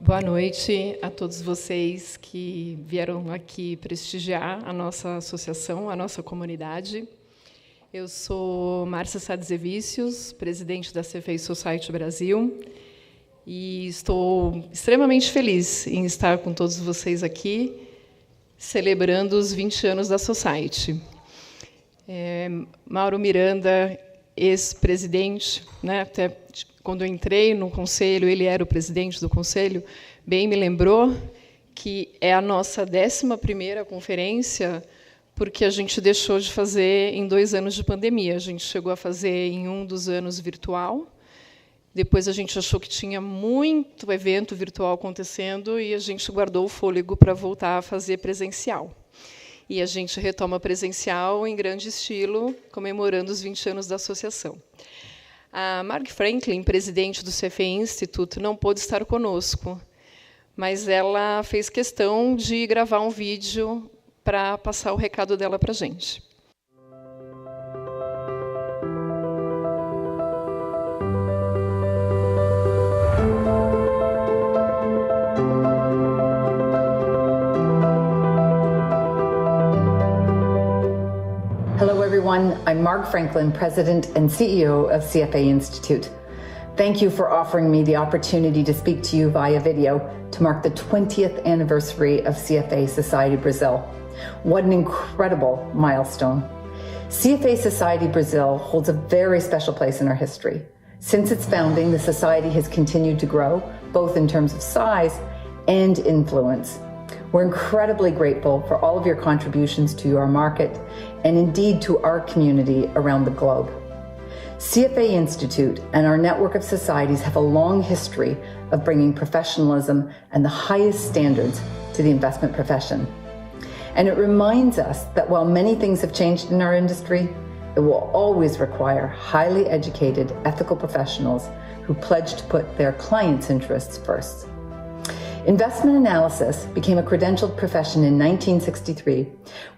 Boa noite a todos vocês que vieram aqui prestigiar a nossa associação, a nossa comunidade. Eu sou Márcia Sadzevicius, presidente da CFA Society Brazil, e estou extremamente feliz em estar com todos vocês aqui, celebrando os 20 anos da Society. Mauro Miranda, ex-presidente, né, até quando eu entrei no conselho, ele era o presidente do conselho, bem me lembrou que é a nossa 11ª conferência, porque a gente deixou de fazer em 2 anos de pandemia. A gente chegou a fazer em um dos anos virtual, depois a gente achou que tinha muito evento virtual acontecendo e a gente guardou o fôlego para voltar a fazer presencial. E a gente retoma presencial em grande estilo, comemorando os 20 anos da associação. A Mark Franklin, presidente do CFA Institute, não pôde estar conosco, mas ela fez questão de gravar um vídeo para passar o recado dela para a gente. Hello, everyone. I'm Mark Franklin, President and CEO of CFA Institute. Thank you for offering me the opportunity to speak to you via video to mark the 20th anniversary of CFA Society Brazil. What an incredible milestone. CFA Society Brazil holds a very special place in our history. Since its founding, the society has continued to grow, both in terms of size and influence. We're incredibly grateful for all of your contributions to our market and indeed to our community around the globe. CFA Institute and our network of societies have a long history of bringing professionalism and the highest standards to the investment profession. And it reminds us that while many things have changed in our industry, it will always require highly educated, ethical professionals who pledge to put their clients' interests first. Investment analysis became a credentialed profession in 1963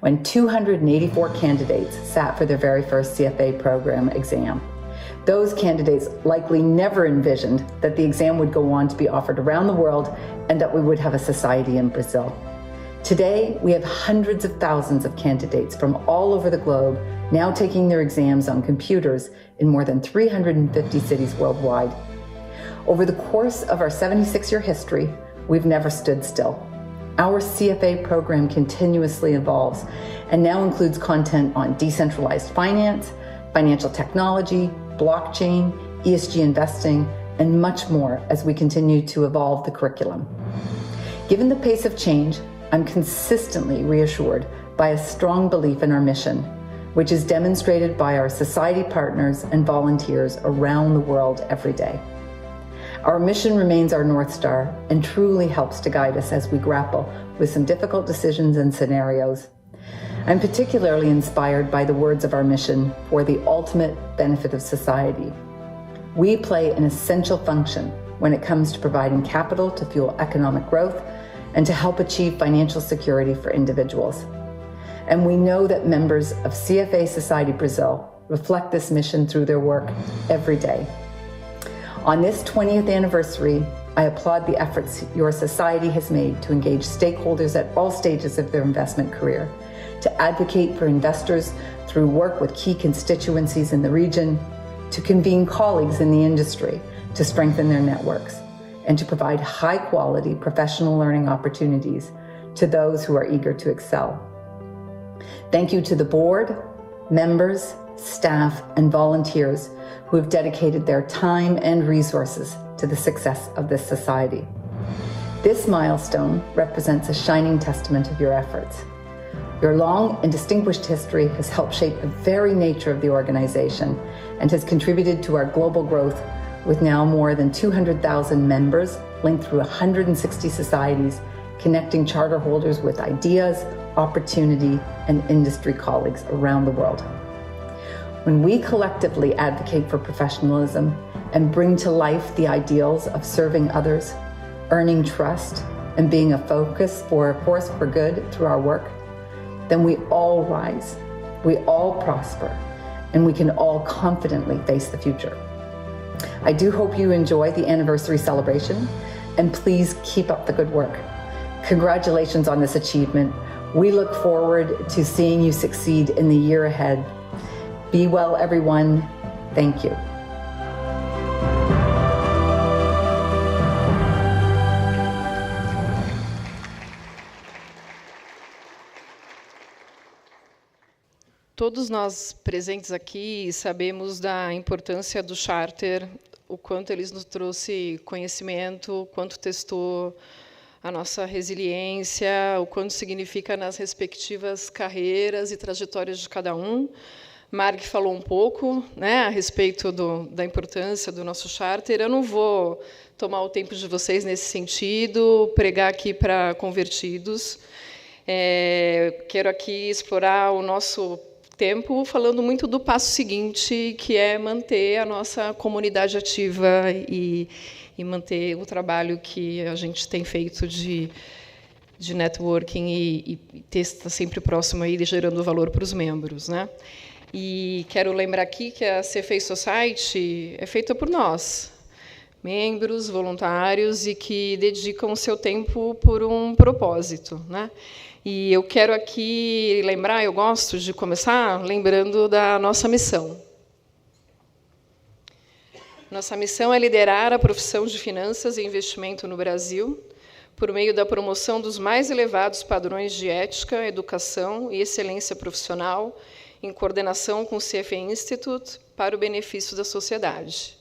when 284 candidates sat for their very first CFA program exam. Those candidates likely never envisioned that the exam would go on to be offered around the world and that we would have a society in Brazil. Today, we have hundreds of thousands of candidates from all over the globe now taking their exams on computers in more than 350 cities worldwide. Over the course of our 76-year history, we've never stood still. Our CFA program continuously evolves and now includes content on decentralized finance, financial technology, blockchain, ESG investing, and much more as we continue to evolve the curriculum. Given the pace of change, I'm consistently reassured by a strong belief in our mission, which is demonstrated by our society partners and volunteers around the world every day. Our mission remains our North Star and truly helps to guide us as we grapple with some difficult decisions and scenarios. I'm particularly inspired by the words of our mission for the ultimate benefit of society. We play an essential function when it comes to providing capital to fuel economic growth and to help achieve financial security for individuals. And we know that members of CFA Society Brazil reflect this mission through their work every day. On this 20th anniversary, I applaud the efforts your society has made to engage stakeholders at all stages of their investment career, to advocate for investors through work with key constituencies in the region, to convene colleagues in the industry to strengthen their networks, and to provide high-quality professional learning opportunities to those who are eager to excel. Thank you to the board, members, staff, and volunteers who have dedicated their time and resources to the success of this society. This milestone represents a shining testament of your efforts. Your long and distinguished history has helped shape the very nature of the organization and has contributed to our global growth with now more than 200,000 members linked through 160 societies, connecting charter holders with ideas, opportunity, and industry colleagues around the world. When we collectively advocate for professionalism and bring to life the ideals of serving others, earning trust, and being a force for good through our work, then we all rise, we all prosper, and we can all confidently face the future. I do hope you enjoy the anniversary celebration and please keep up the good work. Congratulations on this achievement. We look forward to seeing you succeed in the year ahead. Be well, everyone. Thank you. Todos nós presentes aqui sabemos da importância do Charter, o quanto ele nos trouxe conhecimento, o quanto testou a nossa resiliência, o quanto significa nas respectivas carreiras e trajetórias de cada um. Marg falou um pouco, né, a respeito da importância do nosso Charter. Eu não vou tomar o tempo de vocês nesse sentido, pregar aqui para convertidos. Quero aqui explorar o nosso tempo falando muito do passo seguinte, que é manter a nossa comunidade ativa e manter o trabalho que a gente tem feito de networking e estar sempre próximo aí, gerando valor para os membros, né? E quero lembrar aqui que a CFA Society é feita por nós, membros, voluntários, e que dedicam o seu tempo por um propósito, né? E eu quero aqui lembrar, eu gosto de começar lembrando da nossa missão. Nossa missão é liderar a profissão de finanças e investimento no Brasil por meio da promoção dos mais elevados padrões de ética, educação e excelência profissional, em coordenação com o CFA Institute, para o benefício da sociedade.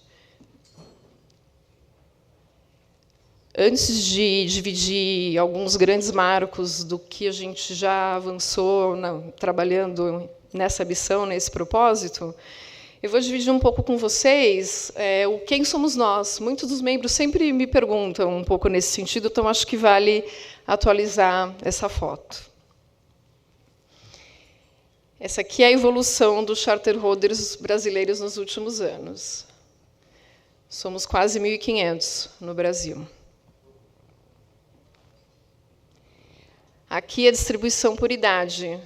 Antes de dividir alguns grandes marcos do que a gente já avançou trabalhando nessa missão, nesse propósito, eu vou dividir um pouco com vocês o quem somos nós. Muitos dos membros sempre me perguntam um pouco nesse sentido, então acho que vale atualizar essa foto. Essa aqui é a evolução dos charterholders brasileiros nos últimos anos. Somos quase 1.500 no Brasil. Aqui a distribuição por idade.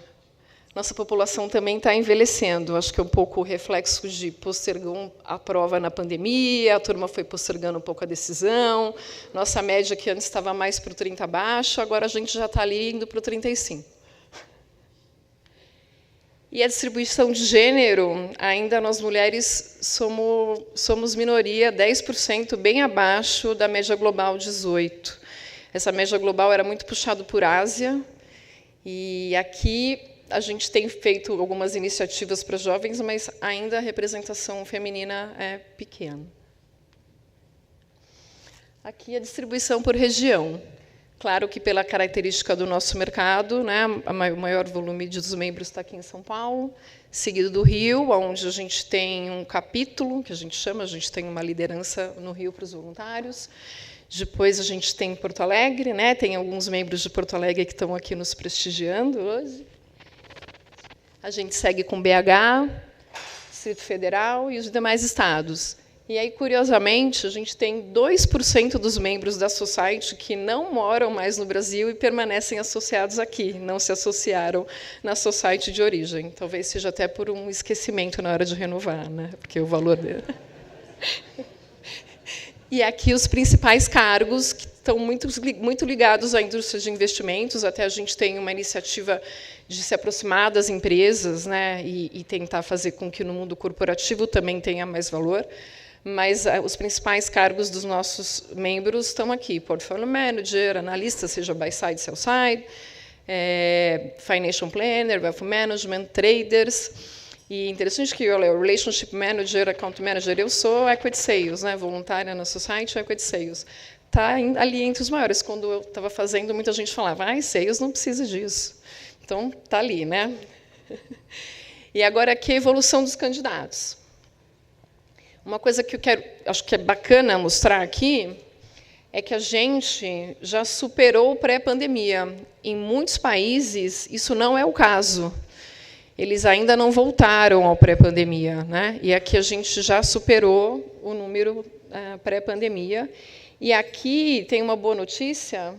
Nossa população também está envelhecendo. Acho que é um pouco o reflexo de postergar a prova na pandemia, a turma foi postergando um pouco a decisão. Nossa média, que antes estava mais para o 30 abaixo, agora a gente já está ali indo para o 35. E a distribuição de gênero, ainda nós mulheres somos minoria, 10%, bem abaixo da média global, 18%. Essa média global era muito puxada por Ásia, e aqui a gente tem feito algumas iniciativas para jovens, mas ainda a representação feminina é pequena. Aqui a distribuição por região. Claro que, pela característica do nosso mercado, né, o maior volume dos membros está aqui em São Paulo, seguido do Rio, onde a gente tem um capítulo, que a gente tem uma liderança no Rio para os voluntários. Depois a gente tem Porto Alegre, né? Tem alguns membros de Porto Alegre que estão aqui nos prestigiando hoje. A gente segue com BH, Distrito Federal e os demais estados. E aí, curiosamente, a gente tem 2% dos membros da Society que não moram mais no Brasil e permanecem associados aqui, não se associaram na Society de origem. Talvez seja até por um esquecimento na hora de renovar, né? Porque o valor dele. E aqui os principais cargos, que estão muito ligados à indústria de investimentos. Até a gente tem uma iniciativa de se aproximar das empresas, né, e tentar fazer com que no mundo corporativo também tenha mais valor. Mas os principais cargos dos nossos membros estão aqui: Portfolio Manager, analista, seja buy-side, sell-side, Financial Planner, Wealth Management, Traders. E interessante que, olha, Relationship Manager, Account Manager, eu sou Equity Sales, né, voluntária na Society, Equity Sales. Está ali entre os maiores. Quando eu estava fazendo, muita gente falava, Sales não precisa disso. Então, está ali, né? E agora aqui a evolução dos candidatos. Uma coisa que acho que é bacana mostrar aqui é que a gente já superou o pré-pandemia. Em muitos países, isso não é o caso. Eles ainda não voltaram ao pré-pandemia, né? E aqui a gente já superou o número pré-pandemia. E aqui tem uma boa notícia,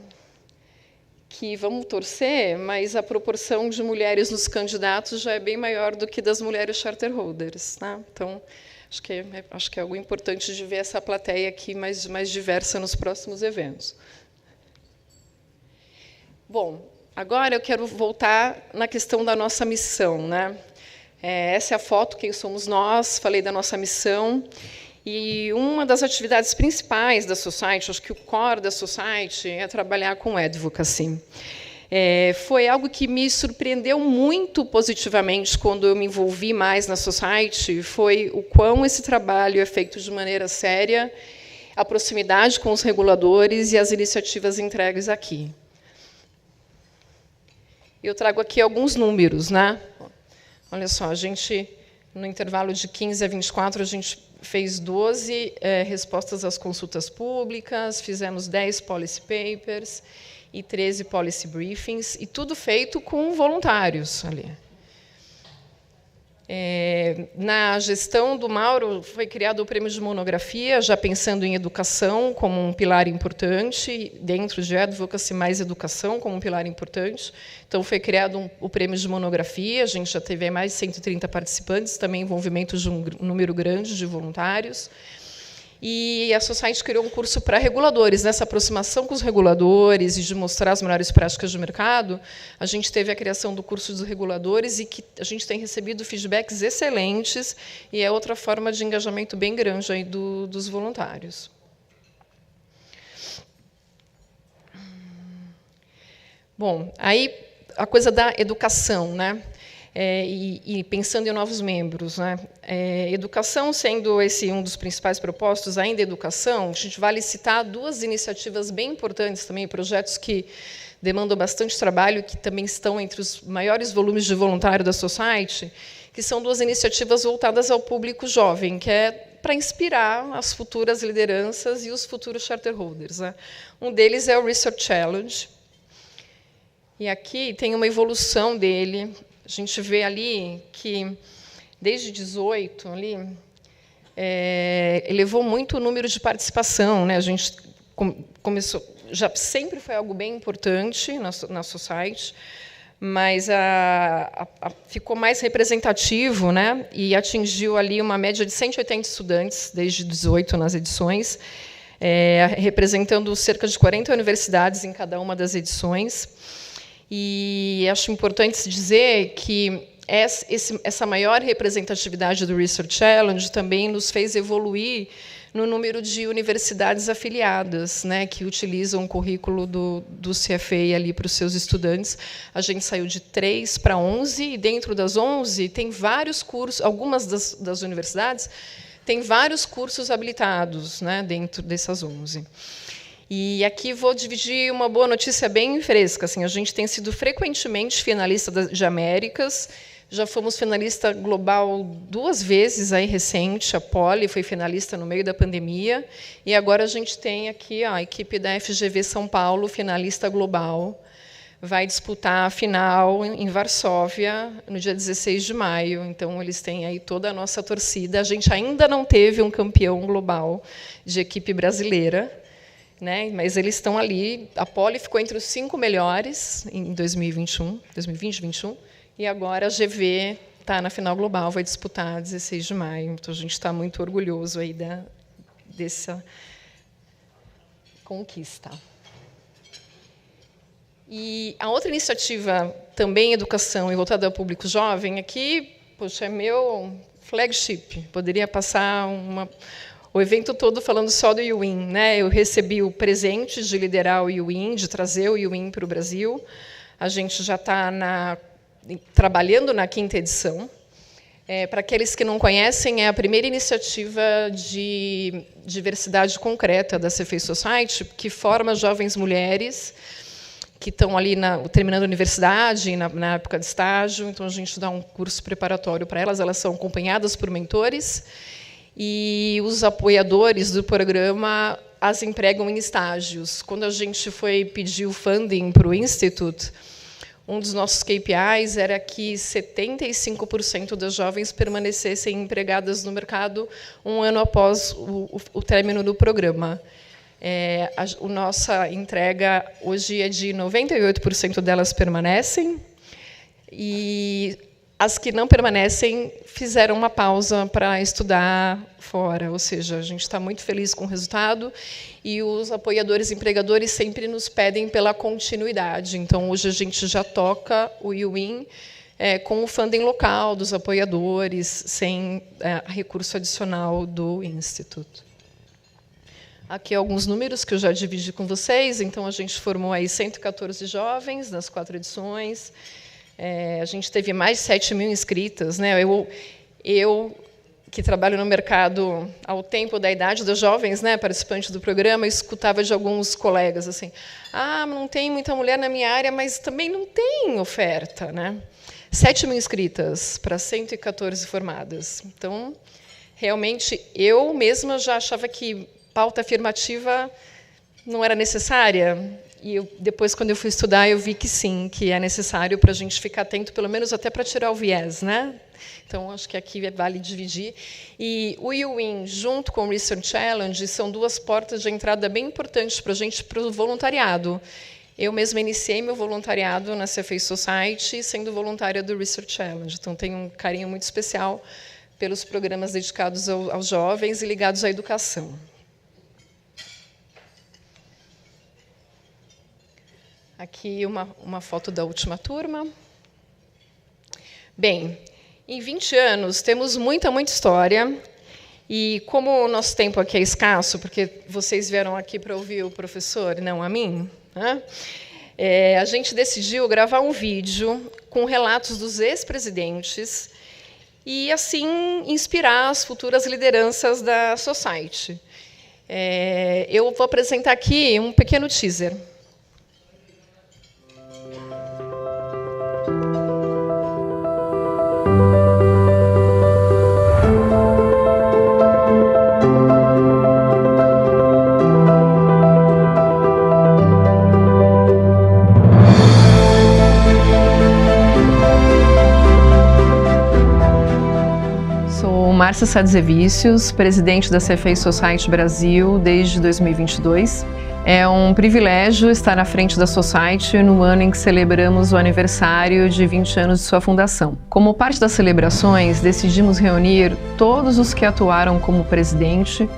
que vamos torcer, mas a proporção de mulheres nos candidatos já é bem maior do que das mulheres charterholders, tá? Então, Acho que é algo importante de ver essa plateia aqui mais diversa nos próximos eventos. Bom, agora eu quero voltar na questão da nossa missão, né? Essa é a foto, quem somos nós, falei da nossa missão. E uma das atividades principais da Society, acho que o core da Society, é trabalhar com advocacy. Foi algo que me surpreendeu muito positivamente quando eu me envolvi mais na Society, foi o quão esse trabalho é feito de maneira séria, a proximidade com os reguladores e as iniciativas entregues aqui. Eu trago aqui alguns números, né? Olha só, a gente, no intervalo de 15 a 24, a gente fez 12 respostas às consultas públicas, fizemos 10 policy papers e 13 policy briefings, e tudo feito com voluntários ali. Na gestão do Mauro, foi criado o prêmio de monografia, já pensando em educação como um pilar importante, dentro de advocacy, mais educação como um pilar importante. Então, foi criado o prêmio de monografia, a gente já teve mais de 130 participantes, também envolvimento de um número grande de voluntários. E a Society criou um curso para reguladores. Nessa aproximação com os reguladores e de mostrar as melhores práticas de mercado, a gente teve a criação do curso dos reguladores e que a gente tem recebido feedbacks excelentes e é outra forma de engajamento bem grande aí dos voluntários. Bom, aí a coisa da educação, né? E pensando em novos membros, né? Educação sendo esse um dos principais propósitos, ainda educação, a gente vale citar duas iniciativas bem importantes também, projetos que demandam bastante trabalho, que também estão entre os maiores volumes de voluntário da Society, que são duas iniciativas voltadas ao público jovem, que é para inspirar as futuras lideranças e os futuros charterholders, né? Um deles é o Research Challenge, e aqui tem uma evolução dele. A gente vê ali que, desde 18, ali, elevou muito o número de participação, né? A gente começou, já sempre foi algo bem importante na Society, mas ficou mais representativo, né? E atingiu ali uma média de 180 estudantes, desde 18 nas edições, representando cerca de 40 universidades em cada uma das edições. E acho importante dizer que essa maior representatividade do Research Challenge também nos fez evoluir no número de universidades afiliadas, né, que utilizam o currículo do CFA ali para os seus estudantes. A gente saiu de 3 para 11, e dentro das 11 tem vários cursos, algumas das universidades têm vários cursos habilitados, né, dentro dessas 11. E aqui vou dividir uma boa notícia bem fresca. Assim, a gente tem sido frequentemente finalista de Américas, já fomos finalista global 2 vezes, aí, recente, a Poli foi finalista no meio da pandemia, e agora a gente tem aqui a equipe da FGV São Paulo, finalista global, vai disputar a final em Varsóvia, no dia 16 de maio, então eles têm aí toda a nossa torcida. A gente ainda não teve um campeão global de equipe brasileira, né? Mas eles estão ali. A Poli ficou entre os 5 melhores em 2020-21, e agora a GV está na final global, vai disputar 16 de maio. Então, a gente está muito orgulhoso aí dessa conquista. E a outra iniciativa, também educação e voltada ao público jovem, aqui, poxa, é meu flagship. Poderia passar o evento todo falando só do UIN, né? Eu recebi o presente de liderar o UIN, de trazer o UIN para o Brasil. A gente já está trabalhando na 5ª edição. Para aqueles que não conhecem, é a primeira iniciativa de diversidade concreta da CFA Society, que forma jovens mulheres que estão ali terminando a universidade, na época de estágio. Então, a gente dá um curso preparatório para elas. Elas são acompanhadas por mentores, e os apoiadores do programa as empregam em estágios. Quando a gente foi pedir o funding para o Institute, um dos nossos KPIs era que 75% das jovens permanecessem empregadas no mercado 1 ano após o término do programa. A nossa entrega hoje é de 98% delas permanecem, e As que não permanecem fizeram uma pausa para estudar fora, ou seja, a gente está muito feliz com o resultado e os apoiadores e empregadores sempre nos pedem pela continuidade. Então, hoje a gente já toca o UIN com o funding local dos apoiadores, sem recurso adicional do Instituto. Aqui alguns números que eu já dividi com vocês. Então, a gente formou aí 114 jovens nas 4 edições. A gente teve mais de 7.000 inscritas, né? Eu que trabalho no mercado ao tempo da idade dos jovens, né, participantes do programa, escutava de alguns colegas assim: não tem muita mulher na minha área, mas também não tem oferta, né? 7.000 inscritas para 114 formadas. Então, realmente, eu mesma já achava que pauta afirmativa não era necessária. E depois, quando eu fui estudar, eu vi que sim, que é necessário para a gente ficar atento, pelo menos até para tirar o viés, né? Então, acho que aqui vale dividir. E o UIN, junto com o Research Challenge, são 2 portas de entrada bem importantes para a gente, para o voluntariado. Eu mesma iniciei meu voluntariado na CFA Society, sendo voluntária do Research Challenge. Então, tenho um carinho muito especial pelos programas dedicados aos jovens e ligados à educação. Aqui uma foto da última turma. Bem, em 20 anos temos muita história, e como o nosso tempo aqui é escasso, porque vocês vieram aqui para ouvir o professor, não a mim, né? A gente decidiu gravar um vídeo com relatos dos ex-presidentes e, assim, inspirar as futuras lideranças da Society. Eu vou apresentar aqui um pequeno teaser. Márcia Sadzevicius, presidente da CFA Society Brazil desde 2022. É um privilégio estar à frente da Society no ano em que celebramos o aniversário de 20 anos de sua fundação. Como parte das celebrações, decidimos reunir todos os que atuaram como presidente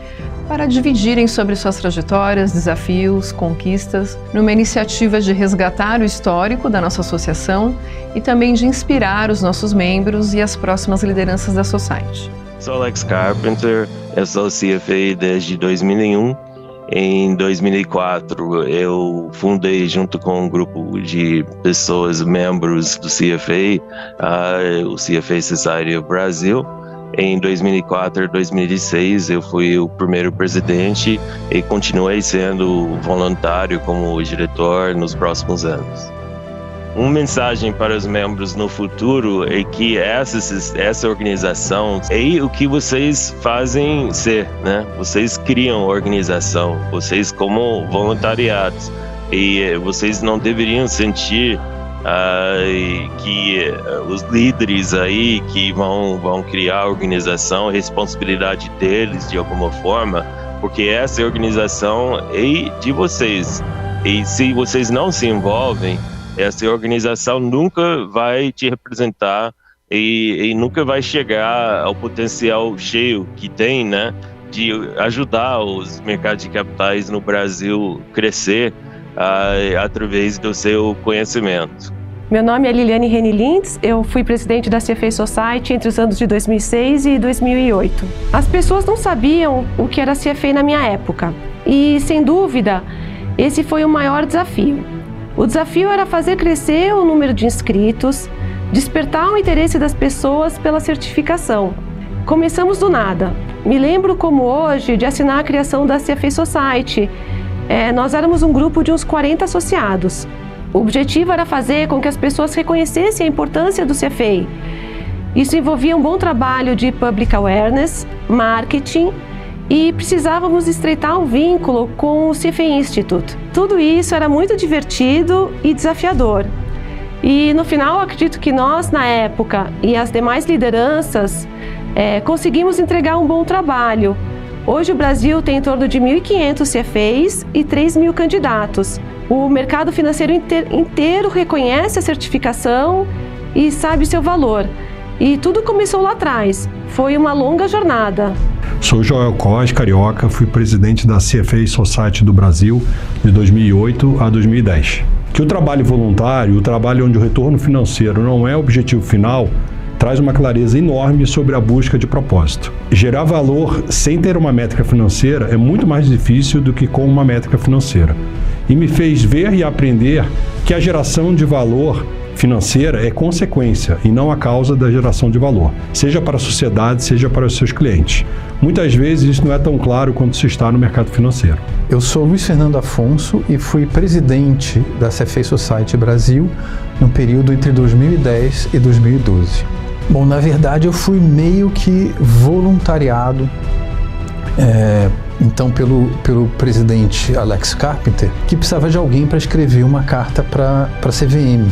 para dividirem sobre suas trajetórias, desafios, conquistas, numa iniciativa de resgatar o histórico da nossa associação e também de inspirar os nossos membros e as próximas lideranças da Society. Sou Alex Carpenter, eu sou CFA desde 2001. Em 2004, eu fundei, junto com um grupo de pessoas, membros do CFA, o CFA Society Brazil. Em 2004 e 2006, eu fui o primeiro presidente e continuei sendo voluntário como diretor nos próximos anos. Uma mensagem para os membros no futuro é que essa organização é o que vocês fazem ser, né? Vocês criam organização, vocês como voluntariados, e vocês não deveriam sentir que os líderes aí que vão criar a organização, a responsabilidade deles de alguma forma, porque essa organização é de vocês. E se vocês não se envolvem, essa organização nunca vai te representar e nunca vai chegar ao potencial cheio que tem, né, de ajudar os mercados de capitais no Brasil crescer através do seu conhecimento. Meu nome é Liliane Reni Lintz, eu fui presidente da CFA Society entre os anos de 2006 e 2008. As pessoas não sabiam o que era CFA na minha época e, sem dúvida, esse foi o maior desafio. O desafio era fazer crescer o número de inscritos, despertar o interesse das pessoas pela certificação. Começamos do nada. Me lembro como hoje de assinar a criação da CFA Society. Nós éramos um grupo de uns 40 associados. O objetivo era fazer com que as pessoas reconhecessem a importância do CFA. Isso envolvia um bom trabalho de public awareness, marketing, e precisávamos estreitar um vínculo com o CFA Institute. Tudo isso era muito divertido e desafiador. E no final, acredito que nós, na época, e as demais lideranças, conseguimos entregar um bom trabalho. Hoje o Brasil tem em torno de 1.500 CFAs e 3.000 candidatos. O mercado financeiro inteiro reconhece a certificação e sabe seu valor. E tudo começou lá atrás. Foi uma longa jornada. Sou Joel Cos, carioca, fui presidente da CFA Society do Brasil de 2008 a 2010. Que o trabalho voluntário, o trabalho onde o retorno financeiro não é o objetivo final, traz uma clareza enorme sobre a busca de propósito. Gerar valor sem ter uma métrica financeira é muito mais difícil do que com uma métrica financeira. E me fez ver e aprender que a geração de valor financeira é consequência e não a causa da geração de valor, seja para a sociedade, seja para os seus clientes. Muitas vezes isso não é tão claro quando se está no mercado financeiro. Eu sou Luiz Fernando Afonso e fui presidente da CFA Society Brasil no período entre 2010 e 2012. Bom, na verdade eu fui meio que voluntariado então pelo presidente Alex Carpenter, que precisava de alguém para escrever uma carta para a CVM,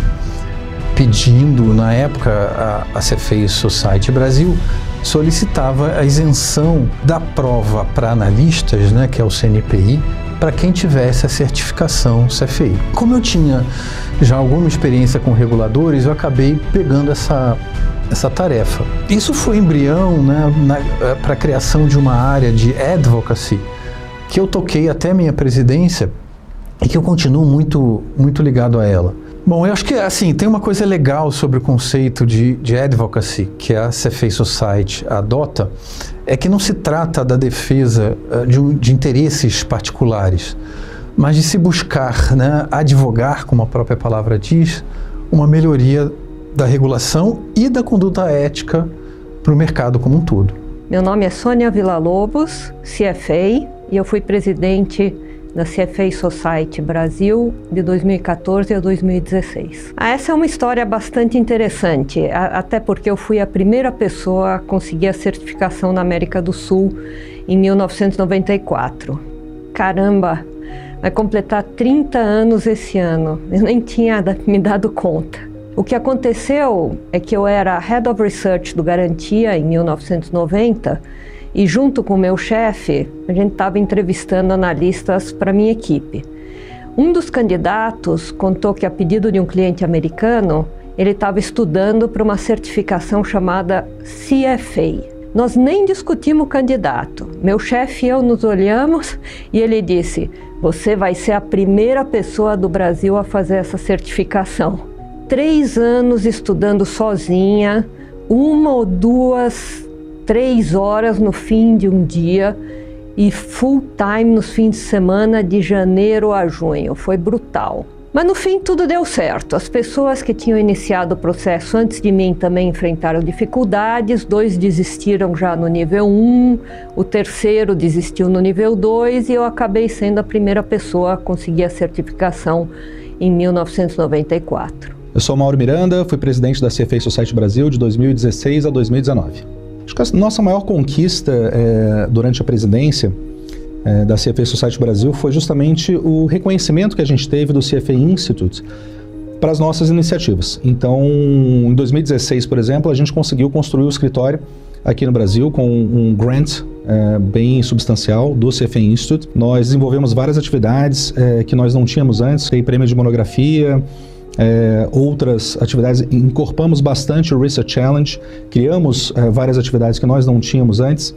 pedindo, na época, a CFA Society Brasil solicitava a isenção da prova para analistas, né, que é o CNPI, para quem tivesse a certificação CFI. Como eu tinha já alguma experiência com reguladores, eu acabei pegando essa tarefa. Isso foi embrião, né, para a criação de uma área de advocacy, que eu toquei até minha presidência e que eu continuo muito ligado a ela. Bom, eu acho que assim, tem uma coisa legal sobre o conceito de advocacy que a CFA Society adota, é que não se trata da defesa de interesses particulares, mas de se buscar, né, advogar, como a própria palavra diz, uma melhoria da regulação e da conduta ética para o mercado como um todo. Meu nome é Sônia Villa-Lobos, CFA, e eu fui presidente da CFA Society Brasil de 2014 a 2016. Essa é uma história bastante interessante, até porque eu fui a primeira pessoa a conseguir a certificação na América do Sul em 1994. Caramba, vai completar 30 anos esse ano, eu nem tinha me dado conta. O que aconteceu é que eu era Head of Research do Garantia em 1990 e junto com o meu chefe, a gente estava entrevistando analistas para minha equipe. Um dos candidatos contou que a pedido de um cliente americano, ele estava estudando para uma certificação chamada CFA. Nós nem discutimos o candidato. Meu chefe e eu nos olhamos e ele disse, você vai ser a primeira pessoa do Brasil a fazer essa certificação. 3 anos estudando sozinha, 1 ou 2, 3 horas no fim de um dia e full time nos fins de semana de janeiro a junho. Foi brutal. Mas no fim tudo deu certo. As pessoas que tinham iniciado o processo antes de mim também enfrentaram dificuldades. 2 desistiram já no nível 1, o terceiro desistiu no nível 2 e eu acabei sendo a primeira pessoa a conseguir a certificação em 1994. Eu sou Mauro Miranda, fui presidente da CFA Society Brasil de 2016 a 2019. Acho que a nossa maior conquista durante a presidência da CFA Society Brasil foi justamente o reconhecimento que a gente teve do CFA Institute para as nossas iniciativas. Então, em 2016, por exemplo, a gente conseguiu construir o escritório aqui no Brasil com um grant bem substancial do CFA Institute. Nós desenvolvemos várias atividades que nós não tínhamos antes, tem prêmio de monografia, outras atividades, incorporamos bastante o Research Challenge, criamos várias atividades que nós não tínhamos antes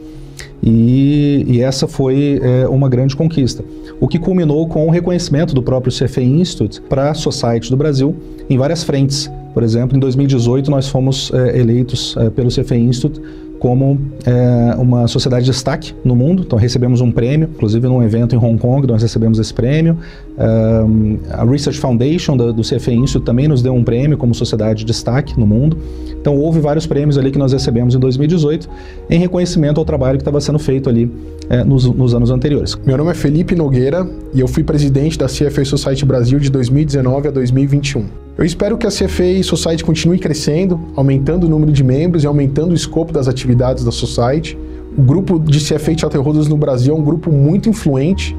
e essa foi uma grande conquista, o que culminou com o reconhecimento do próprio CFA Institute para a Society do Brasil em várias frentes. Por exemplo, em 2018 nós fomos eleitos pelo CFA Institute como uma sociedade de destaque no mundo, então recebemos um prêmio, inclusive num evento em Hong Kong nós recebemos esse prêmio. A Research Foundation do CFA Institute também nos deu um prêmio como sociedade de destaque no mundo. Então houve vários prêmios ali que nós recebemos em 2018 em reconhecimento ao trabalho que estava sendo feito ali nos anos anteriores. Meu nome é Felipe Nogueira e eu fui presidente da CFA Society Brasil de 2019 a 2021. Eu espero que a CFA Society continue crescendo, aumentando o número de membros e aumentando o escopo das atividades da Society. O grupo de CFA Charterholders no Brasil é um grupo muito influente,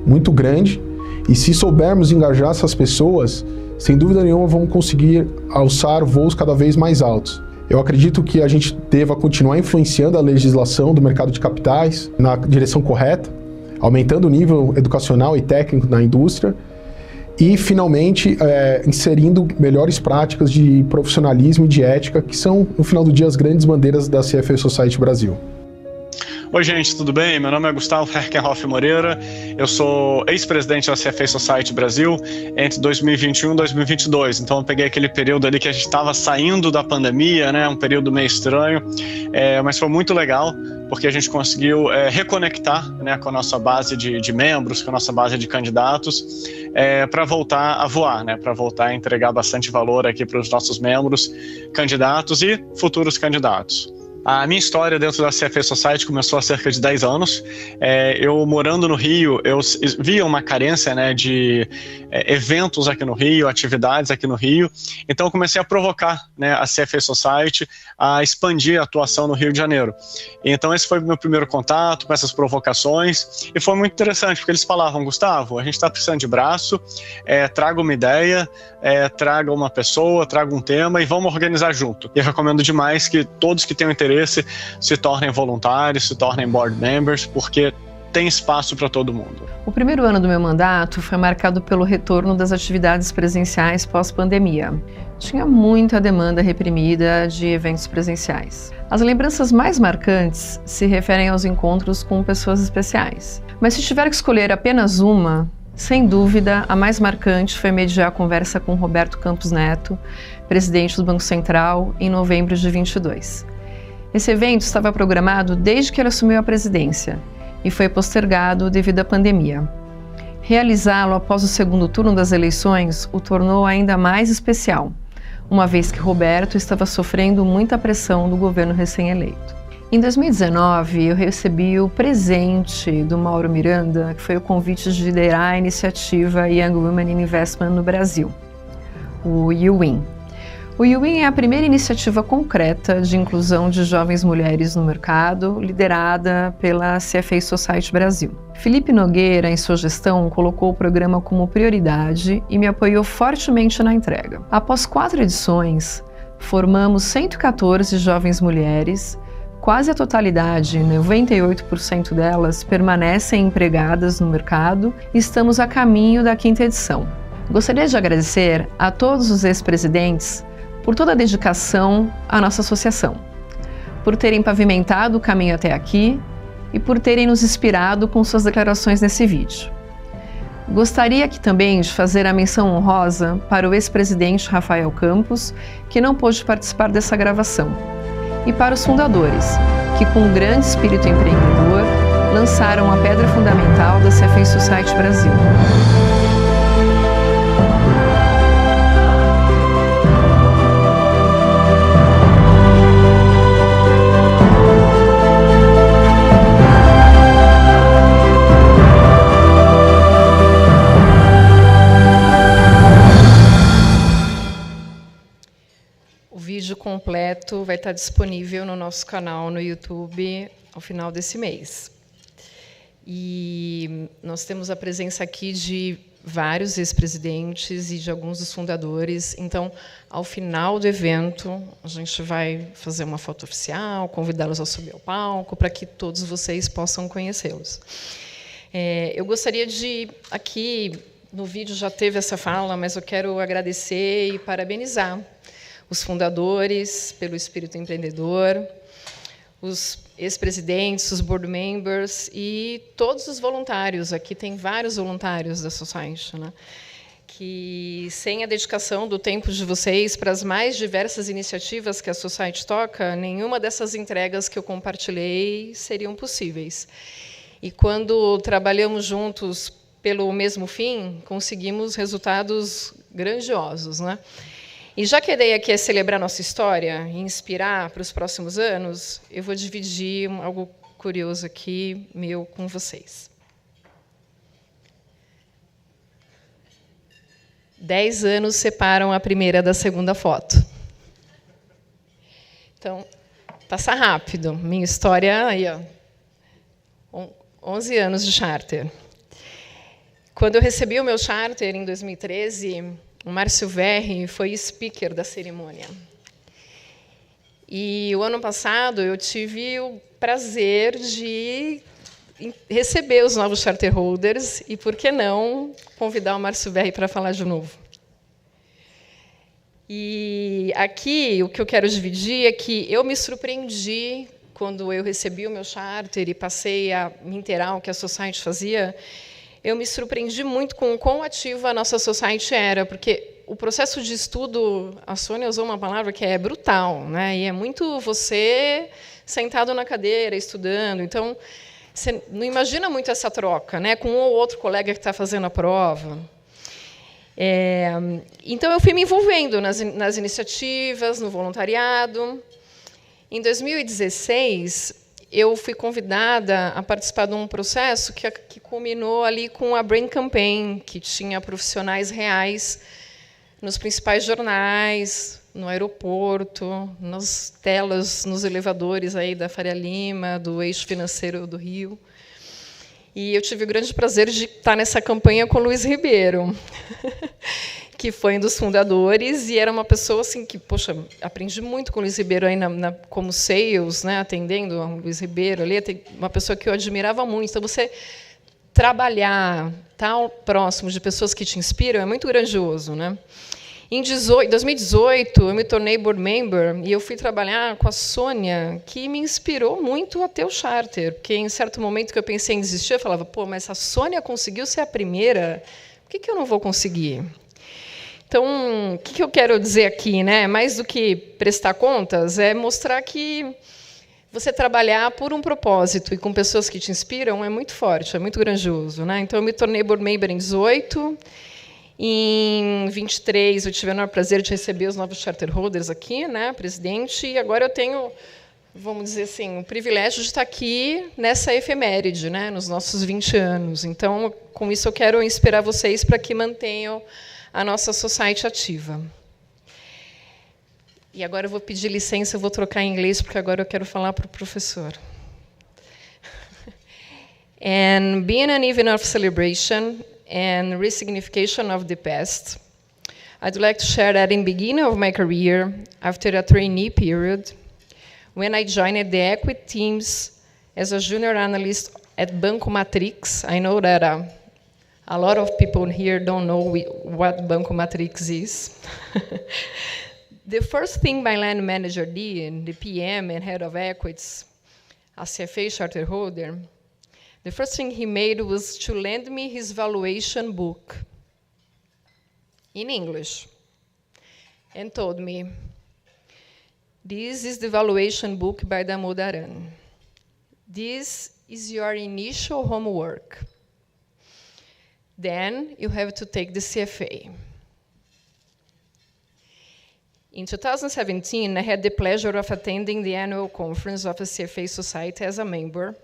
muito grande, e se soubermos engajar essas pessoas, sem dúvida nenhuma vamos conseguir alçar voos cada vez mais altos. Eu acredito que a gente deva continuar influenciando a legislação do mercado de capitais na direção correta, aumentando o nível educacional e técnico na indústria, E, finalmente, inserindo melhores práticas de profissionalismo e de ética, que são, no final do dia, as grandes bandeiras da CFA Society Brasil. Oi, gente, tudo bem? Meu nome é Gustavo Herkenhoff Moreira, eu sou ex-presidente da CFA Society Brasil entre 2021 e 2022, então eu peguei aquele período ali que a gente estava saindo da pandemia, né, um período meio estranho, mas foi muito legal, porque a gente conseguiu reconectar, né, com a nossa base de membros, com a nossa base de candidatos, para voltar a voar, né, para voltar a entregar bastante valor aqui para os nossos membros, candidatos e futuros candidatos. A minha história dentro da CFA Society começou há cerca de 10 anos. Eu morando no Rio, eu via uma carência, né, de eventos aqui no Rio, atividades aqui no Rio. Então eu comecei a provocar, né, a CFA Society a expandir a atuação no Rio de Janeiro. Então esse foi o meu primeiro contato com essas provocações e foi muito interessante, porque eles falavam: Gustavo, a gente está precisando de braço, traga uma ideia, traga uma pessoa, traga um tema e vamos organizar junto. E eu recomendo demais que todos que tenham interesse se tornem voluntários, se tornem board members, porque tem espaço para todo mundo. O primeiro ano do meu mandato foi marcado pelo retorno das atividades presenciais pós-pandemia. Tinha muita demanda reprimida de eventos presenciais. As lembranças mais marcantes se referem aos encontros com pessoas especiais. Mas se tiver que escolher apenas uma, sem dúvida, a mais marcante foi mediar a conversa com Roberto Campos Neto, presidente do Banco Central, em novembro de 22. Esse evento estava programado desde que ele assumiu a presidência e foi postergado devido à pandemia. Realizá-lo após o segundo turno das eleições o tornou ainda mais especial, uma vez que Roberto estava sofrendo muita pressão do governo recém-eleito. Em 2019, eu recebi o presente do Mauro Miranda, que foi o convite de liderar a iniciativa Young Women in Investment no Brasil, o YouWin. O YouWin é a primeira iniciativa concreta de inclusão de jovens mulheres no mercado, liderada pela CFA Society Brasil. Felipe Nogueira, em sua gestão, colocou o programa como prioridade e me apoiou fortemente na entrega. Após 4 edições, formamos 114 jovens mulheres. Quase a totalidade, 98% delas, permanecem empregadas no mercado e estamos a caminho da 5ª edição. Gostaria de agradecer a todos os ex-presidentes por toda a dedicação à nossa associação, por terem pavimentado o caminho até aqui e por terem nos inspirado com suas declarações nesse vídeo. Gostaria aqui também de fazer a menção honrosa para o ex-presidente Rafael Campos, que não pôde participar dessa gravação, e para os fundadores, que com um grande espírito empreendedor lançaram a pedra fundamental da CFA Society Brasil. O vídeo completo vai estar disponível no nosso canal no YouTube ao final desse mês. E nós temos a presença aqui de vários ex-presidentes e de alguns dos fundadores. Então, ao final do evento, a gente vai fazer uma foto oficial, convidá-los a subir ao palco, para que todos vocês possam conhecê-los. Eu gostaria de, aqui, no vídeo já teve essa fala, mas eu quero agradecer e parabenizar os fundadores pelo espírito empreendedor, os ex-presidentes, os board members e todos os voluntários. Aqui tem vários voluntários da Society, né? Que, sem a dedicação do tempo de vocês para as mais diversas iniciativas que a Society toca, nenhuma dessas entregas que eu compartilhei seriam possíveis. E, quando trabalhamos juntos pelo mesmo fim, conseguimos resultados grandiosos, né? E já que a ideia aqui é celebrar nossa história e inspirar para os próximos anos, eu vou dividir algo curioso aqui, meu, com vocês. 10 anos separam a primeira da segunda foto. Então, passa rápido. Minha história, aí, ó, 11 anos de charter. Quando eu recebi o meu charter, em 2013... o Márcio Verri foi speaker da cerimônia. E o ano passado eu tive o prazer de receber os novos charter holders e, por que não, convidar o Márcio Berri para falar de novo. E aqui, o que eu quero dividir é que eu me surpreendi quando eu recebi o meu charter e passei a me inteirar o que a Society fazia. Eu me surpreendi muito com o quão ativa a nossa Society era, porque o processo de estudo, a Sônia usou uma palavra que é brutal, né? E é muito você sentado na cadeira, estudando. Então, você não imagina muito essa troca, né, com um ou outro colega que está fazendo a prova. Então, eu fui me envolvendo nas iniciativas, no voluntariado. Em 2016, eu fui convidada a participar de um processo que culminou ali com a Brain Campaign, que tinha profissionais reais nos principais jornais, no aeroporto, nas telas, nos elevadores aí da Faria Lima, do eixo financeiro do Rio. E eu tive o grande prazer de estar nessa campanha com o Luiz Ribeiro, que foi um dos fundadores, e era uma pessoa assim que, poxa, aprendi muito com o Luiz Ribeiro aí como sales, né, atendendo o Luiz Ribeiro ali, uma pessoa que eu admirava muito. Então, você trabalhar tão próximo de pessoas que te inspiram é muito grandioso, né? Em 2018, eu me tornei board member e eu fui trabalhar com a Sônia, que me inspirou muito a ter o charter, porque, em certo momento que eu pensei em desistir, eu falava, pô, mas a Sônia conseguiu ser a primeira, por que eu não vou conseguir? Então, o que eu quero dizer aqui, né? Mais do que prestar contas, é mostrar que você trabalhar por um propósito e com pessoas que te inspiram é muito forte, é muito grandioso, né? Então, eu me tornei board member em 18. Em 23, eu tive o enorme prazer de receber os novos charter holders aqui, né, presidente, e agora eu tenho, vamos dizer assim, o privilégio de estar aqui nessa efeméride, né, nos nossos 20 anos. Então, com isso, eu quero inspirar vocês para que mantenham a nossa society ativa. E agora eu vou pedir licença, eu vou trocar em inglês, porque agora eu quero falar para o professor. And being an event of celebration and resignification of the past, I'd like to share that in the beginning of my career, after a trainee period, when I joined the equity teams as a junior analyst at Banco Matrix. I know that a lot of people here don't know what Banco Matrix is. The first thing my land manager did, the PM and head of equities, a CFA charter holder, the first thing he made was to lend me his valuation book in English and told me, this is the valuation book by Damodaran. This is your initial homework. Then you have to take the CFA. In 2017, I had the pleasure of attending the annual conference of the CFA Society as a member,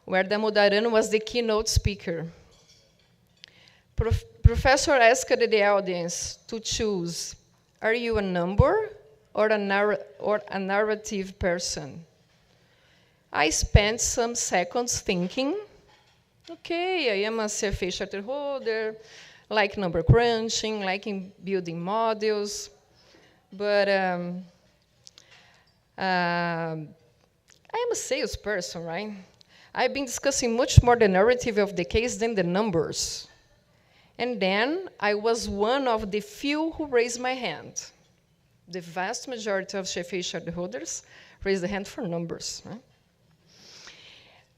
where Damodaran was the keynote speaker. Professor asked the audience to choose, are you a number or a narrative person? I spent some seconds thinking, okay, I am a CFA charter holder, like number crunching, like in building models, but I am a salesperson, right? I've been discussing much more the narrative of the case than the numbers. And then I was one of the few who raised my hand. The vast majority of CFA shareholders raised the hand for numbers. Right?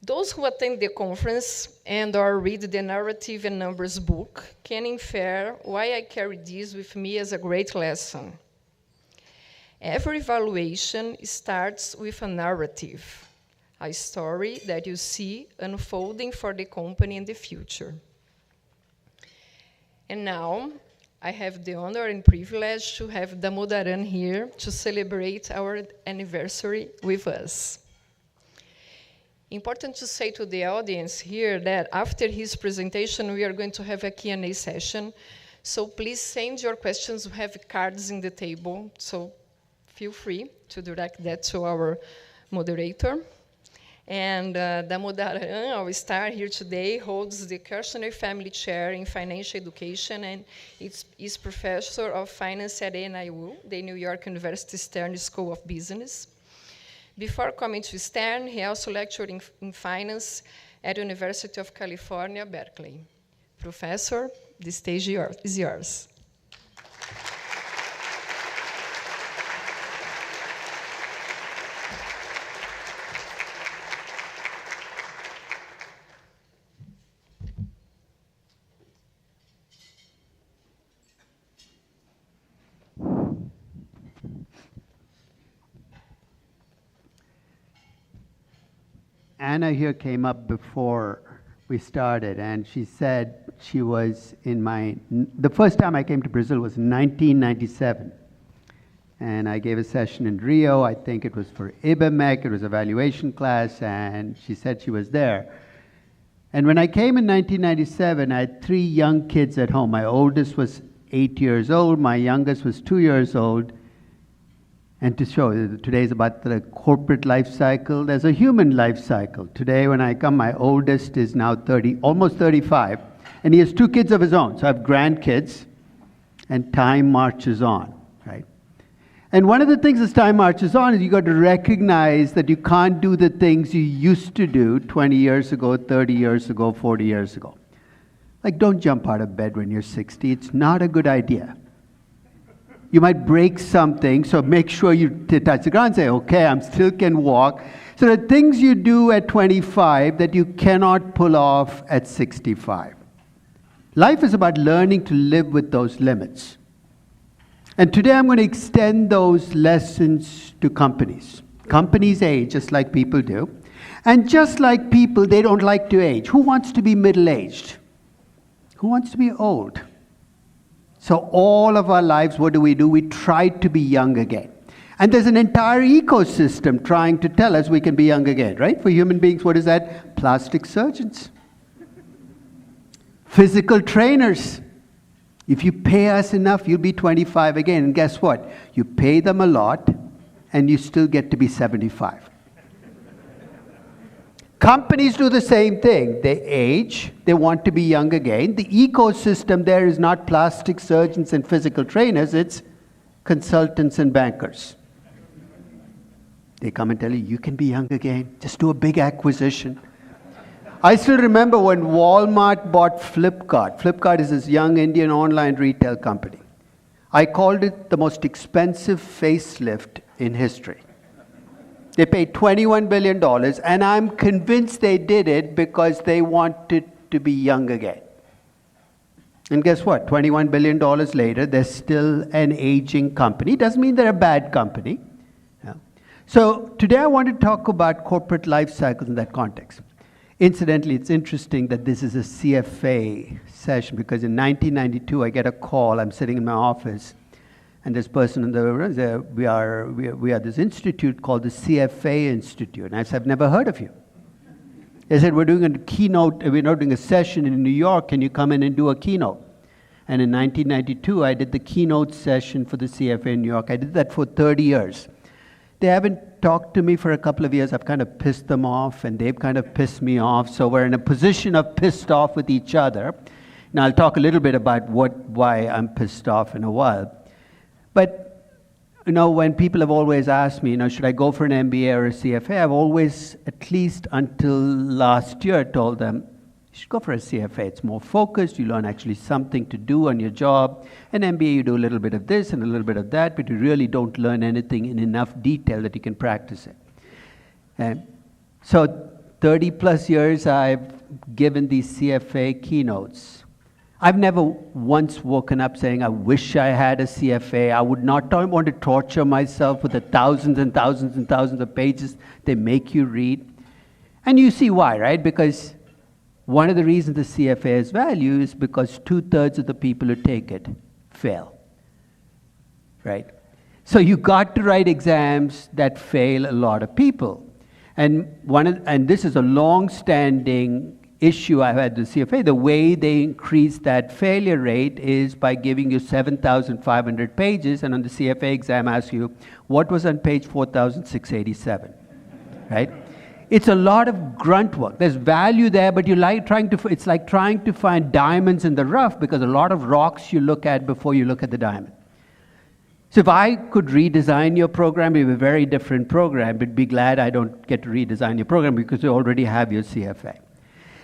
Those who attend the conference and or read the narrative and numbers book can infer why I carry this with me as a great lesson. Every evaluation starts with a narrative, a story that you see unfolding for the company in the future. And now, I have the honor and privilege to have Damodaran here to celebrate our anniversary with us. Important to say to the audience here that after his presentation, we are going to have a Q&A session. So please send your questions. We have cards in the table, so feel free to direct that to our moderator. And Damodaran, our star here today, holds the Kirshner Family Chair in Financial Education and is Professor of Finance at NIU, the New York University Stern School of Business. Before coming to Stern, he also lectured in finance at the University of California, Berkeley. Professor, the stage is yours. Anna here came up before we started, and she said she was the first time I came to Brazil was in 1997. And I gave a session in Rio. I think it was for IBMEC. It was a valuation class, and she said she was there. And when I came in 1997, I had 3 young kids at home. My oldest was 8 years old. My youngest was 2 years old. And to show, today is about the corporate life cycle. There's a human life cycle. Today when I come, my oldest is now 30, almost 35, and he has 2 kids of his own. So I have grandkids, and time marches on, right? And one of the things as time marches on is you got to recognize that you can't do the things you used to do 20 years ago, 30 years ago, 40 years ago. Like, don't jump out of bed when you're 60. It's not a good idea. You might break something, so make sure you touch the ground and say, okay, I still can walk. So there are things you do at 25 that you cannot pull off at 65. Life is about learning to live with those limits. And today I'm going to extend those lessons to companies. Companies age just like people do. And just like people, they don't like to age. Who wants to be middle-aged? Who wants to be old? So all of our lives, what do? We try to be young again. And there's an entire ecosystem trying to tell us we can be young again, right? For human beings, what is that? Plastic surgeons. Physical trainers. If you pay us enough, you'll be 25 again. And guess what? You pay them a lot, and you still get to be 75. Companies do the same thing. They age, they want to be young again. The ecosystem there is not plastic surgeons and physical trainers, it's consultants and bankers. They come and tell you, you can be young again, just do a big acquisition. I still remember when Walmart bought Flipkart. Flipkart is this young Indian online retail company. I called it the most expensive facelift in history. They paid $21 billion, and I'm convinced they did it because they wanted to be young again. And guess what? $21 billion later, they're still an aging company. Doesn't mean they're a bad company. Yeah. So today I want to talk about corporate life cycles in that context. Incidentally, it's interesting that this is a CFA session because in 1992, I get a call. I'm sitting in my office. And this person in the room, we are this institute called the CFA Institute. And I said, I've never heard of you. They said, we're doing a keynote, we're not doing a session in New York. Can you come in and do a keynote? And in 1992, I did the keynote session for the CFA in New York. I did that for 30 years. They haven't talked to me for a couple of years. I've kind of pissed them off, and they've kind of pissed me off. So we're in a position of pissed off with each other. Now, I'll talk a little bit about why I'm pissed off in a while. But, when people have always asked me, should I go for an MBA or a CFA, I've always, at least until last year, told them, you should go for a CFA. It's more focused. You learn actually something to do on your job. An MBA, you do a little bit of this and a little bit of that, but you really don't learn anything in enough detail that you can practice it. And so 30 plus years, I've given these CFA keynotes. I've never once woken up saying, I wish I had a CFA. I would not want to torture myself with the thousands and thousands and thousands of pages they make you read. And you see why, right? Because one of the reasons the CFA has value is because 2/3 of the people who take it fail, right? So you got to write exams that fail a lot of people. And this is a long-standing issue I've had with the CFA. The way they increase that failure rate is by giving you 7,500 pages, and on the CFA exam ask you, what was on page 4,687, right? It's a lot of grunt work. There's value there, but it's like trying to find diamonds in the rough because a lot of rocks you look at before you look at the diamond. So if I could redesign your program, it would be a very different program, but be glad I don't get to redesign your program because you already have your CFA.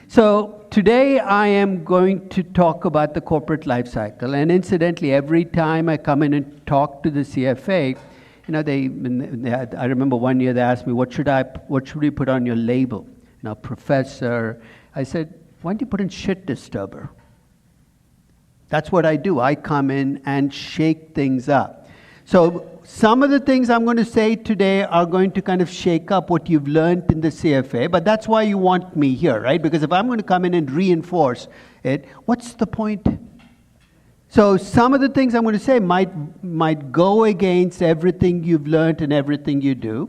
So today I am going to talk about the corporate life cycle. And incidentally, every time I come in and talk to the CFA, you know, I remember one year they asked me, what should we put on your label? You know, professor. I said, why don't you put in shit disturber? That's what I do. I come in and shake things up. So some of the things I'm going to say today are going to kind of shake up what you've learned in the CFA, but that's why you want me here, right? Because if I'm going to come in and reinforce it, what's the point? So some of the things I'm going to say might go against everything you've learned and everything you do,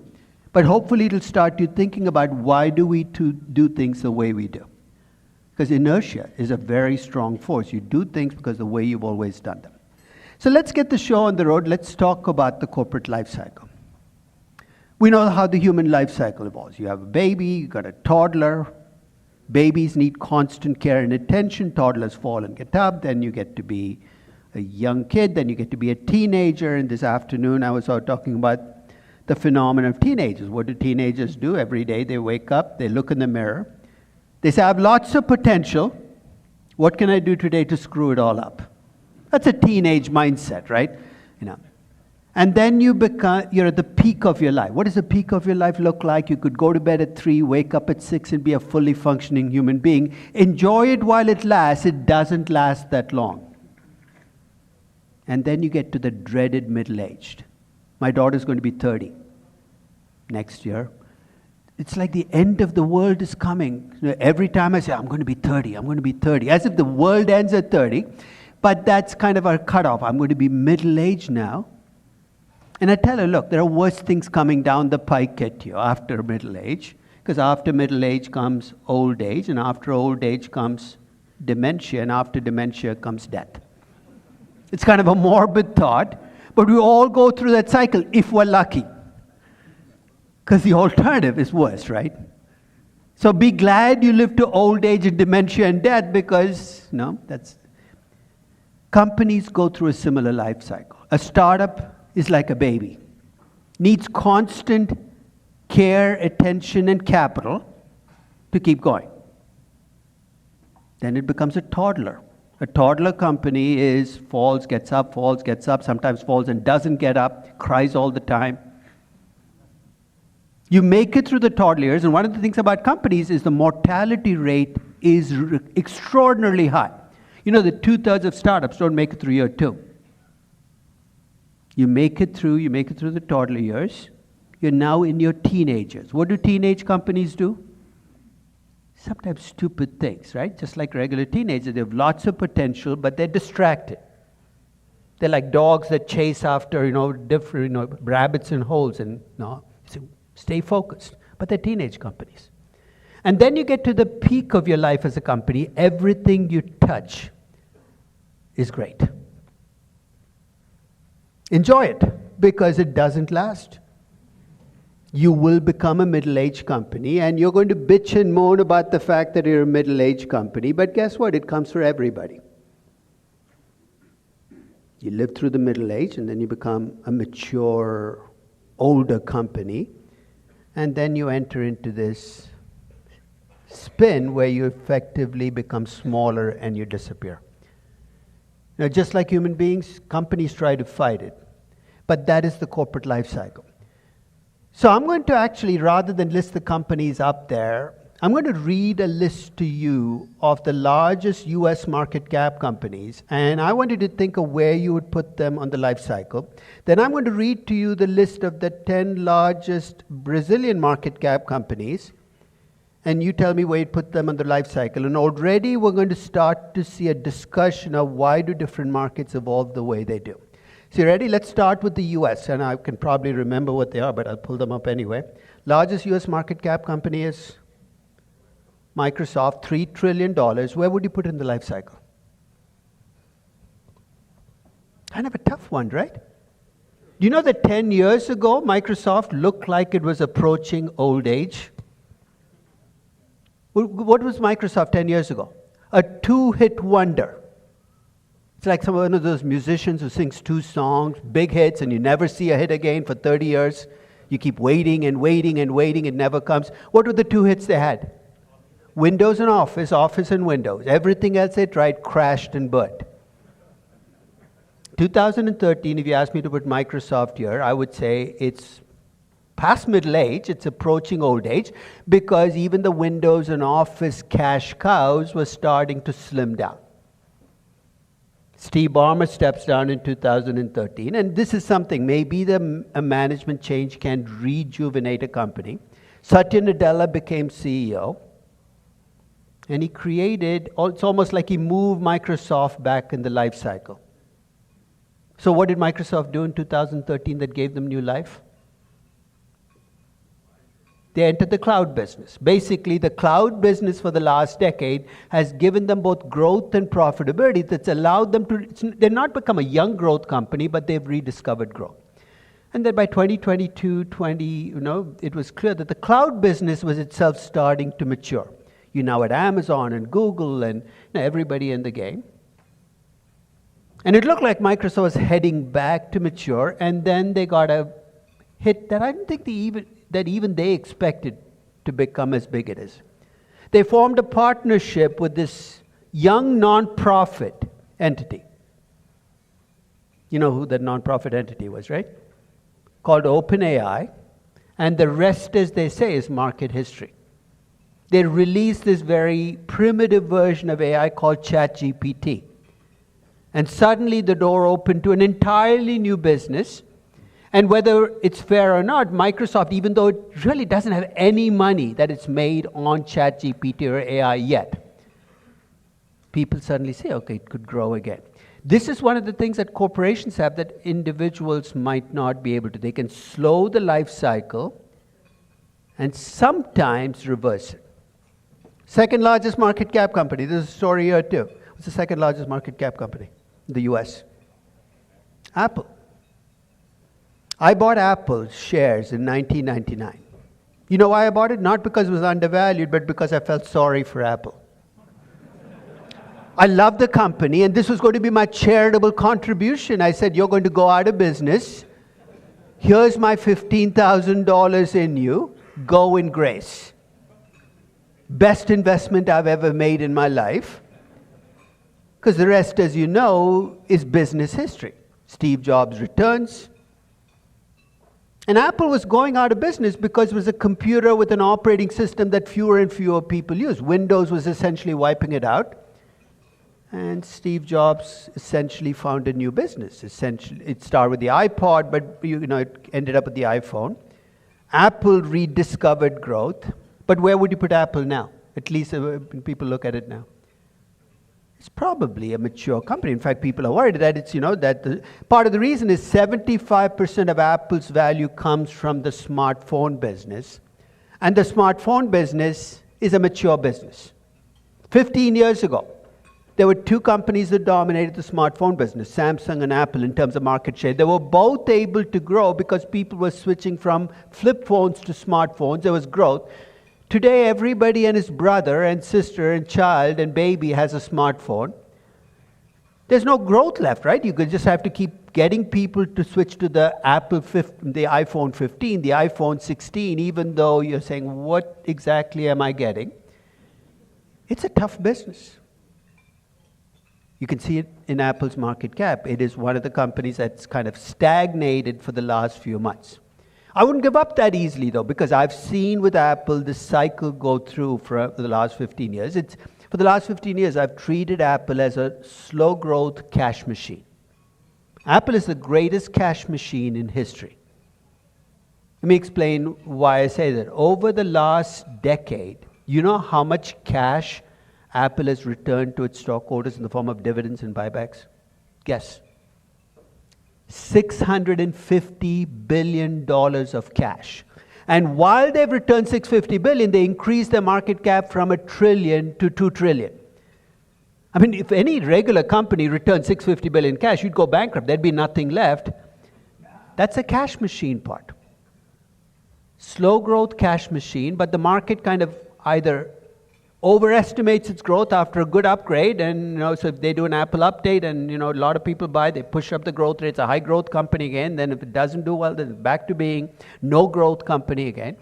but hopefully it'll start you thinking about why do we do things the way we do. Because inertia is a very strong force. You do things because the way you've always done them. So let's get the show on the road. Let's talk about the corporate life cycle. We know how the human life cycle evolves. You have a baby, you got a toddler. Babies need constant care and attention. Toddlers fall and get up. Then you get to be a young kid. Then you get to be a teenager. And this afternoon I was out talking about the phenomenon of teenagers. What do teenagers do? Every day they wake up, they look in the mirror. They say, I have lots of potential. What can I do today to screw it all up? That's a teenage mindset, right? You know. And then you're at the peak of your life. What does the peak of your life look like? You could go to bed at 3, wake up at 6, and be a fully functioning human being. Enjoy it while it lasts. It doesn't last that long. And then you get to the dreaded middle-aged. My daughter's going to be 30 next year. It's like the end of the world is coming. Every time I say, I'm going to be 30, I'm going to be 30, as if the world ends at 30. But that's kind of our cutoff. I'm going to be middle-aged now. And I tell her, look, there are worse things coming down the pike at you after middle age. Because after middle age comes old age, and after old age comes dementia, and after dementia comes death. It's kind of a morbid thought, but we all go through that cycle if we're lucky. Because the alternative is worse, right? So be glad you live to old age and dementia and death because, companies go through a similar life cycle. A startup is like a baby. Needs constant care, attention, and capital to keep going. Then it becomes a toddler. A toddler company falls, gets up, sometimes falls and doesn't get up, cries all the time. You make it through the toddler years, and one of the things about companies is the mortality rate is extraordinarily high. You know that 2/3 of startups don't make it through year 2. You make it through the toddler years. You're now in your teenagers. What do teenage companies do? Sometimes stupid things, right? Just like regular teenagers. They have lots of potential, but they're distracted. They're like dogs that chase after, different, rabbits in holes and, stay focused. But they're teenage companies. And then you get to the peak of your life as a company. Everything you touch is great. Enjoy it, because it doesn't last. You will become a middle-aged company, and you're going to bitch and moan about the fact that you're a middle-aged company, but guess what? It comes for everybody. You live through the middle age, and then you become a mature, older company, and then you enter into this spin where you effectively become smaller and you disappear. Now, just like human beings, companies try to fight it. But that is the corporate life cycle. So I'm going to actually, rather than list the companies up there, I'm going to read a list to you of the largest US market cap companies, and I want you to think of where you would put them on the life cycle. Then I'm going to read to you the list of the 10 largest Brazilian market cap companies, and you tell me where you put them on the life cycle. And already we're going to start to see a discussion of why do different markets evolve the way they do. So you ready? Let's start with the US, and I can probably remember what they are, but I'll pull them up anyway. Largest US market cap company is Microsoft, $3 trillion. Where would you put it in the life cycle? Kind of a tough one, right? Do you know that 10 years ago, Microsoft looked like it was approaching old age? What was Microsoft 10 years ago? A 2-hit wonder. It's like one of those musicians who sings 2 songs, big hits, and you never see a hit again for 30 years. You keep waiting and waiting and waiting, it never comes. What were the 2 hits they had? Windows and Office, Office and Windows. Everything else they tried crashed and burnt. 2013, if you ask me to put Microsoft here, I would say it's past middle age, it's approaching old age, because even the Windows and Office cash cows were starting to slim down. Steve Ballmer steps down in 2013, and this is something, maybe a management change can rejuvenate a company. Satya Nadella became CEO, and he created, it's almost like he moved Microsoft back in the life cycle. So what did Microsoft do in 2013 that gave them new life? They entered the cloud business. Basically, the cloud business for the last decade has given them both growth and profitability that's allowed them to, they've not become a young growth company, but they've rediscovered growth. And then by 2022, it was clear that the cloud business was itself starting to mature. You now at Amazon and Google and everybody in the game. And it looked like Microsoft was heading back to mature, and then they got a hit that I don't think even they expected to become as big as it is. They formed a partnership with this young nonprofit entity. You know who that nonprofit entity was, right? Called OpenAI, and the rest, as they say, is market history. They released this very primitive version of AI called ChatGPT. And suddenly the door opened to an entirely new business. And whether it's fair or not, Microsoft, even though it really doesn't have any money that it's made on ChatGPT or AI yet, people suddenly say, okay, it could grow again. This is one of the things that corporations have that individuals might not be able to. They can slow the life cycle and sometimes reverse it. Second largest market cap company. There's a story here too. What's the second largest market cap company in the US? Apple. I bought Apple shares in 1999. You know why I bought it? Not because it was undervalued, but because I felt sorry for Apple. I love the company, and this was going to be my charitable contribution. I said, you're going to go out of business. Here's my $15,000 in you. Go in grace. Best investment I've ever made in my life. Because the rest, as you know, is business history. Steve Jobs returns. And Apple was going out of business because it was a computer with an operating system that fewer and fewer people use. Windows was essentially wiping it out. And Steve Jobs essentially found a new business. Essentially, it started with the iPod, but it ended up with the iPhone. Apple rediscovered growth. But where would you put Apple now? At least when people look at it now. It's probably a mature company. In fact, people are worried that it's, part of the reason is 75% of Apple's value comes from the smartphone business. And the smartphone business is a mature business. 15 years ago, there were 2 companies that dominated the smartphone business, Samsung and Apple, in terms of market share. They were both able to grow because people were switching from flip phones to smartphones. There was growth. Today, everybody and his brother and sister and child and baby has a smartphone. There's no growth left, right? You could just have to keep getting people to switch to the iPhone 15, the iPhone 16, even though you're saying, what exactly am I getting? It's a tough business. You can see it in Apple's market cap. It is one of the companies that's kind of stagnated for the last few months. I wouldn't give up that easily, though, because I've seen with Apple this cycle go through for the last 15 years. For the last 15 years, I've treated Apple as a slow-growth cash machine. Apple is the greatest cash machine in history. Let me explain why I say that. Over the last decade, you know how much cash Apple has returned to its stockholders in the form of dividends and buybacks? Guess. $650 billion of cash. And while they've returned $650 billion, they increased their market cap from $1 trillion to $2 trillion. I mean, if any regular company returned $650 billion cash, you'd go bankrupt. There'd be nothing left. That's a cash machine part. Slow growth cash machine, but the market kind of either overestimates its growth after a good upgrade, and so if they do an Apple update and a lot of people buy, they push up the growth rate. It's a high growth company again. Then if it doesn't do well, then it's back to being no growth company again.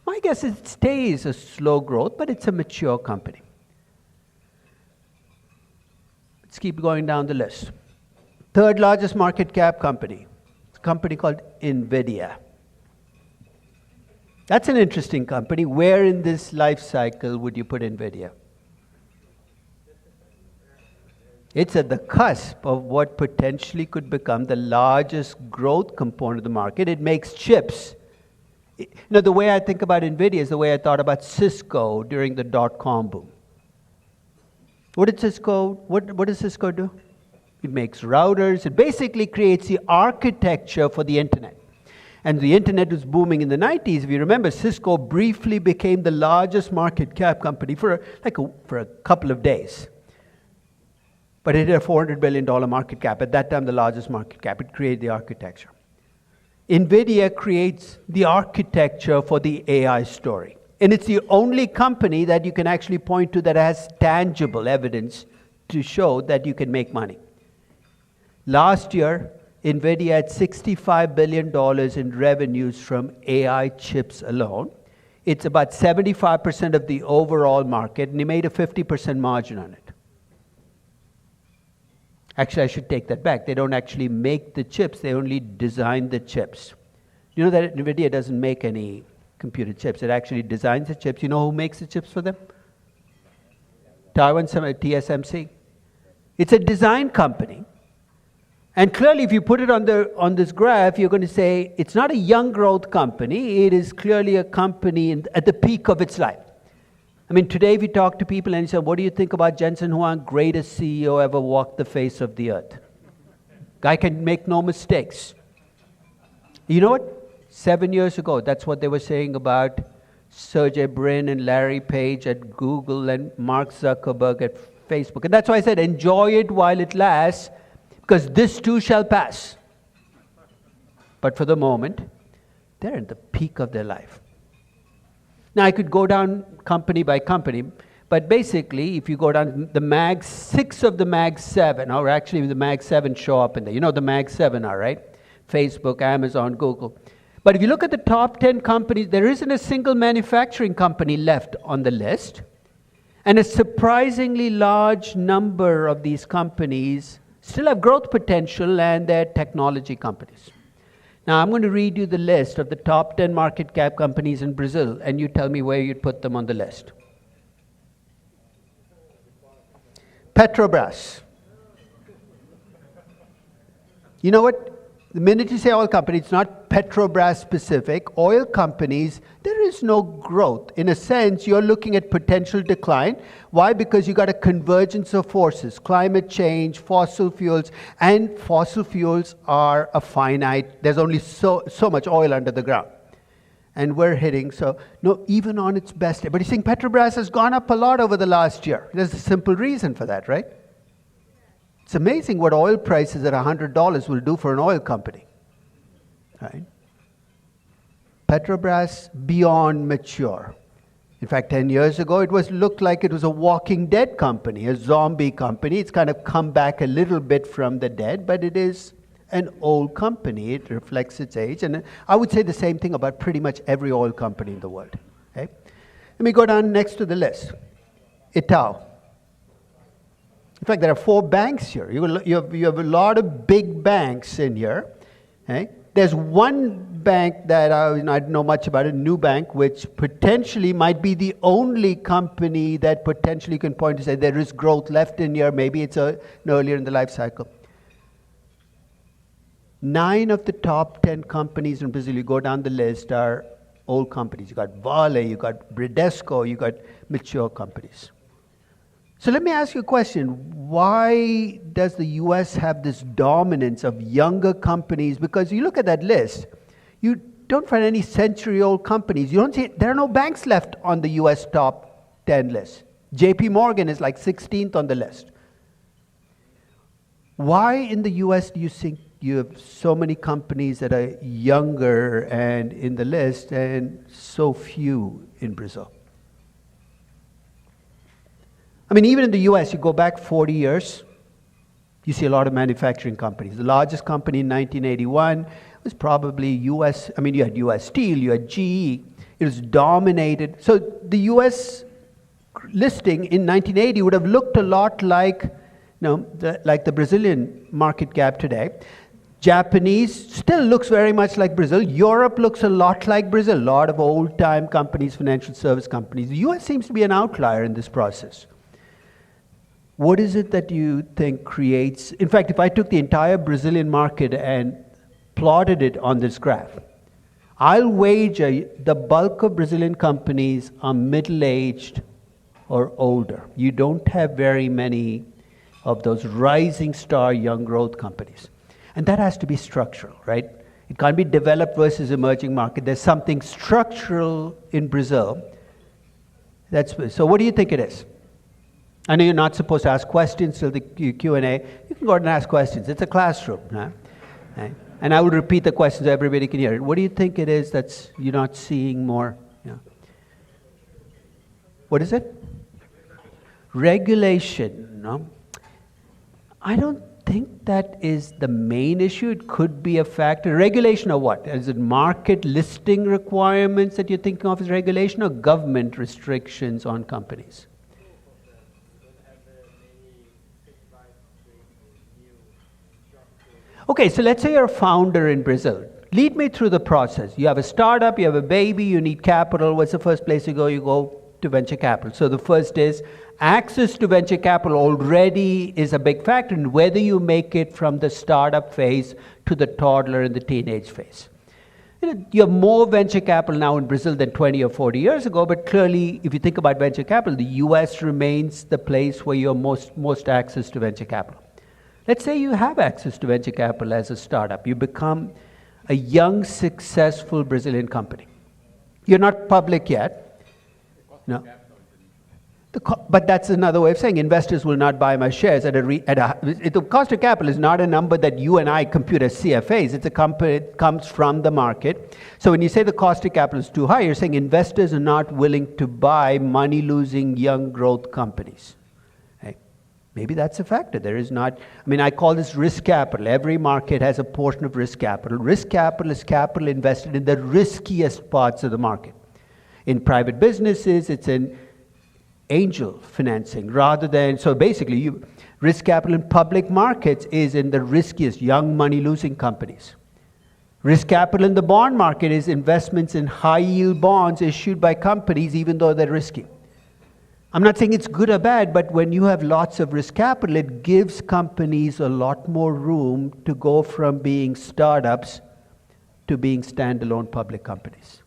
My guess is it stays a slow growth, but it's a mature company. Let's keep going down the list. Third largest market cap company. It's a company called NVIDIA. That's an interesting company. Where in this life cycle would you put NVIDIA? It's at the cusp of what potentially could become the largest growth component of the market. It makes chips. The way I think about NVIDIA is the way I thought about Cisco during the dot-com boom. What does Cisco do? It makes routers. It basically creates the architecture for the internet. And the internet was booming in the 90s. If you remember, Cisco briefly became the largest market cap company for a couple of days. But it had a $400 billion market cap. At that time, the largest market cap. It created the architecture. NVIDIA creates the architecture for the AI story. And it's the only company that you can actually point to that has tangible evidence to show that you can make money. Last year, NVIDIA had $65 billion in revenues from AI chips alone. It's about 75% of the overall market, and they made a 50% margin on it. Actually, I should take that back. They don't actually make the chips, they only design the chips. You know that NVIDIA doesn't make any computer chips. It actually designs the chips. You know who makes the chips for them? TSMC. It's a design company. And clearly, if you put it on this graph, you're going to say it's not a young growth company. It is clearly a company at the peak of its life. I mean, today we talk to people and you say, what do you think about Jensen Huang, greatest CEO ever walked the face of the earth? Guy can make no mistakes. You know what? 7 years ago, that's what they were saying about Sergey Brin and Larry Page at Google and Mark Zuckerberg at Facebook. And that's why I said, enjoy it while it lasts, because this too shall pass. But for the moment, they're at the peak of their life. Now, I could go down company by company, but basically, if you go down the MAG 6 of the MAG 7, or actually the MAG 7 show up in there. You know the MAG 7 are, right? Facebook, Amazon, Google. But if you look at the top 10 companies, there isn't a single manufacturing company left on the list. And a surprisingly large number of these companies still have growth potential, and they're technology companies. Now, I'm going to read you the list of the top 10 market cap companies in Brazil, and you tell me where you'd put them on the list. Petrobras. You know what? The minute you say oil company, it's not Petrobras specific. Oil companies, there is no growth. In a sense, you're looking at potential decline. Why? Because you got a convergence of forces, climate change, fossil fuels, and fossil fuels are a finite, there's only so much oil under the ground. And we're hitting, even on its best day. But you think Petrobras has gone up a lot over the last year. There's a simple reason for that, right? It's amazing what oil prices at $100 will do for an oil company, right? Petrobras, beyond mature. In fact, 10 years ago, it looked like it was a Walking Dead company, a zombie company. It's kind of come back a little bit from the dead, but it is an old company. It reflects its age. And I would say the same thing about pretty much every oil company in the world. Okay? Let me go down next to the list. Itaú. In fact, there are 4 banks here. You have a lot of big banks in here. Okay? There's one bank that I don't know much about, a new bank, which potentially might be the only company that potentially can point to say there is growth left in here. Maybe it's earlier in the life cycle. 9 of the top 10 companies in Brazil, you go down the list, are old companies. You got Vale, you got Bradesco, you got mature companies. So let me ask you a question. Why does the US have this dominance of younger companies? Because you look at that list, you don't find any century-old companies. You don't see, there are no banks left on the US top 10 list. JP Morgan is like 16th on the list. Why in the US do you think you have so many companies that are younger and in the list and so few in Brazil? I mean, even in the US, you go back 40 years, you see a lot of manufacturing companies. The largest company in 1981 was probably US, I mean, you had US Steel, you had GE. It was dominated. So the US listing in 1980 would have looked a lot like, like the Brazilian market cap today. Japanese still looks very much like Brazil. Europe looks a lot like Brazil. A lot of old-time companies, financial service companies. The US seems to be an outlier in this process. What is it that you think creates, in fact, if I took the entire Brazilian market and plotted it on this graph, I'll wager the bulk of Brazilian companies are middle-aged or older. You don't have very many of those rising star young growth companies. And that has to be structural, right? It can't be developed versus emerging market. There's something structural in Brazil. So what do you think it is? I know you're not supposed to ask questions till the Q&A. You can go ahead and ask questions. It's a classroom. Right? And I will repeat the questions so everybody can hear it. What do you think it is that's you're not seeing more? What is it? Regulation. No? I don't think that is the main issue. It could be a factor. Regulation of what? Is it market listing requirements that you're thinking of as regulation, or government restrictions on companies? Okay, so let's say you're a founder in Brazil. Lead me through the process. You have a startup, you have a baby, you need capital. What's the first place you go? You go to venture capital. So the first is access to venture capital already is a big factor in whether you make it from the startup phase to the toddler and the teenage phase. You have more venture capital now in Brazil than 20 or 40 years ago, but clearly, if you think about venture capital, the US remains the place where you have most access to venture capital. Let's say you have access to venture capital as a startup. You become a young, successful Brazilian company. You're not public yet. No. But that's another way of saying investors will not buy my shares the cost of capital is not a number that you and I compute as CFAs. It's a company that comes from the market. So when you say the cost of capital is too high, you're saying investors are not willing to buy money-losing young growth companies. Maybe that's a factor. There is not, I call this risk capital. Every market has a portion of risk capital. Risk capital is capital invested in the riskiest parts of the market. In private businesses, it's in angel financing rather than, so basically risk capital in public markets is in the riskiest young money-losing companies. Risk capital in the bond market is investments in high-yield bonds issued by companies even though they're risky. I'm not saying it's good or bad, but when you have lots of risk capital, it gives companies a lot more room to go from being startups to being standalone public companies.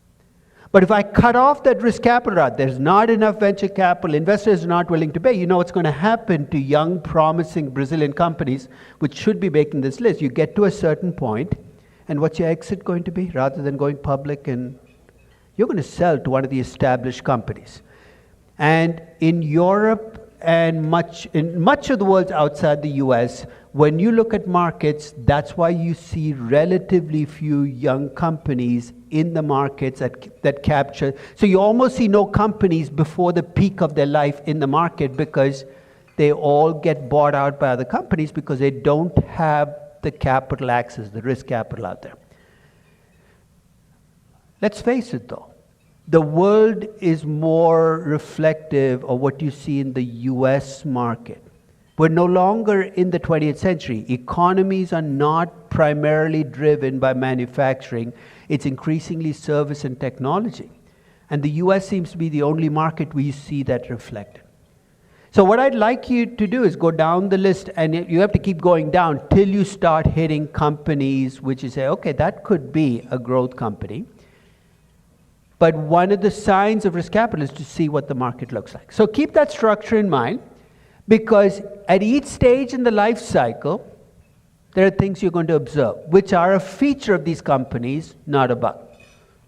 But if I cut off that risk capital route, there's not enough venture capital, investors are not willing to pay, you know what's going to happen to young, promising Brazilian companies, which should be making this list. You get to a certain point, and what's your exit going to be? Rather than going public, and you're going to sell to one of the established companies. And in Europe and much of the world outside the US, when you look at markets, that's why you see relatively few young companies in the markets that capture. So you almost see no companies before the peak of their life in the market because they all get bought out by other companies because they don't have the capital access, the risk capital out there. Let's face it though. The world is more reflective of what you see in the US market. We're no longer in the 20th century. Economies are not primarily driven by manufacturing. It's increasingly service and technology. And the US seems to be the only market where you see that reflected. So what I'd like you to do is go down the list, and you have to keep going down till you start hitting companies which you say, okay, that could be a growth company. But one of the signs of risk capital is to see what the market looks like. So keep that structure in mind, because at each stage in the life cycle, there are things you're going to observe, which are a feature of these companies, not a bug.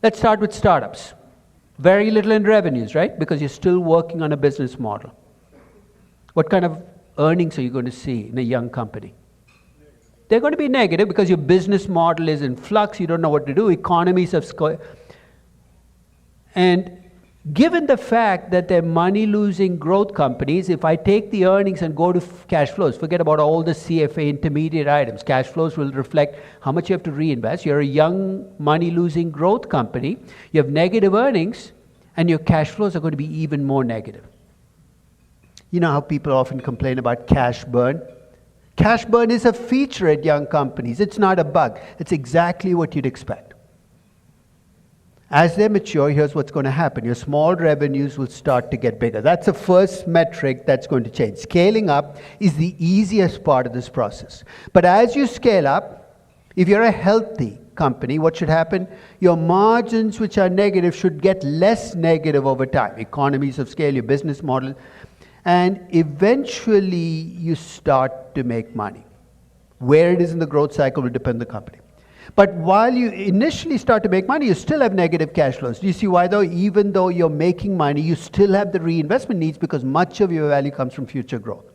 Let's start with startups. Very little in revenues, right? Because you're still working on a business model. What kind of earnings are you going to see in a young company? They're going to be negative because your business model is in flux. You don't know what to do. Economies of scale. And Given the fact that they're money-losing growth companies, if I take the earnings and go to cash flows, forget about all the CFA intermediate items. Cash flows will reflect how much you have to reinvest. You're a young, money-losing growth company. You have negative earnings, and your cash flows are going to be even more negative. You know how people often complain about cash burn? Cash burn is a feature at young companies. It's not a bug. It's exactly what you'd expect. As they mature, here's what's going to happen. Your small revenues will start to get bigger. That's the first metric that's going to change. Scaling up is the easiest part of this process. But as you scale up, if you're a healthy company, what should happen? Your margins, which are negative, should get less negative over time. Economies of scale, your business model. And eventually, you start to make money. Where it is in the growth cycle will depend on the company. But while you initially start to make money, you still have negative cash flows. Do you see why though? Even though you're making money, you still have the reinvestment needs because much of your value comes from future growth.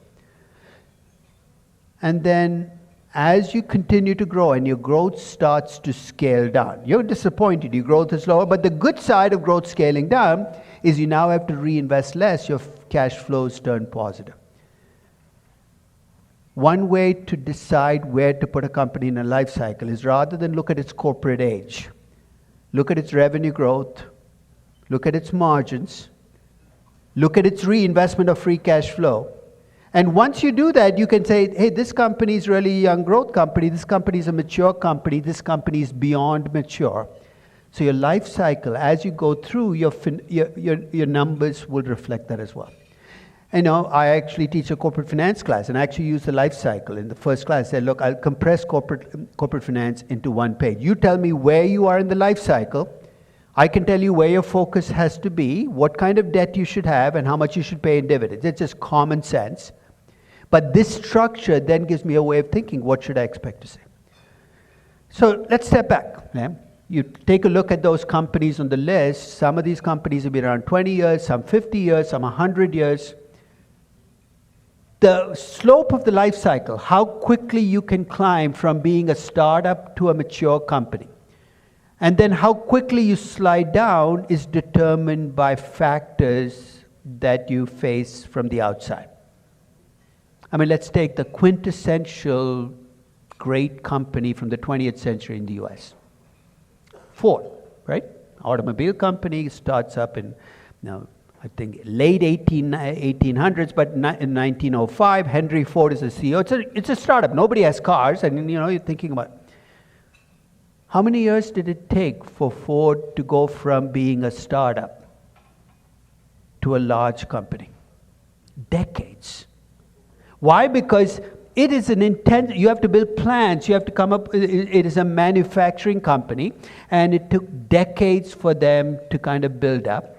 And then as you continue to grow and your growth starts to scale down, you're disappointed, your growth is lower, but the good side of growth scaling down is you now have to reinvest less, your cash flows turn positive. One way to decide where to put a company in a life cycle is rather than look at its corporate age, look at its revenue growth, look at its margins, look at its reinvestment of free cash flow. And once you do that, you can say, hey, this company is really a young growth company, this company is a mature company, this company is beyond mature. So your life cycle, as you go through, your numbers will reflect that as well. You know, I actually teach a corporate finance class, and I actually use the life cycle. In the first class, I said, look, I'll compress corporate finance into one page. You tell me where you are in the life cycle. I can tell you where your focus has to be, what kind of debt you should have, and how much you should pay in dividends. It's just common sense. But this structure then gives me a way of thinking, what should I expect to see? So let's step back. Yeah? You take a look at those companies on the list. Some of these companies have been around 20 years, some 50 years, some 100 years. The slope of the life cycle, how quickly you can climb from being a startup to a mature company, and then how quickly you slide down is determined by factors that you face from the outside. I mean, let's take the quintessential great company from the 20th century in the US. Ford, right? Automobile company starts up in, I think late 1800s, but in 1905, Henry Ford is the CEO. It's a startup. Nobody has cars, and you're thinking about how many years did it take for Ford to go from being a startup to a large company? Decades. Why? Because it is you have to build plants, you have to come up, it is a manufacturing company, and it took decades for them to kind of build up.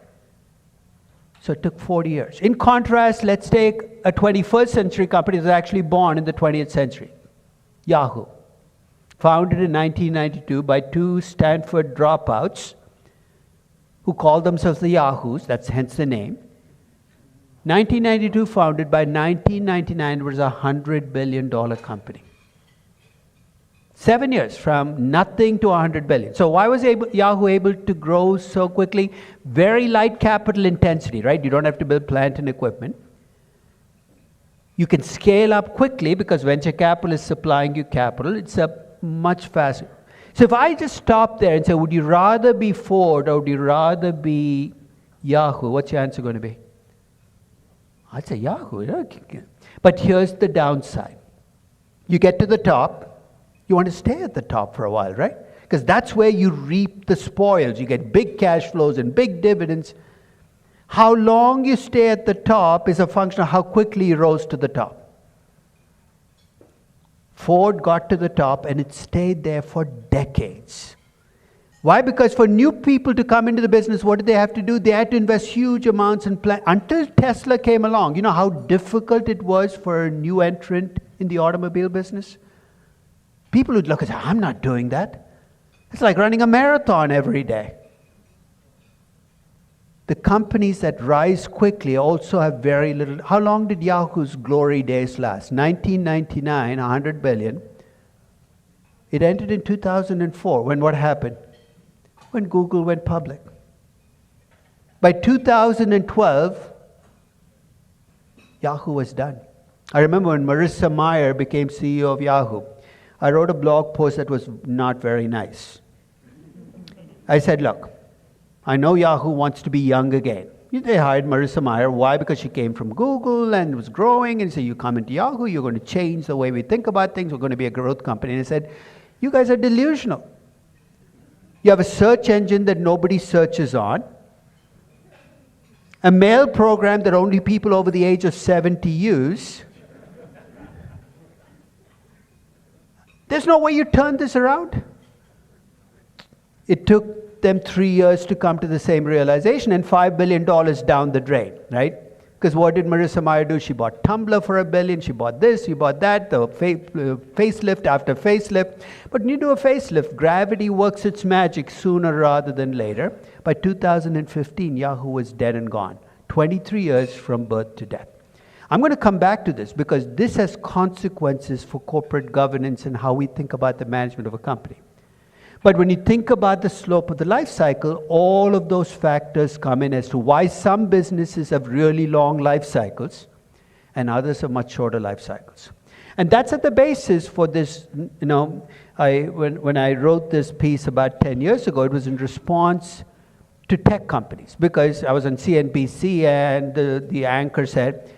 So it took 40 years. In contrast, let's take a 21st century company that was actually born in the 20th century. Yahoo. Founded in 1992 by two Stanford dropouts who called themselves the Yahoos, that's hence the name. 1992 founded, by 1999 it was a $100 billion company. 7 years from nothing to $100 billion. So why was Yahoo able to grow so quickly? Very light capital intensity, right? You don't have to build plant and equipment. You can scale up quickly because venture capital is supplying you capital. It's a much faster. So if I just stop there and say, would you rather be Ford or would you rather be Yahoo? What's your answer going to be? I'd say Yahoo. But here's the downside. You get to the top. You want to stay at the top for a while, right? Because that's where you reap the spoils. You get big cash flows and big dividends. How long you stay at the top is a function of how quickly you rose to the top. Ford got to the top and it stayed there for decades. Why? Because for new people to come into the business, what did they have to do? They had to invest huge amounts in until Tesla came along. You know how difficult it was for a new entrant in the automobile business? People would look and say, I'm not doing that. It's like running a marathon every day. The companies that rise quickly also have very little. How long did Yahoo's glory days last? 1999, 100 billion. It ended in 2004. When what happened? When Google went public. By 2012, Yahoo was done. I remember when Marissa Mayer became CEO of Yahoo, I wrote a blog post that was not very nice. I said, look, I know Yahoo wants to be young again. They hired Marissa Mayer. Why? Because she came from Google and was growing, and so you come into Yahoo, you're going to change the way we think about things, we're going to be a growth company. And I said, you guys are delusional. You have a search engine that nobody searches on, a mail program that only people over the age of 70 use. There's no way you turn this around. It took them 3 years to come to the same realization, and $5 billion down the drain, right? Because what did Marissa Mayer do? She bought Tumblr for $1 billion, she bought this, she bought that, the facelift after facelift. But when you do a facelift, gravity works its magic sooner rather than later. By 2015, Yahoo was dead and gone. 23 years from birth to death. I'm going to come back to this because this has consequences for corporate governance and how we think about the management of a company. But when you think about the slope of the life cycle, all of those factors come in as to why some businesses have really long life cycles and others have much shorter life cycles. And that's at the basis for this, when I wrote this piece about 10 years ago, it was in response to tech companies, because I was on CNBC and the anchor said,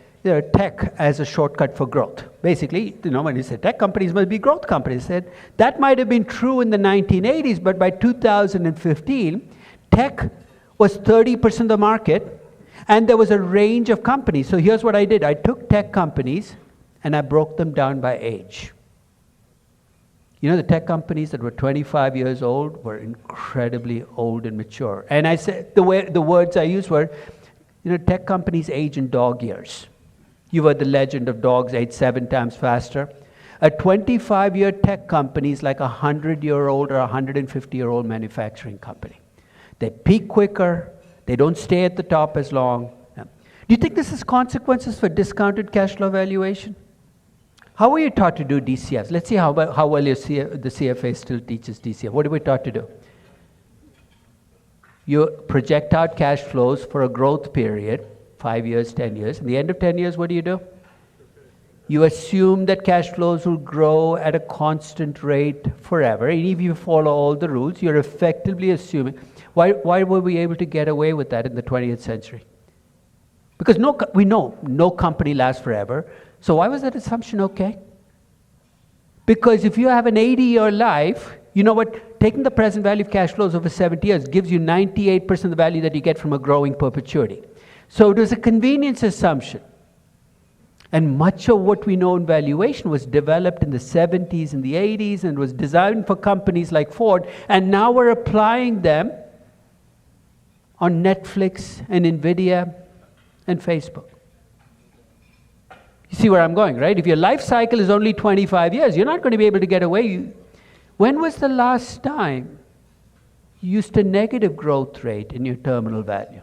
tech as a shortcut for growth. Basically, when you say tech companies must be growth companies, said that might have been true in the 1980s, but by 2015, tech was 30% of the market, and there was a range of companies. So here's what I did. I took tech companies, and I broke them down by age. The tech companies that were 25 years old were incredibly old and mature. And I said, the words I used were, tech companies age in dog years. You've heard the legend of dogs age 7 times faster. A 25-year tech company is like a 100-year-old or 150-year-old manufacturing company. They peak quicker. They don't stay at the top as long. Do you think this has consequences for discounted cash flow valuation? How were you taught to do DCFs? Let's see how well the CFA still teaches DCF. What are we taught to do? You project out cash flows for a growth period, 5 years, 10 years. At the end of 10 years, what do? You assume that cash flows will grow at a constant rate forever. And if you follow all the rules, you're effectively assuming. Why were we able to get away with that in the 20th century? Because we know no company lasts forever. So why was that assumption okay? Because if you have an 80-year life, you know what? Taking the present value of cash flows over 70 years gives you 98% of the value that you get from a growing perpetuity. So it was a convenience assumption. And much of what we know in valuation was developed in the 70s and the 80s and was designed for companies like Ford. And now we're applying them on Netflix and NVIDIA and Facebook. You see where I'm going, right? If your life cycle is only 25 years, you're not going to be able to get away. When was the last time you used a negative growth rate in your terminal value?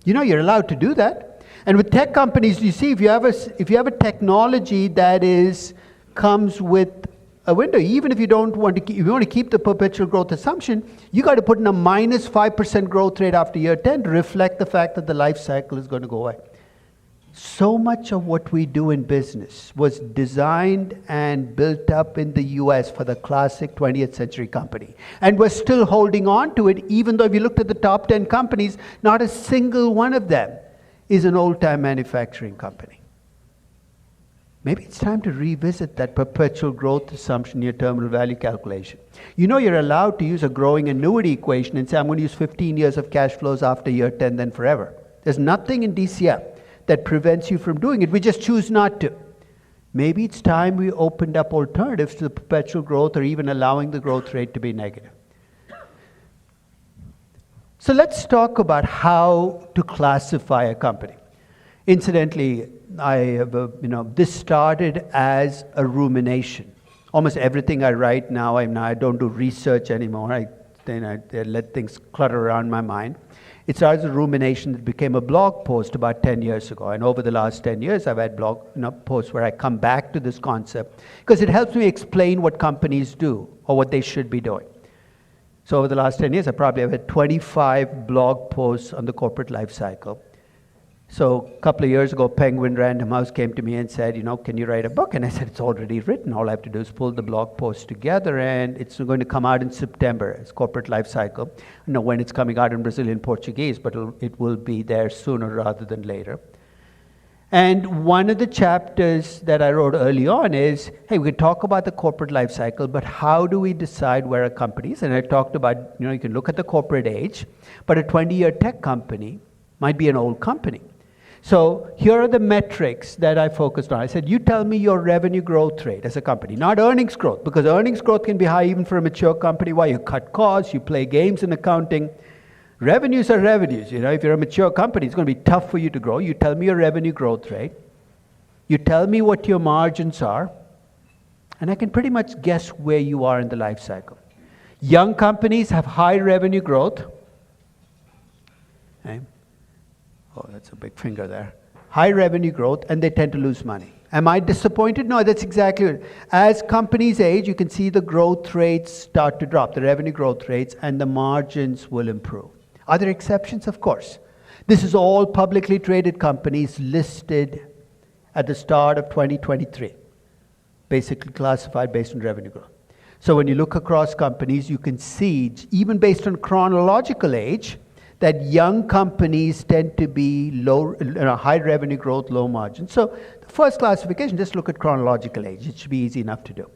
You're allowed to do that. And with tech companies, you see, if you have a technology that comes with a window, even if you don't want to, if you want to keep the perpetual growth assumption, you got to put in a minus 5% growth rate after year 10 to reflect the fact that the life cycle is going to go away. So much of what we do in business was designed and built up in the US for the classic 20th century company. And we're still holding on to it, even though if you looked at the top 10 companies, not a single one of them is an old-time manufacturing company. Maybe it's time to revisit that perpetual growth assumption in your terminal value calculation. You're allowed to use a growing annuity equation and say, I'm going to use 15 years of cash flows after year 10, then forever. There's nothing in DCF that prevents you from doing it. We just choose not to. Maybe it's time we opened up alternatives to the perpetual growth or even allowing the growth rate to be negative. So let's talk about how to classify a company. Incidentally, this started as a rumination. Almost everything I write now, I don't do research anymore. I let things clutter around my mind. It started as a rumination that became a blog post about 10 years ago. And over the last 10 years, I've had blog posts where I come back to this concept because it helps me explain what companies do or what they should be doing. So over the last 10 years, I probably have had 25 blog posts on the corporate life cycle. So a couple of years ago, Penguin Random House came to me and said, can you write a book? And I said, it's already written. All I have to do is pull the blog post together, and it's going to come out in September as corporate life cycle. I don't know when it's coming out in Brazilian Portuguese, but it will be there sooner rather than later. And one of the chapters that I wrote early on is, hey, we can talk about the corporate life cycle, but how do we decide where a company is? And I talked about, you can look at the corporate age, but a 20-year tech company might be an old company. So here are the metrics that I focused on. I said, you tell me your revenue growth rate as a company, not earnings growth, because earnings growth can be high even for a mature company. Why? You cut costs, you play games in accounting. Revenues are revenues. If you're a mature company, it's going to be tough for you to grow. You tell me your revenue growth rate. You tell me what your margins are. And I can pretty much guess where you are in the life cycle. Young companies have high revenue growth. Okay. Oh, that's a big finger there. High revenue growth, and they tend to lose money. Am I disappointed? No, that's exactly it. As companies age, you can see the growth rates start to drop, the revenue growth rates, and the margins will improve. Are there exceptions? Of course. This is all publicly traded companies listed at the start of 2023, basically classified based on revenue growth. So when you look across companies, you can see, even based on chronological age, that young companies tend to be low, high revenue growth, low margin. So the first classification, just look at chronological age. It should be easy enough to do.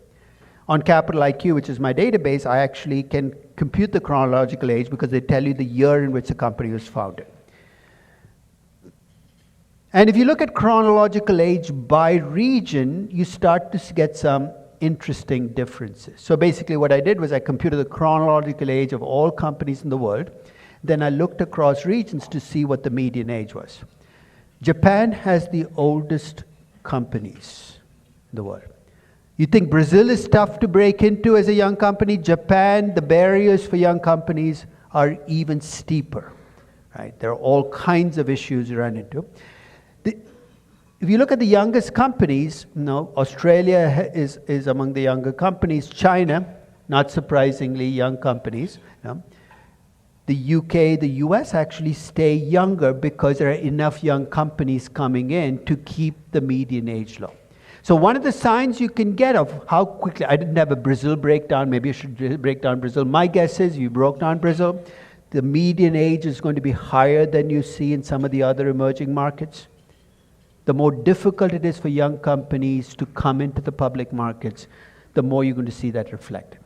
On Capital IQ, which is my database, I actually can compute the chronological age because they tell you the year in which the company was founded. And if you look at chronological age by region, you start to get some interesting differences. So basically what I did was I computed the chronological age of all companies in the world. Then I looked across regions to see what the median age was. Japan has the oldest companies in the world. You think Brazil is tough to break into as a young company? Japan, the barriers for young companies are even steeper. Right? There are all kinds of issues you run into. If you look at the youngest companies, Australia is among the younger companies. China, not surprisingly, young companies. The UK, the US actually stay younger because there are enough young companies coming in to keep the median age low. So one of the signs you can get of how quickly, I didn't have a Brazil breakdown, maybe I should break down Brazil. My guess is you broke down Brazil, the median age is going to be higher than you see in some of the other emerging markets. The more difficult it is for young companies to come into the public markets, the more you're going to see that reflected.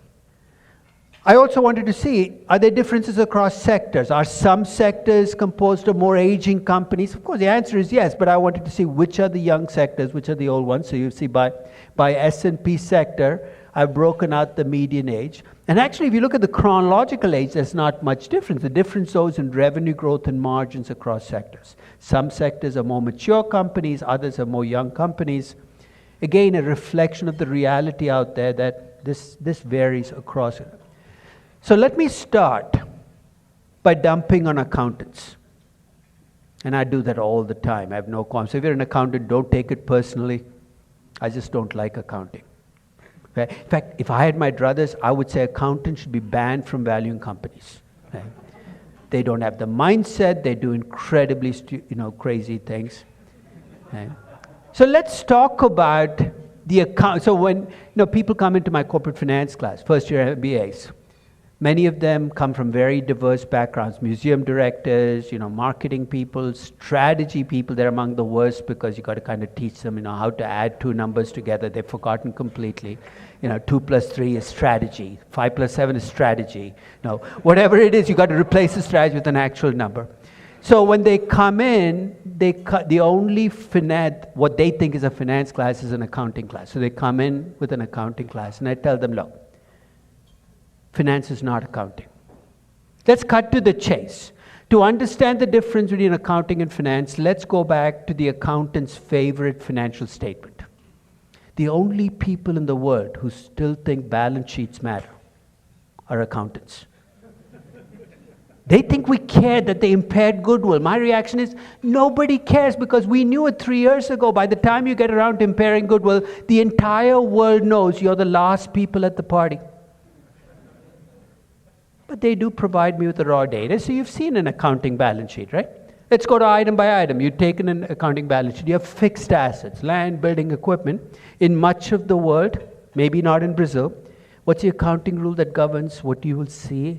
I also wanted to see, are there differences across sectors? Are some sectors composed of more aging companies? Of course, the answer is yes, but I wanted to see which are the young sectors, which are the old ones. So you see by S&P sector, I've broken out the median age. And actually, if you look at the chronological age, there's not much difference. The difference is in revenue growth and margins across sectors. Some sectors are more mature companies, others are more young companies. Again, a reflection of the reality out there that this varies across it. So let me start by dumping on accountants. And I do that all the time. I have no qualms. So if you're an accountant, don't take it personally. I just don't like accounting. Okay? In fact, if I had my druthers, I would say accountants should be banned from valuing companies. Okay? They don't have the mindset. They do incredibly crazy things. Okay? So let's talk about the account. So when people come into my corporate finance class, first year MBAs, many of them come from very diverse backgrounds, museum directors, marketing people, strategy people. They're among the worst because you got to kind of teach them, how to add two numbers together. They've forgotten completely. 2 plus 3 is strategy. 5 plus 7 is strategy. Whatever it is, you got to replace the strategy with an actual number. So when they come in, the only what they think is a finance class is an accounting class. So they come in with an accounting class, and I tell them, look, finance is not accounting. Let's cut to the chase. To understand the difference between accounting and finance, let's go back to the accountant's favorite financial statement. The only people in the world who still think balance sheets matter are accountants. They think we care that they impaired goodwill. My reaction is, nobody cares because we knew it 3 years ago. By the time you get around to impairing goodwill, the entire world knows you're the last people at the party. But they do provide me with the raw data. So you've seen an accounting balance sheet, right? Let's go to item by item. You've taken an accounting balance sheet. You have fixed assets, land, building, equipment. In much of the world, maybe not in Brazil, what's the accounting rule that governs what you will see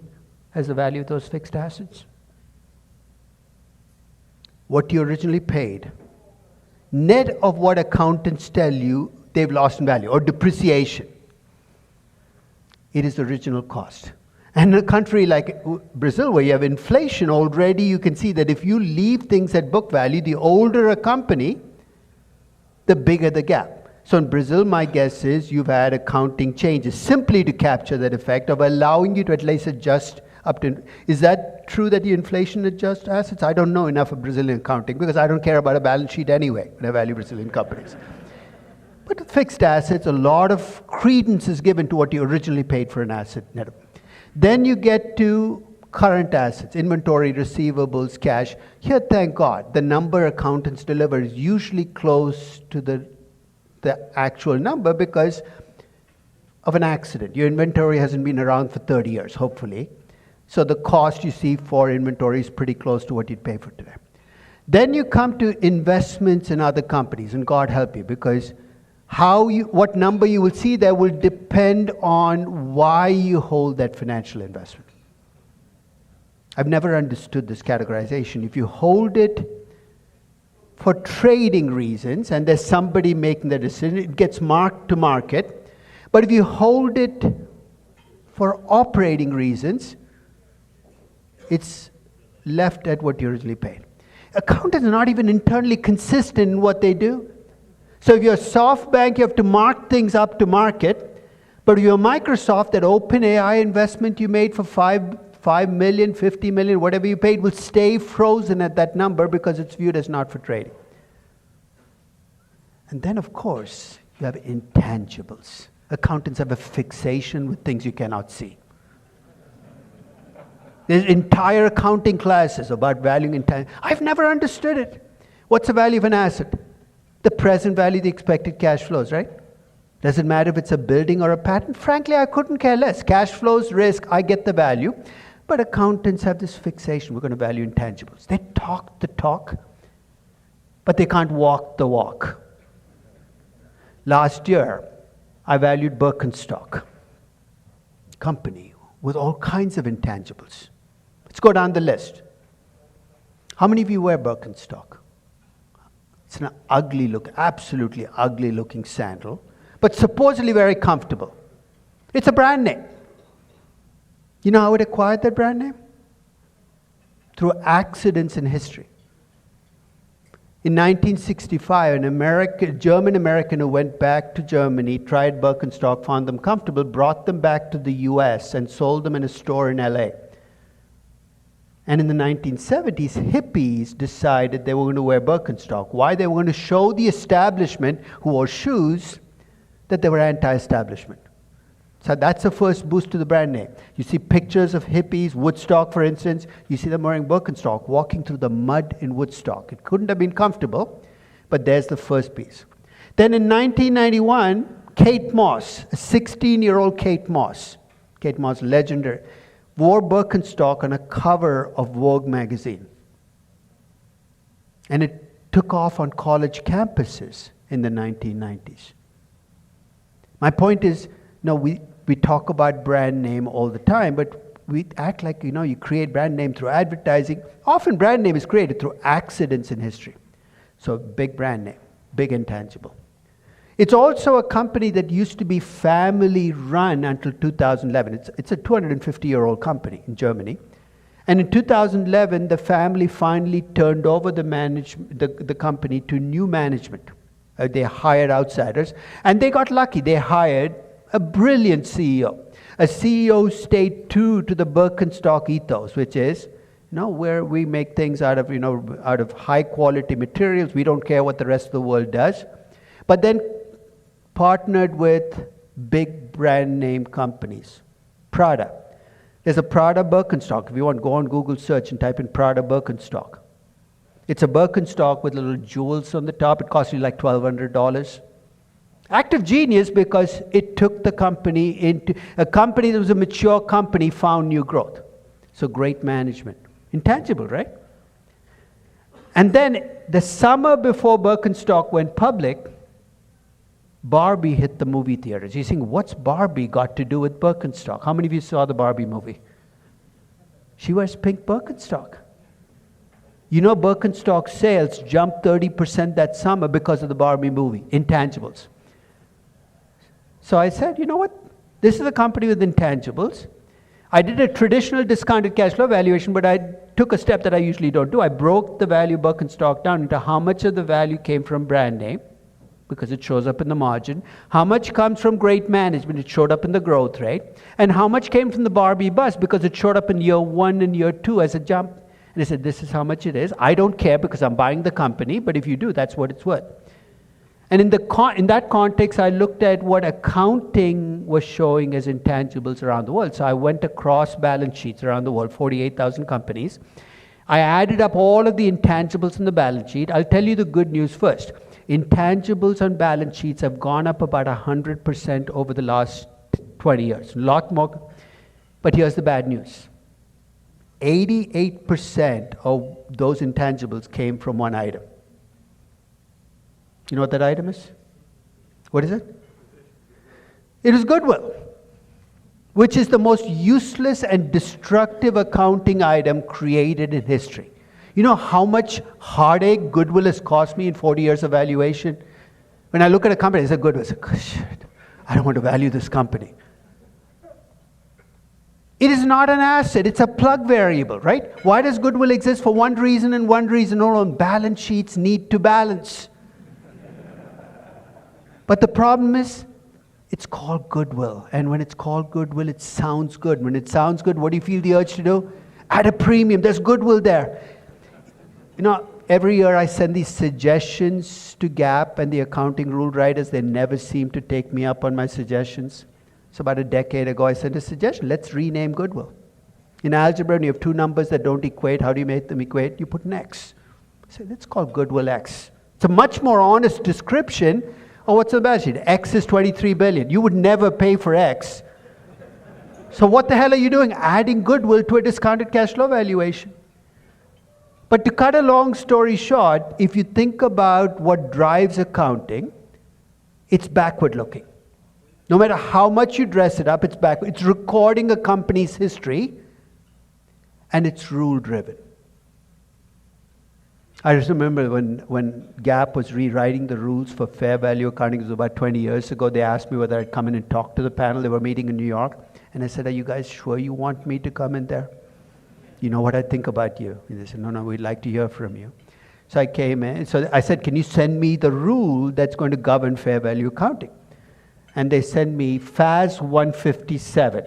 as the value of those fixed assets? What you originally paid, net of what accountants tell you they've lost in value, or depreciation. It is the original cost. And in a country like Brazil, where you have inflation already, you can see that if you leave things at book value, the older a company, the bigger the gap. So in Brazil, my guess is you've had accounting changes simply to capture that effect of allowing you to at least adjust up to. Is that true that the inflation adjusts assets? I don't know enough of Brazilian accounting because I don't care about a balance sheet anyway when I value Brazilian companies. But with fixed assets, a lot of credence is given to what you originally paid for an asset. Then you get to current assets, inventory, receivables, cash. Here, thank God, the number accountants deliver is usually close to the actual number because of an accident. Your inventory hasn't been around for 30 years, hopefully. So the cost you see for inventory is pretty close to what you'd pay for today. Then you come to investments in other companies, and God help you, because what number you will see there will depend on why you hold that financial investment. I've never understood this categorization. If you hold it for trading reasons, and there's somebody making the decision, it gets marked to market. But if you hold it for operating reasons, it's left at what you originally paid. Accountants are not even internally consistent in what they do. So if you're a SoftBank, you have to mark things up to market. But if you're Microsoft, that OpenAI investment you made for 5 million, 50 million, whatever you paid, will stay frozen at that number because it's viewed as not for trading. And then, of course, you have intangibles. Accountants have a fixation with things you cannot see. There's entire accounting classes about valuing intangibles. I've never understood it. What's the value of an asset? The present value, the expected cash flows, right? Does it matter if it's a building or a patent? Frankly, I couldn't care less. Cash flows, risk, I get the value. But accountants have this fixation. We're going to value intangibles. They talk the talk, but they can't walk the walk. Last year, I valued Birkenstock, company with all kinds of intangibles. Let's go down the list. How many of you wear Birkenstock? It's an ugly look, absolutely ugly looking sandal, but supposedly very comfortable. It's a brand name. You know how it acquired that brand name? Through accidents in history. In 1965, an German-American who went back to Germany, tried Birkenstock, found them comfortable, brought them back to the US and sold them in a store in LA. And in the 1970s, hippies decided they were going to wear Birkenstock. Why? They were going to show the establishment who wore shoes that they were anti-establishment. So that's the first boost to the brand name. You see pictures of hippies, Woodstock for instance, you see them wearing Birkenstock, walking through the mud in Woodstock. It couldn't have been comfortable, but there's the first piece. Then in 1991, Kate Moss, a 16-year-old Kate Moss, legendary, wore Birkenstock on a cover of Vogue magazine. And it took off on college campuses in the 1990s. My point is, we talk about brand name all the time, but we act like, you create brand name through advertising. Often brand name is created through accidents in history. So big brand name, big intangible. It's also a company that used to be family run until 2011. It's a 250-year-old company in Germany. And in 2011, the family finally turned over the company to new management. They hired outsiders, and they got lucky. They hired a brilliant CEO. A CEO who stayed true to the Birkenstock ethos, which is, where we make things out of high quality materials. We don't care what the rest of the world does. But then partnered with big brand name companies. Prada. There's a Prada Birkenstock. If you want, go on Google search and type in Prada Birkenstock. It's a Birkenstock with little jewels on the top. It costs you like $1,200. Act of genius because it took the company into a company that was a mature company, found new growth. So great management. Intangible, right? And then the summer before Birkenstock went public, Barbie hit the movie theaters. You're saying, what's Barbie got to do with Birkenstock? How many of you saw the Barbie movie? She wears pink Birkenstock. You know Birkenstock sales jumped 30% that summer because of the Barbie movie, intangibles. So I said, you know what? This is a company with intangibles. I did a traditional discounted cash flow valuation, but I took a step that I usually don't do. I broke the value of Birkenstock down into how much of the value came from brand name, because it shows up in the margin, how much comes from great management, it showed up in the growth rate, and how much came from the Barbie buzz, because it showed up in year 1 and year 2 as a jump. And I said, this is how much it is. I don't care because I'm buying the company, but if you do, that's what it's worth. And in that context, I looked at what accounting was showing as intangibles around the world. So I went across balance sheets around the world, 48,000 companies. I added up all of the intangibles in the balance sheet. I'll tell you the good news first. Intangibles on balance sheets have gone up about 100% over the last 20 years. A lot more. But here's the bad news. 88% of those intangibles came from one item. You know what that item is? What is it? It is goodwill, which is the most useless and destructive accounting item created in history. You know how much heartache goodwill has cost me in 40 years of valuation? When I look at a company, I say, goodwill, I say, oh, shit, I don't want to value this company. It is not an asset, it's a plug variable, right? Why does goodwill exist? For one reason and one reason alone. Balance sheets need to balance. But the problem is, it's called goodwill. And when it's called goodwill, it sounds good. When it sounds good, what do you feel the urge to do? Add a premium. There's goodwill there. You know, every year I send these suggestions to GAAP and the accounting rule writers. They never seem to take me up on my suggestions. So about a decade ago, I sent a suggestion. Let's rename goodwill. In algebra, when you have two numbers that don't equate, how do you make them equate? You put an X. I said, let's call goodwill X. It's a much more honest description. Oh, what's the balance sheet? X is 23 billion. You would never pay for X. So what the hell are you doing? Adding goodwill to a discounted cash flow valuation. But to cut a long story short, if you think about what drives accounting, it's backward looking. No matter how much you dress it up, it's backward. It's recording a company's history, and it's rule driven. I just remember when GAAP was rewriting the rules for fair value accounting, it was about 20 years ago, they asked me whether I'd come in and talk to the panel. They were meeting in New York. And I said, are you guys sure you want me to come in there? You know what I think about you? And they said, no, we'd like to hear from you. So I came in. So I said, can you send me the rule that's going to govern fair value accounting? And they sent me FAS 157.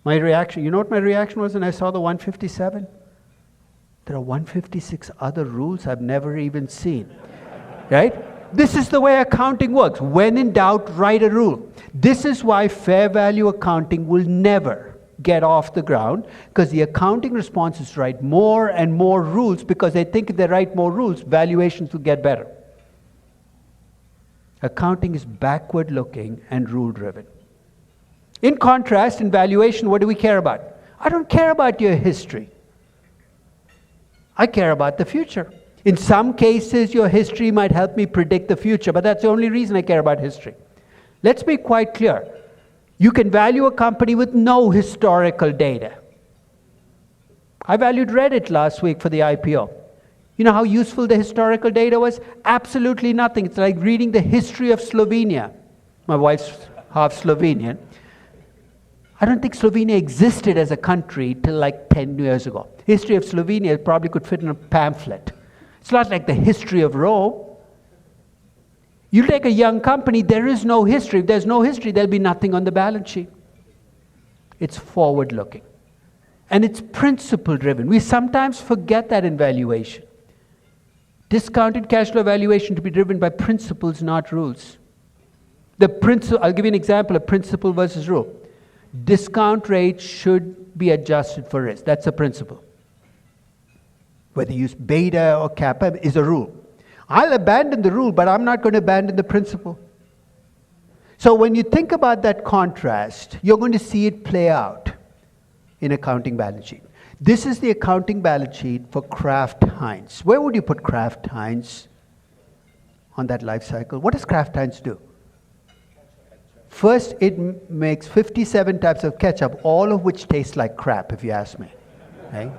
My reaction, you know what my reaction was when I saw the 157? There are 156 other rules I've never even seen, right? This is the way accounting works. When in doubt, write a rule. This is why fair value accounting will never get off the ground, because the accounting response is to write more and more rules, because they think if they write more rules, valuations will get better. Accounting is backward looking and rule driven. In contrast, in valuation, what do we care about? I don't care about your history. I care about the future. In some cases, your history might help me predict the future, but that's the only reason I care about history. Let's be quite clear. You can value a company with no historical data. I valued Reddit last week for the IPO. You know how useful the historical data was? Absolutely nothing. It's like reading the history of Slovenia. My wife's half Slovenian. I don't think Slovenia existed as a country till like 10 years ago. History of Slovenia probably could fit in a pamphlet. It's not like the history of Rome. You take a young company, there is no history. If there's no history, there'll be nothing on the balance sheet. It's forward-looking. And it's principle-driven. We sometimes forget that in valuation. Discounted cash flow valuation to be driven by principles, not rules. I'll give you an example of principle versus rule. Discount rate should be adjusted for risk. That's a principle. Whether you use beta or kappa is a rule. I'll abandon the rule, but I'm not going to abandon the principle. So when you think about that contrast, you're going to see it play out in accounting balance sheet. This is the accounting balance sheet for Kraft Heinz. Where would you put Kraft Heinz on that life cycle? What does Kraft Heinz do? First, it makes 57 types of ketchup, all of which taste like crap, if you ask me. Right?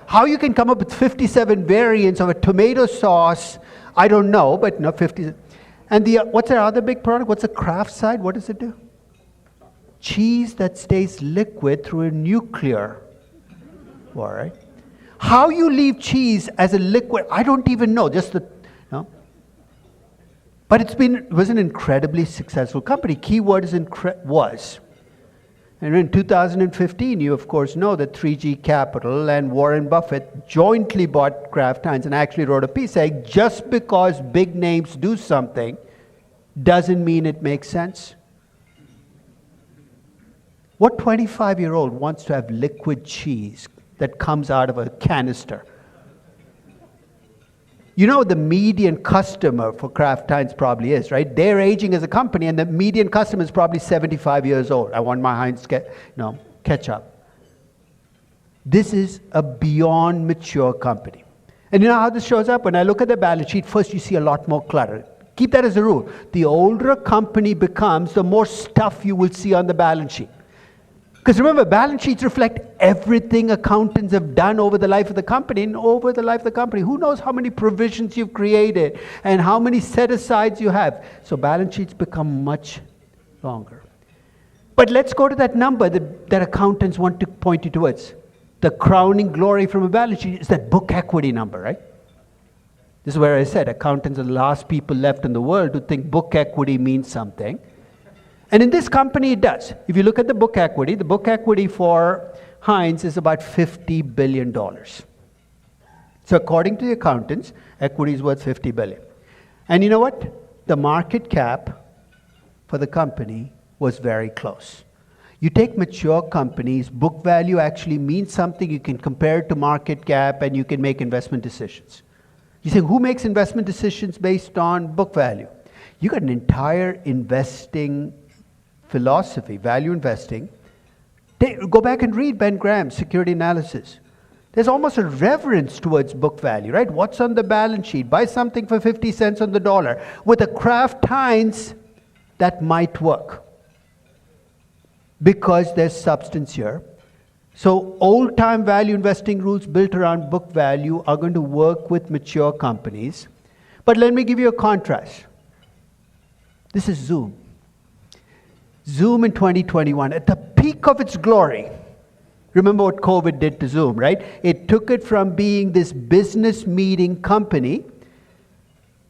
How you can come up with 57 variants of a tomato sauce, I don't know, but no, 50. And what's their other big product? What's the Kraft side? What does it do? Cheese that stays liquid through a nuclear war, right? How you leave cheese as a liquid, I don't even know. But it was an incredibly successful company. Keyword is was. And in 2015, you of course know that 3G Capital and Warren Buffett jointly bought Kraft Heinz and actually wrote a piece saying, just because big names do something doesn't mean it makes sense. What 25-year-old wants to have liquid cheese that comes out of a canister? You know the median customer for Kraft Heinz probably is, right? They're aging as a company, and the median customer is probably 75 years old. I want my Heinz ketchup. This is a beyond mature company. And you know how this shows up? When I look at the balance sheet, first you see a lot more clutter. Keep that as a rule. The older a company becomes, the more stuff you will see on the balance sheet. Because remember, balance sheets reflect everything accountants have done over the life of the company. And over the life of the company, who knows how many provisions you've created and how many set-asides you have. So balance sheets become much longer. But let's go to that number that accountants want to point you towards. The crowning glory from a balance sheet is that book equity number, right? This is where I said accountants are the last people left in the world who think book equity means something. And in this company, it does. If you look at the book equity for Heinz is about $50 billion. So according to the accountants, equity is worth $50 billion. And you know what? The market cap for the company was very close. You take mature companies, book value actually means something. You can compare it to market cap and you can make investment decisions. You say, who makes investment decisions based on book value? You got an entire investing philosophy, value investing. Go back and read Ben Graham's security analysis. There's almost a reverence towards book value, right? What's on the balance sheet? Buy something for 50 cents on the dollar. With a Kraft Heinz, that might work because there's substance here. So old-time value investing rules built around book value are going to work with mature companies. But let me give you a contrast. This is Zoom. Zoom in 2021, at the peak of its glory. Remember what COVID did to Zoom, right? It took it from being this business meeting company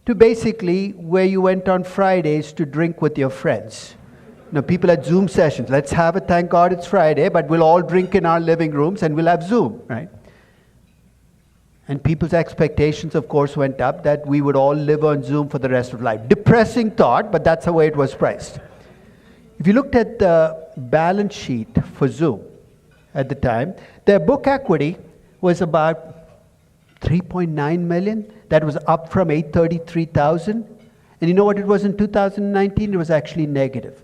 to basically where you went on Fridays to drink with your friends. You know, people had Zoom sessions. Let's have it, thank God it's Friday, but we'll all drink in our living rooms and we'll have Zoom, right? And people's expectations, of course, went up that we would all live on Zoom for the rest of life. Depressing thought, but that's the way it was priced. If you looked at the balance sheet for Zoom at the time, their book equity was about $3.9 million. That was up from $833,000. And you know what it was in 2019? It was actually negative.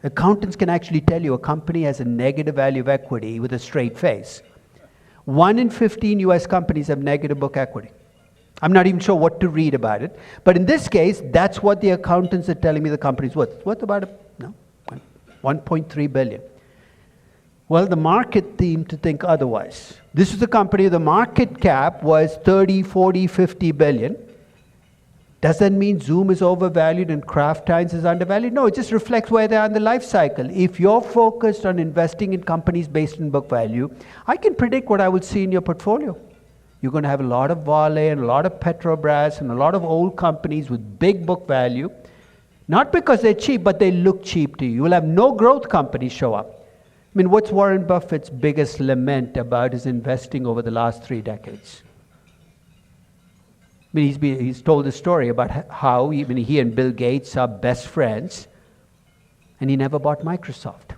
Accountants can actually tell you a company has a negative value of equity with a straight face. 1 in 15 US companies have negative book equity. I'm not even sure what to read about it. But in this case, that's what the accountants are telling me the company's worth. It's worth about $1.3 billion. Well, the market seemed to think otherwise. This is a company, the market cap was 30, 40, 50 billion. Does that mean Zoom is overvalued and Kraft Heinz is undervalued? No, it just reflects where they are in the life cycle. If you're focused on investing in companies based on book value, I can predict what I will see in your portfolio. You're going to have a lot of Vale and a lot of Petrobras and a lot of old companies with big book value. Not because they're cheap, but they look cheap to you. You will have no growth companies show up. I mean, what's Warren Buffett's biggest lament about his investing over the last 3 decades? I mean, he's told a story about how even he and Bill Gates are best friends, and he never bought Microsoft.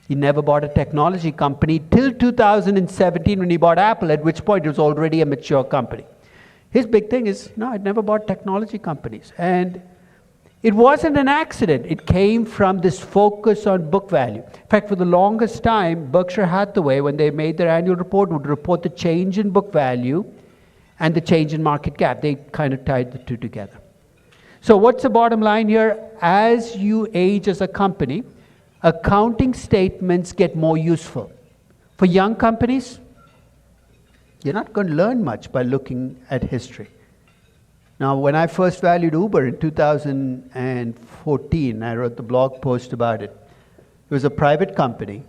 He never bought a technology company till 2017 when he bought Apple, at which point it was already a mature company. His big thing is, no, I'd never bought technology companies. And It wasn't an accident. It came from this focus on book value. In fact, for the longest time, Berkshire Hathaway, when they made their annual report, would report the change in book value and the change in market cap. They kind of tied the two together. So what's the bottom line here? As you age as a company, accounting statements get more useful. For young companies, you're not going to learn much by looking at history. Now, when I first valued Uber in 2014, I wrote the blog post about it. It was a private company.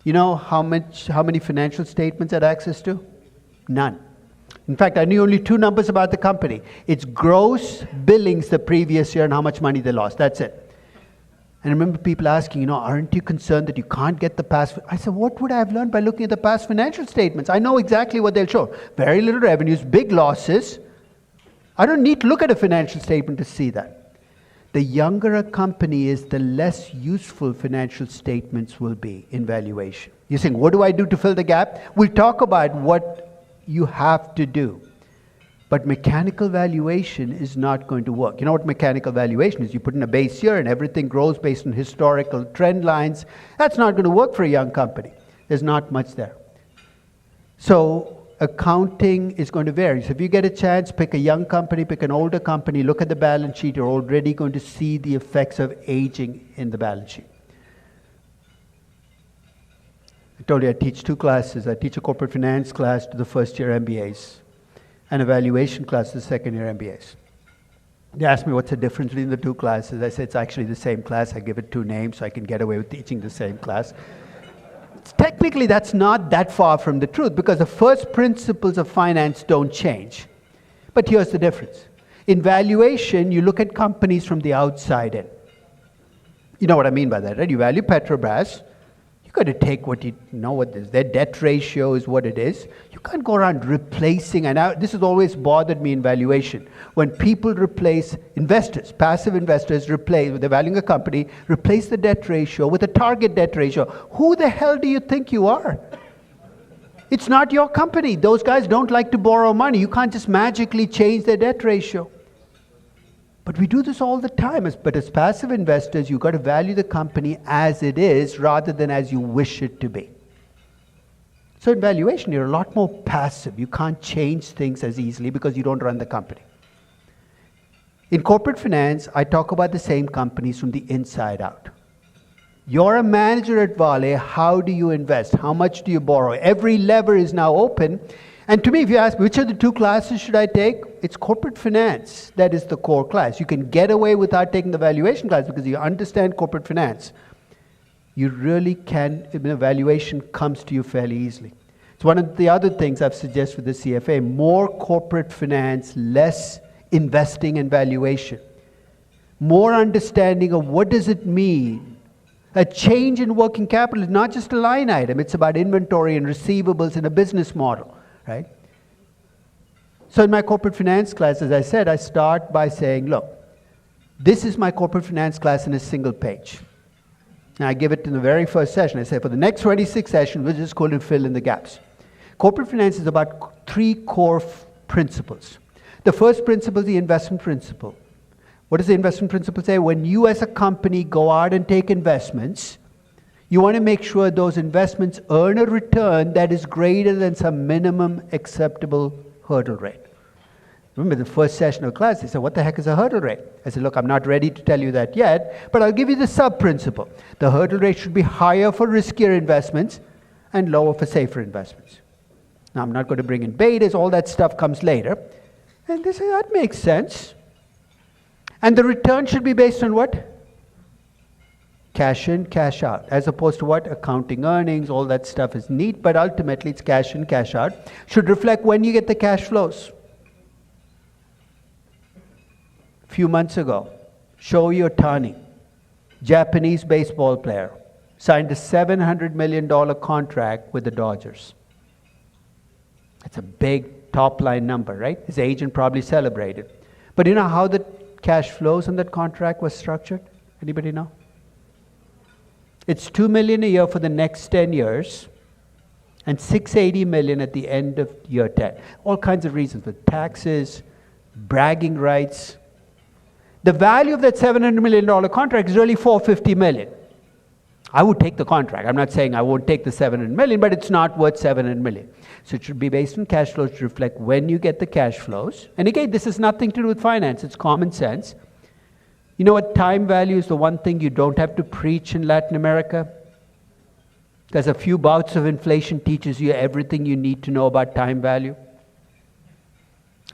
You know how many financial statements I had access to? None. In fact, I knew only two numbers about the company. It's gross billings the previous year and how much money they lost. That's it. And I remember people asking, aren't you concerned that you can't get the past? I said, what would I have learned by looking at the past financial statements? I know exactly what they'll show. Very little revenues, big losses. I don't need to look at a financial statement to see that. The younger a company is, the less useful financial statements will be in valuation. You're saying, what do I do to fill the gap? We'll talk about what you have to do. But mechanical valuation is not going to work. You know what mechanical valuation is? You put in a base year and everything grows based on historical trend lines. That's not going to work for a young company. There's not much there. So accounting is going to vary. So if you get a chance, pick a young company, pick an older company, look at the balance sheet, you're already going to see the effects of aging in the balance sheet. I told you I teach two classes. I teach a corporate finance class to the first year MBAs and a valuation class to the second year MBAs. They asked me what's the difference between the two classes. I said it's actually the same class. I give it two names so I can get away with teaching the same class. Technically, that's not that far from the truth because the first principles of finance don't change. But here's the difference. In valuation, you look at companies from the outside in. You know what I mean by that, right? You value Petrobras. You've got to take what you know what is. Their debt ratio is what it is. You can't go around replacing. And this has always bothered me in valuation. When people replace investors, passive investors replace, when they're valuing a company, replace the debt ratio with a target debt ratio. Who the hell do you think you are? It's not your company. Those guys don't like to borrow money. You can't just magically change their debt ratio. But we do this all the time. But as passive investors, you've got to value the company as it is rather than as you wish it to be. So in valuation, you're a lot more passive. You can't change things as easily because you don't run the company. In corporate finance, I talk about the same companies from the inside out. You're a manager at Vale. How do you invest? How much do you borrow? Every lever is now open. And to me, if you ask me, which of the two classes should I take? It's corporate finance that is the core class. You can get away without taking the valuation class because you understand corporate finance. You really can, valuation comes to you fairly easily. It's one of the other things I've suggested with the CFA, more corporate finance, less investing and valuation. More understanding of what does it mean. A change in working capital is not just a line item, it's about inventory and receivables in a business model. Right? So in my corporate finance class, as I said, I start by saying, look, this is my corporate finance class in a single page. And I give it in the very first session. I say, for the next 26 sessions, we're just going to fill in the gaps. Corporate finance is about three core principles. The first principle is the investment principle. What does the investment principle say? When you as a company go out and take investments, you want to make sure those investments earn a return that is greater than some minimum acceptable hurdle rate. Remember the first session of class, they said, what the heck is a hurdle rate? I said, look, I'm not ready to tell you that yet, but I'll give you the sub-principle. The hurdle rate should be higher for riskier investments and lower for safer investments. Now, I'm not going to bring in betas, all that stuff comes later. And they say, that makes sense. And the return should be based on what? Cash in, cash out, as opposed to what? Accounting earnings, all that stuff is neat, but ultimately it's cash in, cash out. Should reflect when you get the cash flows. A few months ago, Shohei Ohtani, Japanese baseball player, signed a $700 million contract with the Dodgers. That's a big top-line number, right? His agent probably celebrated. But you know how the cash flows on that contract was structured? Anybody know? It's $2 million a year for the next 10 years and $680 million at the end of year 10. All kinds of reasons, with taxes, bragging rights. The value of that $700 million contract is really $450 million. I would take the contract. I'm not saying I won't take the $700 million, but it's not worth $700 million. So it should be based on cash flows to reflect when you get the cash flows. And again, this has nothing to do with finance. It's common sense. You know what? Time value is the one thing you don't have to preach in Latin America. Because a few bouts of inflation teaches you everything you need to know about time value.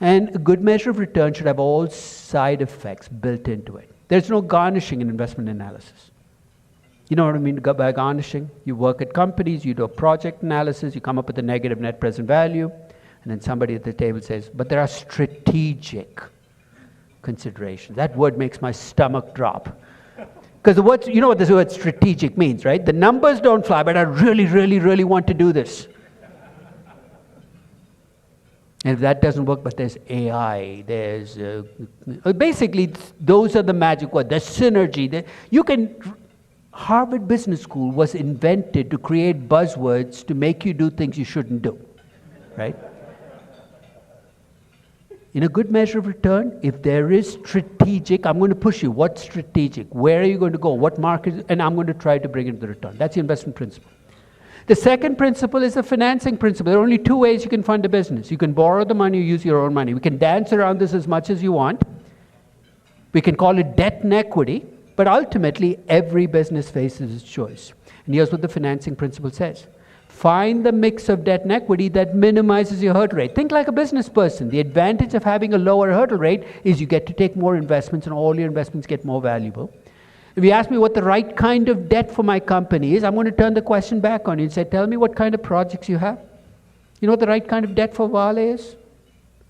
And a good measure of return should have all side effects built into it. There's no garnishing in investment analysis. You know what I mean by garnishing? You work at companies, you do a project analysis, you come up with a negative net present value, and then somebody at the table says, but there are strategic considerations. That word makes my stomach drop. Because you know what the word strategic means, right? The numbers don't fly, but I really, really, really want to do this. And if that doesn't work, but there's AI, there's... basically, those are the magic words. There's synergy. Harvard Business School was invented to create buzzwords to make you do things you shouldn't do, right? In a good measure of return, if there is strategic, I'm going to push you. What's strategic? Where are you going to go? What market? And I'm going to try to bring in the return. That's the investment principle. The second principle is the financing principle. There are only two ways you can fund a business. You can borrow the money or use your own money. We can dance around this as much as you want. We can call it debt and equity. But ultimately, every business faces its choice. And here's what the financing principle says. Find the mix of debt and equity that minimizes your hurdle rate. Think like a business person. The advantage of having a lower hurdle rate is you get to take more investments and all your investments get more valuable. If you ask me what the right kind of debt for my company is, I'm going to turn the question back on you and say, tell me what kind of projects you have. You know what the right kind of debt for Vale is?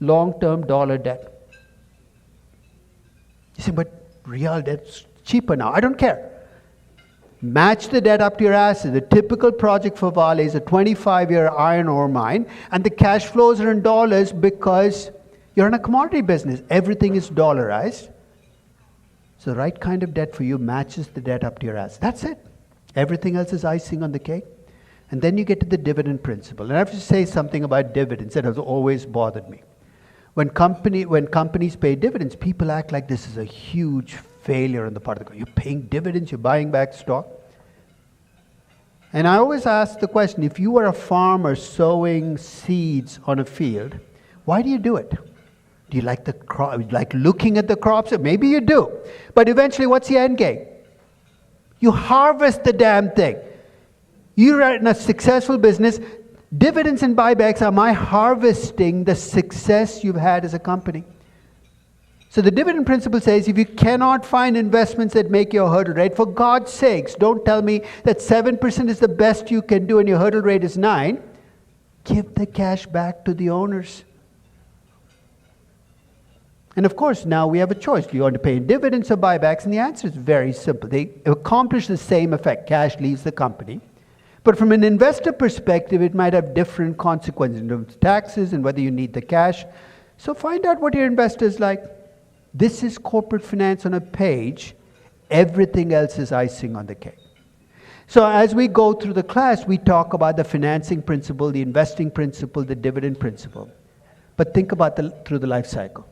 Long-term dollar debt. You say, but real debt's cheaper now. I don't care. Match the debt up to your assets. The typical project for Vale is a 25-year iron ore mine, and the cash flows are in dollars because you're in a commodity business. Everything is dollarized. So the right kind of debt for you matches the debt up to your assets. That's it. Everything else is icing on the cake. And then you get to the dividend principle. And I have to say something about dividends that has always bothered me. When companies pay dividends, people act like this is a huge failure on the part of the company. You're paying dividends, you're buying back stock. And I always ask the question, if you were a farmer sowing seeds on a field, why do you do it? Do you like the crop, like looking at the crops? Maybe you do. But eventually, what's the end game? You harvest the damn thing. You're in a successful business. Dividends and buybacks are my harvesting the success you've had as a company. So the dividend principle says if you cannot find investments that make your hurdle rate, for God's sakes, don't tell me that 7% is the best you can do and your hurdle rate is 9%. Give the cash back to the owners. And of course, now we have a choice. Do you want to pay in dividends or buybacks? And the answer is very simple. They accomplish the same effect. Cash leaves the company. But from an investor perspective, it might have different consequences in terms of taxes and whether you need the cash. So find out what your investors like. This is corporate finance on a page. Everything else is icing on the cake. So as we go through the class, we talk about the financing principle, the investing principle, the dividend principle. But think about through the life cycle.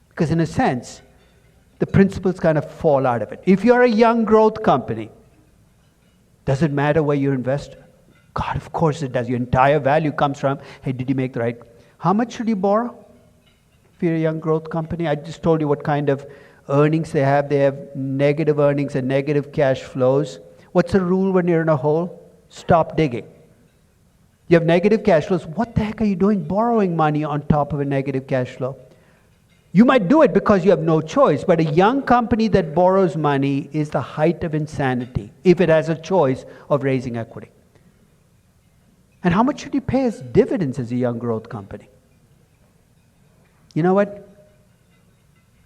Because in a sense, the principles kind of fall out of it. If you're a young growth company, does it matter where you invest? God, of course it does. Your entire value comes from, hey, did you make the right? How much should you borrow? If you're a young growth company, I just told you what kind of earnings they have. They have negative earnings and negative cash flows. What's the rule when you're in a hole? Stop digging. You have negative cash flows. What the heck are you doing borrowing money on top of a negative cash flow? You might do it because you have no choice, but a young company that borrows money is the height of insanity if it has a choice of raising equity. And how much should you pay as dividends as a young growth company? You know what?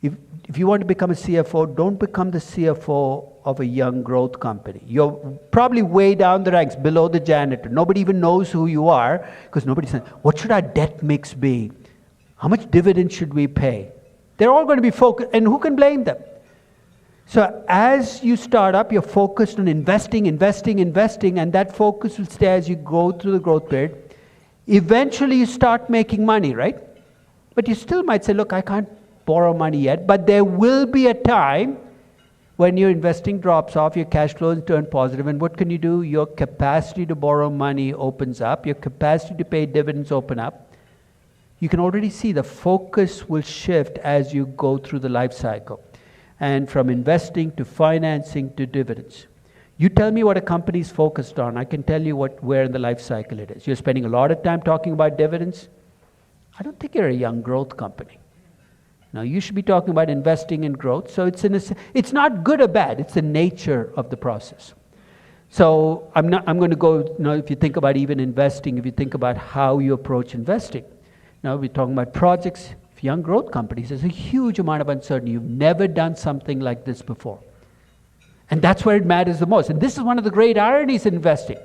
If you want to become a CFO, don't become the CFO of a young growth company. You're probably way down the ranks, below the janitor. Nobody even knows who you are because nobody says, what should our debt mix be? How much dividend should we pay? They're all going to be focused, and who can blame them? So as you start up, you're focused on investing, and that focus will stay as you go through the growth period. Eventually, you start making money, right? But you still might say, look, I can't borrow money yet, but there will be a time when your investing drops off, your cash flows turn positive, and what can you do? Your capacity to borrow money opens up, your capacity to pay dividends open up. You can already see the focus will shift as you go through the life cycle, and from investing to financing to dividends. You tell me what a company is focused on, I can tell you where in the life cycle it is. You're spending a lot of time talking about dividends. I don't think you're a young growth company. Now, you should be talking about investing in growth. So it's not good or bad. It's the nature of the process. So I'm going to go, if you think about even investing, if you think about how you approach investing. Now, we're talking about projects. For young growth companies, there's a huge amount of uncertainty. You've never done something like this before. And that's where it matters the most. And this is one of the great ironies in investing.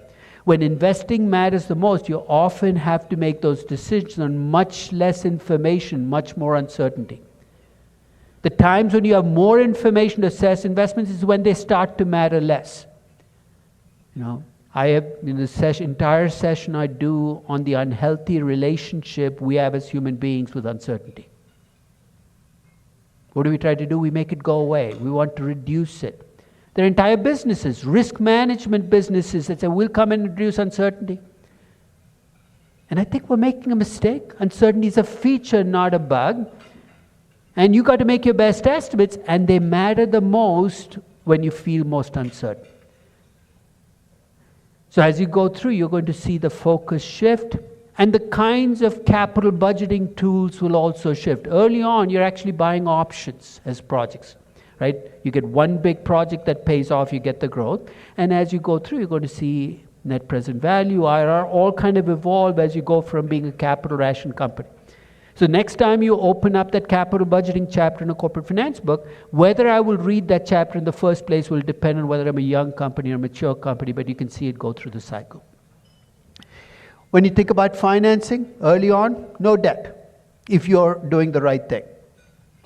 When investing matters the most, you often have to make those decisions on much less information, much more uncertainty. The times when you have more information to assess investments is when they start to matter less. I have in the entire session I do on the unhealthy relationship we have as human beings with uncertainty. What do we try to do? We make it go away. We want to reduce it. There are entire businesses, risk management businesses that say, we'll come and reduce uncertainty. And I think we're making a mistake. Uncertainty is a feature, not a bug. And you got to make your best estimates, and they matter the most when you feel most uncertain. So as you go through, you're going to see the focus shift, and the kinds of capital budgeting tools will also shift. Early on, you're actually buying options as projects, right? You get one big project that pays off, you get the growth. And as you go through, you're going to see net present value, IRR, all kind of evolve as you go from being a capital ration company. So next time you open up that capital budgeting chapter in a corporate finance book, whether I will read that chapter in the first place will depend on whether I'm a young company or a mature company, but you can see it go through the cycle. When you think about financing, early on, no debt, if you're doing the right thing.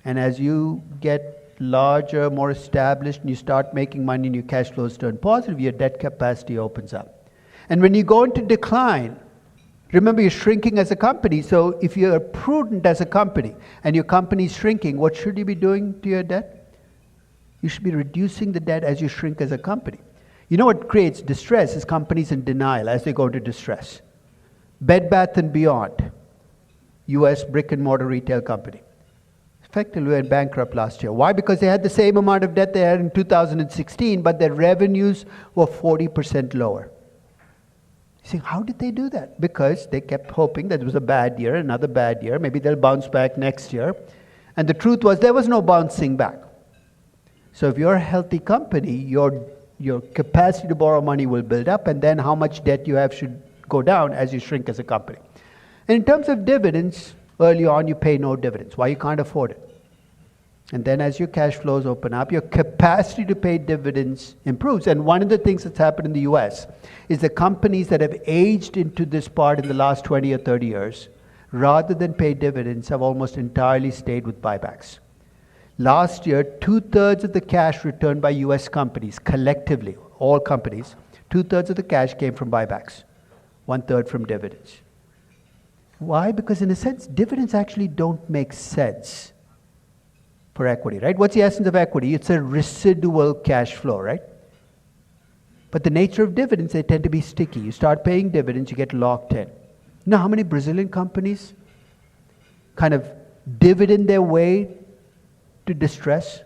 And as you get larger, more established, and you start making money and your cash flows turn positive, your debt capacity opens up. And when you go into decline, remember, you're shrinking as a company, so if you're prudent as a company and your company is shrinking, what should you be doing to your debt? You should be reducing the debt as you shrink as a company. You know what creates distress is companies in denial as they go into distress. Bed Bath & Beyond, US brick and mortar retail company. Effectively went bankrupt last year. Why? Because they had the same amount of debt they had in 2016, but their revenues were 40% lower. You see, how did they do that? Because they kept hoping that it was a bad year, another bad year, maybe they'll bounce back next year. And the truth was there was no bouncing back. So if you're a healthy company, your capacity to borrow money will build up, and then how much debt you have should go down as you shrink as a company. And in terms of dividends, early on you pay no dividends. Why? You can't afford it. And then as your cash flows open up, your capacity to pay dividends improves. And one of the things that's happened in the US is the companies that have aged into this part in the last 20 or 30 years, rather than pay dividends, have almost entirely stayed with buybacks. Last year, 2/3 of the cash returned by US companies, collectively, all companies, 2/3 of the cash came from buybacks, 1/3 from dividends. Why? Because in a sense, dividends actually don't make sense for equity, right? What's the essence of equity? It's a residual cash flow, right? But the nature of dividends, they tend to be sticky. You start paying dividends, you get locked in. You know how many Brazilian companies kind of dividend their way to distress?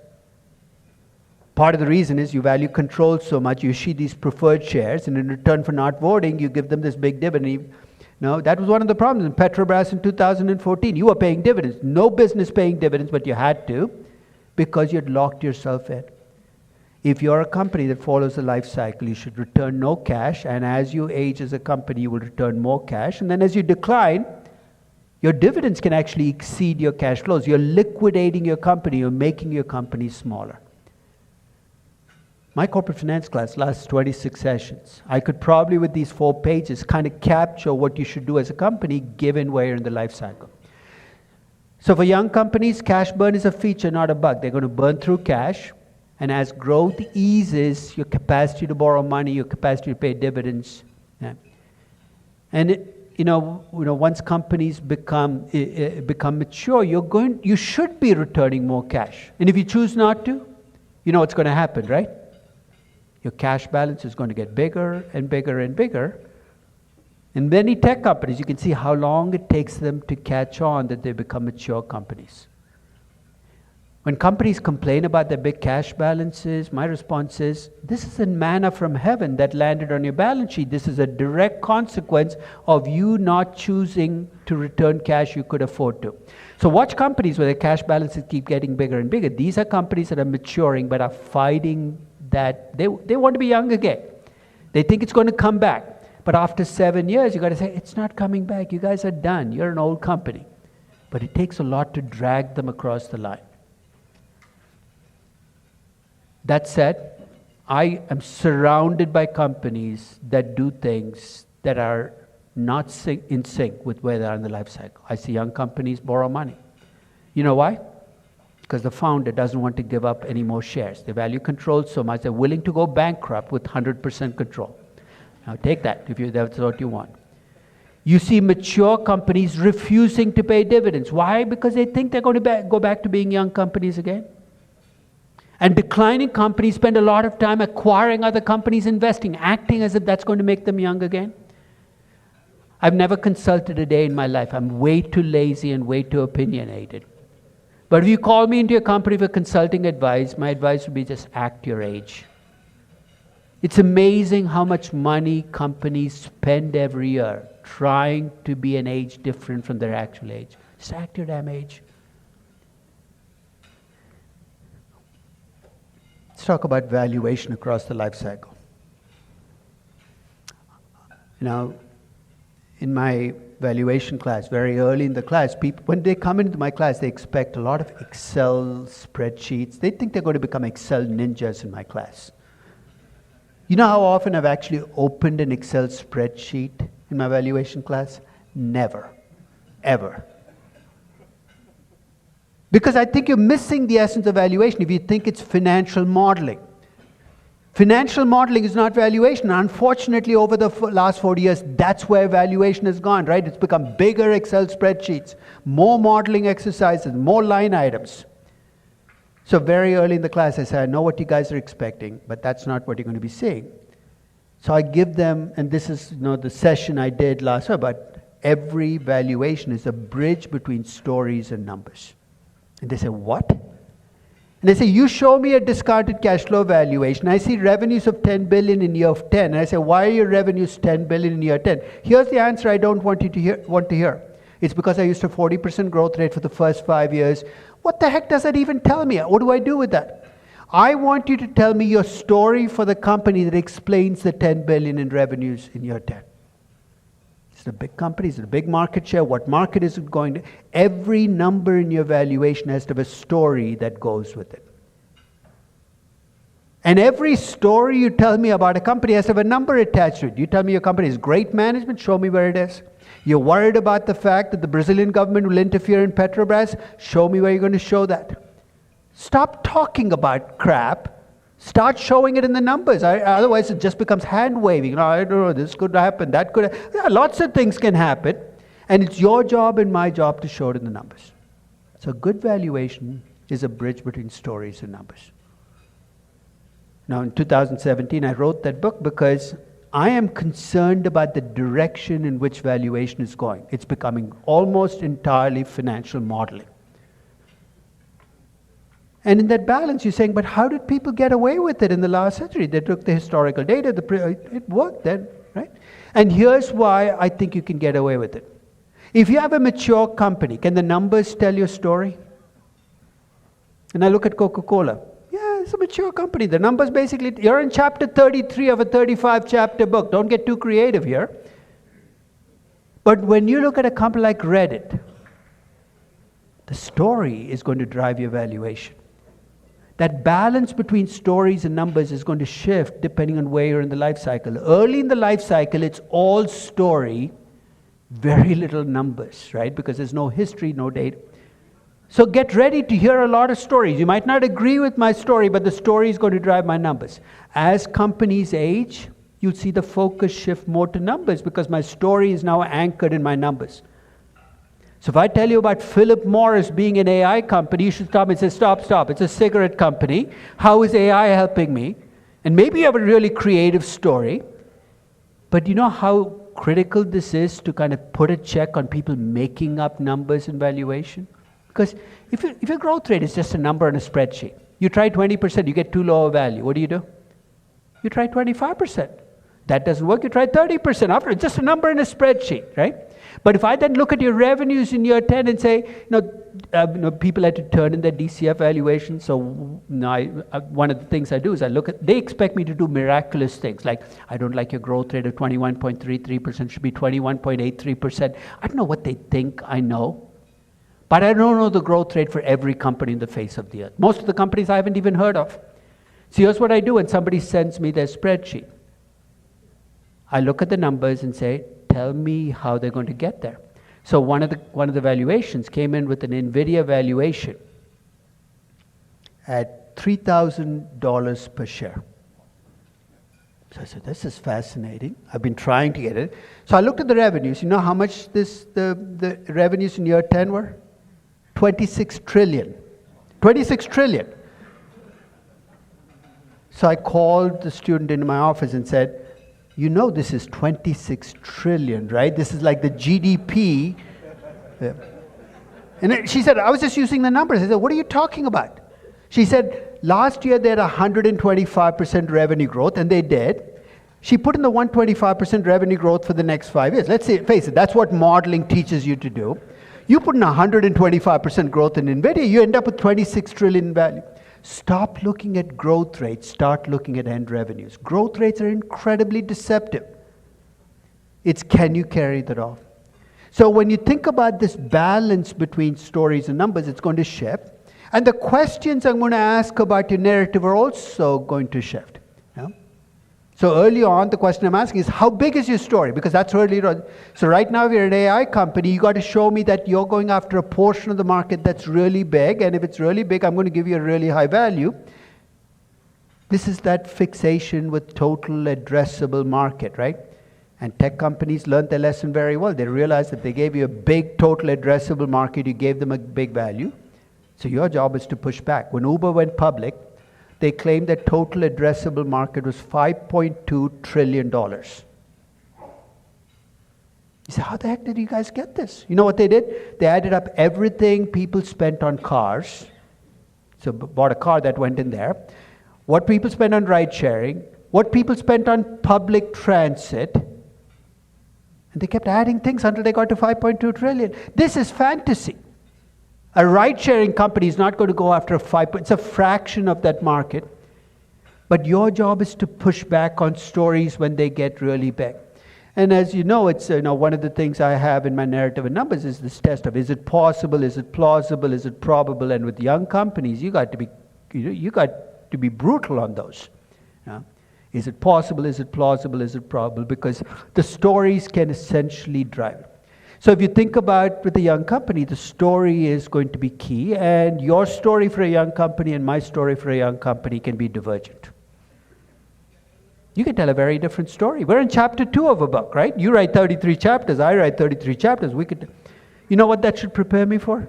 Part of the reason is you value control so much, you issue these preferred shares, and in return for not voting, you give them this big dividend. No, that was one of the problems in Petrobras in 2014. You were paying dividends. No business paying dividends, but you had to because you had locked yourself in. If you're a company that follows the life cycle, you should return no cash, and as you age as a company, you will return more cash. And then as you decline, your dividends can actually exceed your cash flows. You're liquidating your company. You're making your company smaller. My corporate finance class lasts 26 sessions. I could probably, with these 4 pages, kind of capture what you should do as a company given where you're in the life cycle. So for young companies, cash burn is a feature, not a bug. They're going to burn through cash. And as growth eases, your capacity to borrow money, your capacity to pay dividends. Yeah. And once companies become mature, you should be returning more cash. And if you choose not to, you know what's going to happen, right? Your cash balance is going to get bigger and bigger and bigger. In many tech companies, you can see how long it takes them to catch on that they become mature companies. When companies complain about their big cash balances, my response is, this isn't manna from heaven that landed on your balance sheet. This is a direct consequence of you not choosing to return cash you could afford to. So watch companies where their cash balances keep getting bigger and bigger. These are companies that are maturing but are fighting that they want to be young again. They think it's going to come back. But after 7 years, you got to say, it's not coming back. You guys are done. You're an old company. But it takes a lot to drag them across the line. That said, I am surrounded by companies that do things that are not in sync with where they are in the life cycle. I see young companies borrow money. You know why? Because the founder doesn't want to give up any more shares. They value control so much, they're willing to go bankrupt with 100% control. Now take that if that's what you want. You see mature companies refusing to pay dividends. Why? Because they think they're going to go back to being young companies again. And declining companies spend a lot of time acquiring other companies, investing, acting as if that's going to make them young again. I've never consulted a day in my life. I'm way too lazy and way too opinionated. But if you call me into your company for consulting advice, my advice would be just act your age. It's amazing how much money companies spend every year trying to be an age different from their actual age. Just act your damn age. Let's talk about valuation across the life cycle. Now, in my valuation class, very early in the class, people, when they come into my class, they expect a lot of Excel spreadsheets. They think they're going to become Excel ninjas in my class. You know how often I've actually opened an Excel spreadsheet in my valuation class? Never. Ever. Because I think you're missing the essence of valuation if you think it's financial modeling. Financial modeling is not valuation. Unfortunately, over the last 40 years, that's where valuation has gone, right? It's become bigger Excel spreadsheets, more modeling exercises, more line items. So very early in the class, I said, I know what you guys are expecting, but that's not what you're going to be seeing. So I give them, and this is the session I did last year, but every valuation is a bridge between stories and numbers. And they say, what? And they say, you show me a discounted cash flow valuation. I see revenues of 10 billion in year 10. And I say, why are your revenues 10 billion in year 10? Here's the answer I don't want you to hear. It's because I used a 40% growth rate for the first 5 years. What the heck does that even tell me? What do I do with that? I want you to tell me your story for the company that explains the 10 billion in revenues in year 10. It's a big company, it's a big market share. What market is it going to? Every number in your valuation has to have a story that goes with it. And every story you tell me about a company has to have a number attached to it. You tell me your company has great management, show me where it is. You're worried about the fact that the Brazilian government will interfere in Petrobras, show me where you're going to show that. Stop talking about crap. Start showing it in the numbers. Otherwise, it just becomes hand-waving. I don't know, this could happen, that could happen. Yeah, lots of things can happen. And it's your job and my job to show it in the numbers. So good valuation is a bridge between stories and numbers. Now, in 2017, I wrote that book because I am concerned about the direction in which valuation is going. It's becoming almost entirely financial modeling. And in that balance, you're saying, but how did people get away with it in the last century? They took the historical data, it worked then, right? And here's why I think you can get away with it. If you have a mature company, can the numbers tell your story? And I look at Coca-Cola. Yeah, it's a mature company. The numbers basically, you're in chapter 33 of a 35-chapter book. Don't get too creative here. But when you look at a company like Reddit, the story is going to drive your valuation. That balance between stories and numbers is going to shift depending on where you're in the life cycle. Early in the life cycle, it's all story, very little numbers, right? Because there's no history, no data. So get ready to hear a lot of stories. You might not agree with my story, but the story is going to drive my numbers. As companies age, you'll see the focus shift more to numbers because my story is now anchored in my numbers. So if I tell you about Philip Morris being an AI company, you should stop and say, stop, it's a cigarette company. How is AI helping me? And maybe you have a really creative story, but you know how critical this is to kind of put a check on people making up numbers and valuation? Because if your growth rate is just a number on a spreadsheet, you try 20%, you get too low a value. What do? You try 25%. That doesn't work, you try 30%. After it's just a number in a spreadsheet, right? But if I then look at your revenues in year 10 and say, people had to turn in their DCF valuation. So now one of the things I do is they expect me to do miraculous things. Like, I don't like your growth rate of 21.33%, should be 21.83%. I don't know what they think I know. But I don't know the growth rate for every company in the face of the earth. Most of the companies I haven't even heard of. So here's what I do when somebody sends me their spreadsheet. I look at the numbers and say, tell me how they're going to get there. So one of the valuations came in with an NVIDIA valuation at $3,000 per share. So I said, this is fascinating. I've been trying to get it. So I looked at the revenues. You know how much the revenues in year 10 were? 26 trillion. 26 trillion. So I called the student into my office and said, you know this is 26 trillion, right? This is like the GDP. Yeah. And she said, I was just using the numbers. I said, what are you talking about? She said, last year they had 125% revenue growth, and they did. She put in the 125% revenue growth for the next 5 years. Let's say, face it, that's what modeling teaches you to do. You put in 125% growth in NVIDIA, you end up with 26 trillion in value. Stop looking at growth rates, start looking at end revenues. Growth rates are incredibly deceptive. It's can you carry that off? So when you think about this balance between stories and numbers, it's going to shift. And the questions I'm going to ask about your narrative are also going to shift. Yeah? So early on, the question I'm asking is, how big is your story? Because that's early on. So right now, if you're an AI company, you got to show me that you're going after a portion of the market that's really big. And if it's really big, I'm going to give you a really high value. This is that fixation with total addressable market, right? And tech companies learned their lesson very well. They realized that they gave you a big total addressable market, you gave them a big value. So your job is to push back. When Uber went public, they claimed that total addressable market was $5.2 trillion. You say, how the heck did you guys get this? You know what they did? They added up everything people spent on cars. So bought a car that went in there. What people spent on ride sharing. What people spent on public transit. And they kept adding things until they got to 5.2 trillion. This is fantasy. A ride-sharing company is not going to go after it's a fraction of that market. But your job is to push back on stories when they get really big. And as you know, it's one of the things I have in my narrative and numbers is this test of, is it possible, is it plausible, is it probable? And with young companies, you got to be brutal on those. Is it possible, is it plausible, is it probable? Because the stories can essentially drive it. So if you think about with a young company, the story is going to be key, and your story for a young company and my story for a young company can be divergent. You can tell a very different story. We're in chapter 2 of a book, right? You write 33 chapters, I write 33 chapters. You know what that should prepare me for?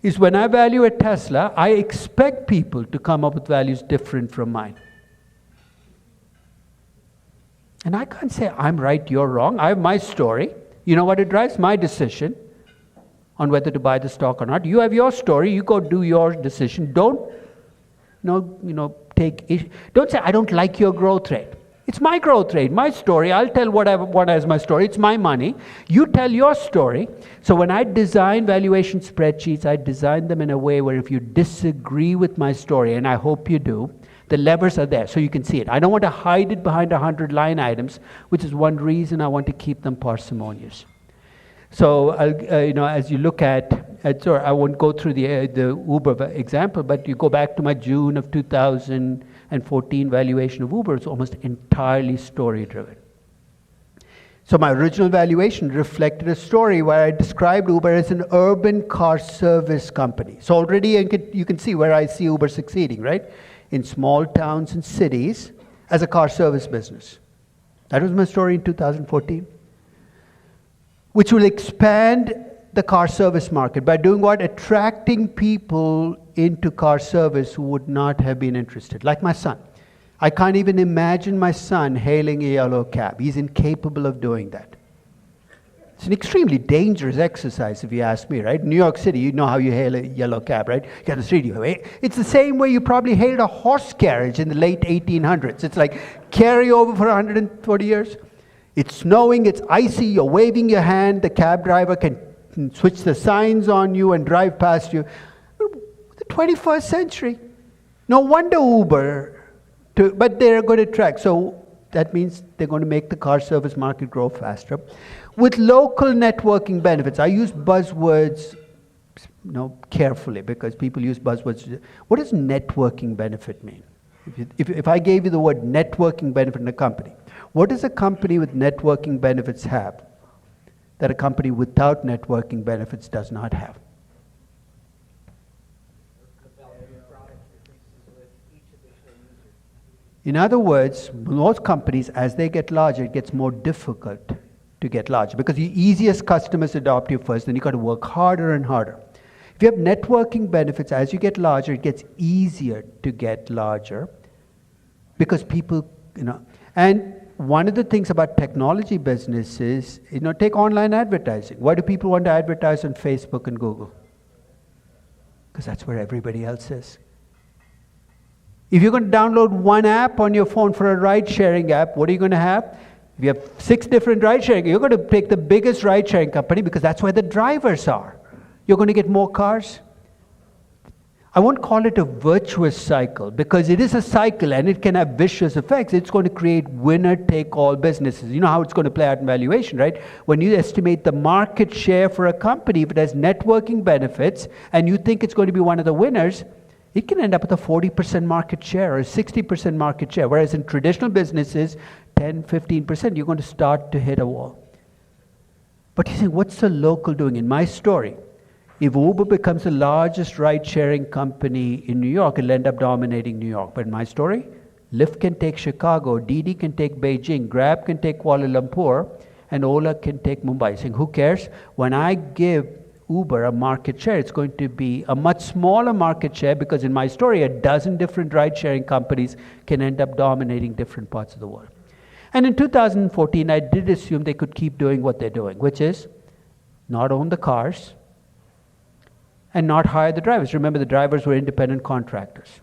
Is when I value a Tesla, I expect people to come up with values different from mine. And I can't say I'm right, you're wrong. I have my story. You know what it drives? My decision on whether to buy the stock or not. You have your story. You go do your decision. Don't say I don't like your growth rate. It's my growth rate, my story. I'll tell what I want as my story. It's my money. You tell your story. So when I design valuation spreadsheets, I design them in a way where if you disagree with my story, and I hope you do, the levers are there so you can see it. I don't want to hide it behind 100 line items, which is one reason I want to keep them parsimonious. So, as you look at I won't go through the Uber example, but you go back to my June of 2014 valuation of Uber, it's almost entirely story-driven. So my original valuation reflected a story where I described Uber as an urban car service company. So already you can see where I see Uber succeeding, right? In small towns and cities as a car service business. That was my story in 2014. Which will expand the car service market by doing what? Attracting people into car service who would not have been interested. Like my son. I can't even imagine my son hailing a yellow cab. He's incapable of doing that. It's an extremely dangerous exercise, if you ask me, right? New York City, you know how you hail a yellow cab, right? You get on the street, it's the same way you probably hailed a horse carriage in the late 1800s. It's like carry over for 140 years. It's snowing, it's icy, you're waving your hand, the cab driver can switch the signs on you and drive past you. The 21st century. No wonder Uber, but they're going to track. So that means they're going to make the car service market grow faster. With local networking benefits, I use buzzwords carefully because people use buzzwords. What does networking benefit mean? If I gave you the word networking benefit in a company, what does a company with networking benefits have that a company without networking benefits does not have? In other words, most companies, as they get larger, it gets more difficult to get larger because the easiest customers adopt you first, then you got to work harder and harder. If you have networking benefits, as you get larger, it gets easier to get larger because people, and one of the things about technology businesses, take online advertising. Why do people want to advertise on Facebook and Google? Because that's where everybody else is. If you're going to download one app on your phone for a ride-sharing app, what are you going to have? If you have 6 different ride-sharing, you're going to pick the biggest ride-sharing company because that's where the drivers are. You're going to get more cars. I won't call it a virtuous cycle because it is a cycle and it can have vicious effects. It's going to create winner-take-all businesses. You know how it's going to play out in valuation, right? When you estimate the market share for a company, if it has networking benefits and you think it's going to be one of the winners, it can end up with a 40% market share or a 60% market share. Whereas in traditional businesses, 10, 15%, you're going to start to hit a wall. But you say, what's the local doing? In my story, if Uber becomes the largest ride-sharing company in New York, it'll end up dominating New York. But in my story, Lyft can take Chicago, Didi can take Beijing, Grab can take Kuala Lumpur, and Ola can take Mumbai. Saying, who cares? When I give Uber a market share, it's going to be a much smaller market share because in my story, a dozen different ride-sharing companies can end up dominating different parts of the world. And in 2014, I did assume they could keep doing what they're doing, which is not own the cars and not hire the drivers. Remember, the drivers were independent contractors.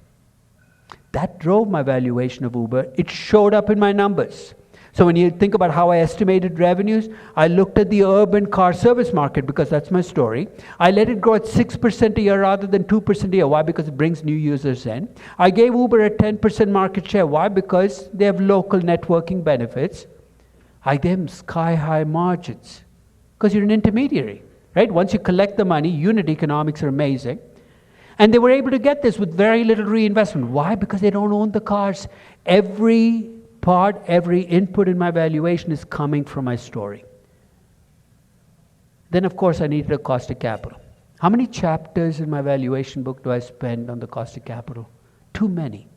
That drove my valuation of Uber. It showed up in my numbers. So when you think about how I estimated revenues, I looked at the urban car service market because that's my story. I let it grow at 6% a year rather than 2% a year. Why? Because it brings new users in. I gave Uber a 10% market share. Why? Because they have local networking benefits. I gave them sky-high margins because you're an intermediary, right? Once you collect the money, unit economics are amazing. And they were able to get this with very little reinvestment. Why? Because they don't own the cars. Every input in my valuation is coming from my story. Then, of course, I needed a cost of capital. How many chapters in my valuation book do I spend on the cost of capital? Too many.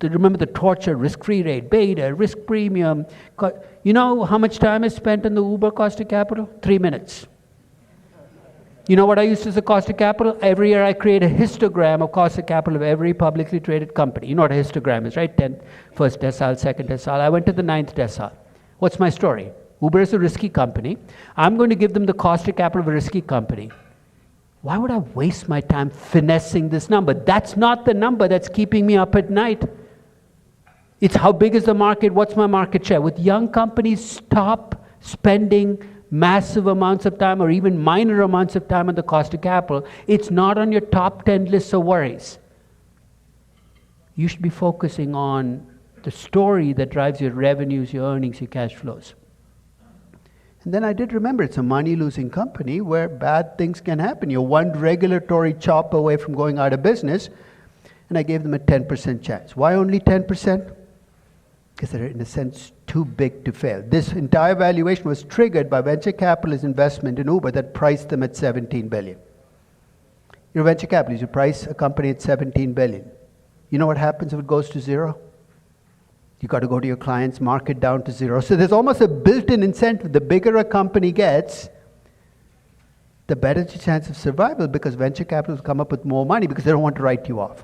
Remember the torture, risk-free rate, beta, risk premium. You know how much time I spent on the Uber cost of capital? 3 minutes. You know what I used as a cost of capital? Every year I create a histogram of cost of capital of every publicly traded company. You know what a histogram is, right? 10th, first decile, second decile. I went to the 9th decile. What's my story? Uber is a risky company. I'm going to give them the cost of capital of a risky company. Why would I waste my time finessing this number? That's not the number that's keeping me up at night. It's how big is the market? What's my market share? With young companies, stop spending massive amounts of time or even minor amounts of time on the cost of capital. It's not on your top 10 lists of worries. You should be focusing on the story that drives your revenues, your earnings, your cash flows. And then I did remember it's a money-losing company where bad things can happen. You're one regulatory chop away from going out of business, and I gave them a 10% chance. Why only 10%? Because they're, in a sense, too big to fail. This entire valuation was triggered by venture capitalist investment in Uber that priced them at $17 billion. You're a venture capitalist, you price a company at $17 billion. You know what happens if it goes to zero? You got to go to your clients, mark it down to zero. So there's almost a built-in incentive. The bigger a company gets, the better the chance of survival, because venture capitalists come up with more money because they don't want to write you off.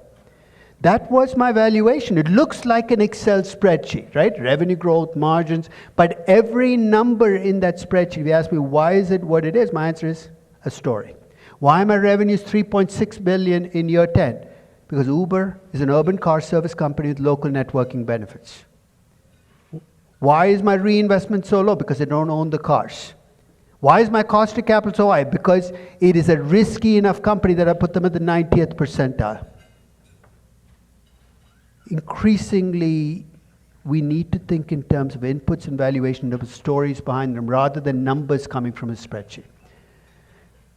That was my valuation. It looks like an Excel spreadsheet, right? Revenue growth, margins, but every number in that spreadsheet, if you ask me, why is it what it is? My answer is a story. Why are my revenues $3.6 billion in year 10? Because Uber is an urban car service company with local networking benefits. Why is my reinvestment so low? Because they don't own the cars. Why is my cost of capital so high? Because it is a risky enough company that I put them at the 90th percentile. Increasingly, we need to think in terms of inputs and valuation of stories behind them rather than numbers coming from a spreadsheet.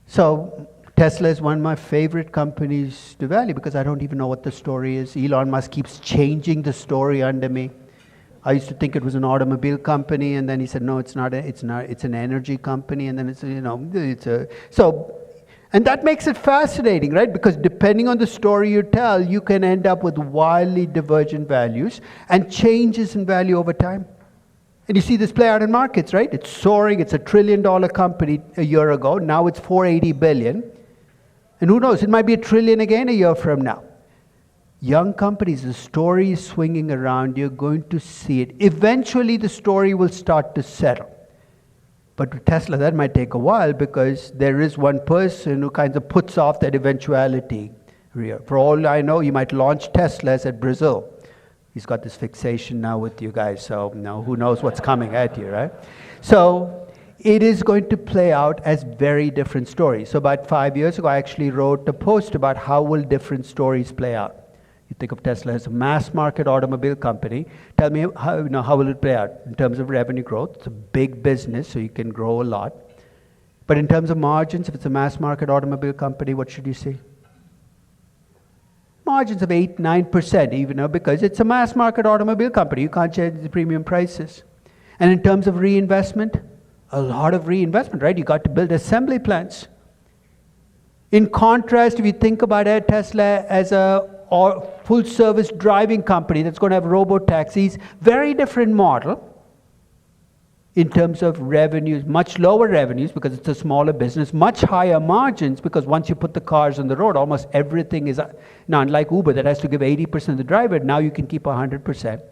So Tesla is one of my favorite companies to value because I don't even know what the story is. Elon Musk keeps changing the story under me. I used to think it was an automobile company, and then he said, no, it's not. It's an energy company, and then and that makes it fascinating, right? Because depending on the story you tell, you can end up with wildly divergent values and changes in value over time. And you see this play out in markets, right? It's soaring. It's $1 trillion company a year ago. Now it's $480 billion. And who knows? It might be $1 trillion again a year from now. Young companies, the story is swinging around. You're going to see it. Eventually, the story will start to settle. But with Tesla, that might take a while because there is one person who kind of puts off that eventuality. For all I know, you might launch Teslas at Brazil. He's got this fixation now with you guys, so who knows what's coming at you, right? So it is going to play out as very different stories. So about 5 years ago, I actually wrote a post about how will different stories play out. You think of Tesla as a mass market automobile company. Tell me how will it play out in terms of revenue growth? It's a big business, so you can grow a lot. But in terms of margins, if it's a mass market automobile company, what should you see? Margins of 8-9%, even because it's a mass market automobile company. You can't change the premium prices. And in terms of reinvestment, a lot of reinvestment, right? You got to build assembly plants. In contrast, if you think about Tesla as a full-service driving company that's going to have robo-taxis, very different model in terms of revenues, much lower revenues because it's a smaller business, much higher margins because once you put the cars on the road, almost everything is, now unlike Uber that has to give 80% of the driver, now you can keep 100%.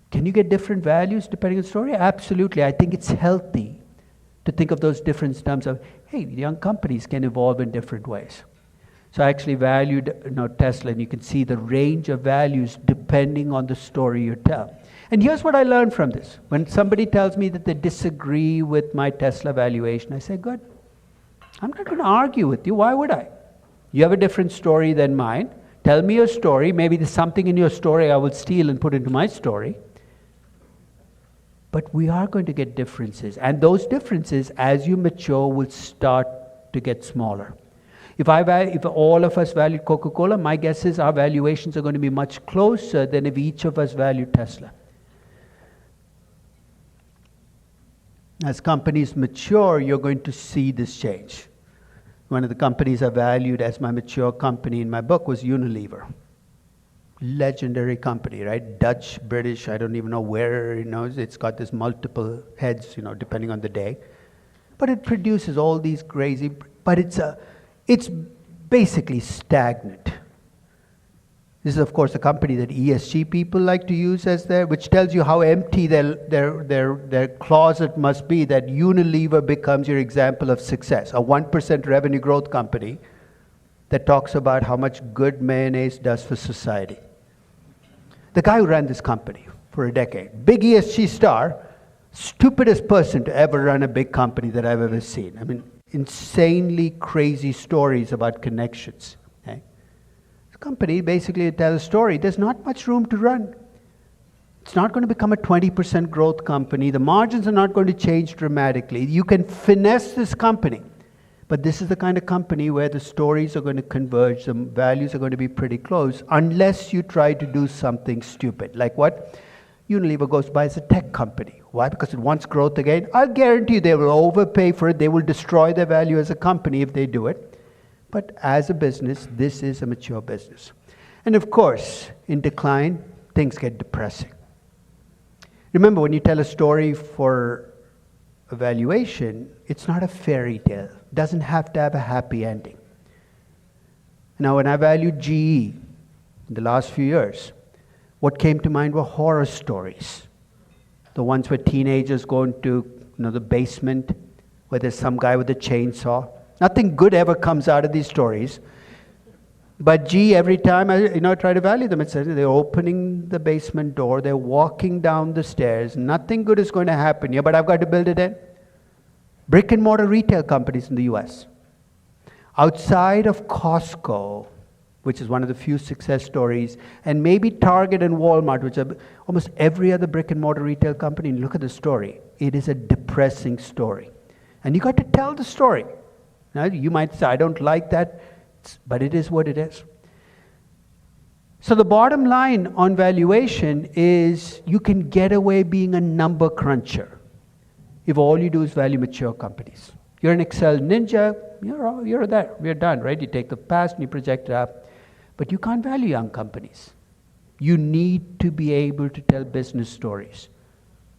Can you get different values depending on the story? Absolutely. I think it's healthy to think of those different terms of, hey, young companies can evolve in different ways. So I actually valued Tesla, and you can see the range of values depending on the story you tell. And here's what I learned from this. When somebody tells me that they disagree with my Tesla valuation, I say, good. I'm not going to argue with you. Why would I? You have a different story than mine. Tell me your story. Maybe there's something in your story I will steal and put into my story. But we are going to get differences. And those differences, as you mature, will start to get smaller. If all of us valued Coca-Cola, my guess is our valuations are going to be much closer than if each of us valued Tesla. As companies mature, you're going to see this change. One of the companies I valued as my mature company in my book was Unilever. Legendary company, right? Dutch, British, I don't even know where, it's got this multiple heads, depending on the day. But it produces all these crazy, but it's basically stagnant. This is, of course, a company that ESG people like to use as which tells you how empty their closet must be, that Unilever becomes your example of success. A 1% revenue growth company that talks about how much good mayonnaise does for society. The guy who ran this company for a decade, big ESG star, stupidest person to ever run a big company that I've ever seen. I mean, insanely crazy stories about connections. Okay? The company basically tells a story. There's not much room to run. It's not going to become a 20% growth company. The margins are not going to change dramatically. You can finesse this company. But this is the kind of company where the stories are going to converge, the values are going to be pretty close, unless you try to do something stupid. Like what? Unilever goes by as a tech company. Why? Because it wants growth again. I'll guarantee you they will overpay for it. They will destroy their value as a company if they do it. But as a business, this is a mature business. And of course, in decline, things get depressing. Remember, when you tell a story for evaluation, it's not a fairy tale. It doesn't have to have a happy ending. Now, when I valued GE in the last few years, what came to mind were horror stories. The ones where teenagers go into the basement, where there's some guy with a chainsaw. Nothing good ever comes out of these stories. But GE, every time I try to value them, it says they're opening the basement door, they're walking down the stairs, nothing good is going to happen here, but I've got to build it in. Brick and mortar retail companies in the US. Outside of Costco, which is one of the few success stories, and maybe Target and Walmart, which are almost every other brick and mortar retail company, and look at the story. It is a depressing story. And you got to tell the story. Now, you might say, I don't like that, but it is what it is. So the bottom line on valuation is you can get away being a number cruncher if all you do is value mature companies. You're an Excel ninja, you're there, we're done, right? You take the past and you project it up. But you can't value young companies. You need to be able to tell business stories.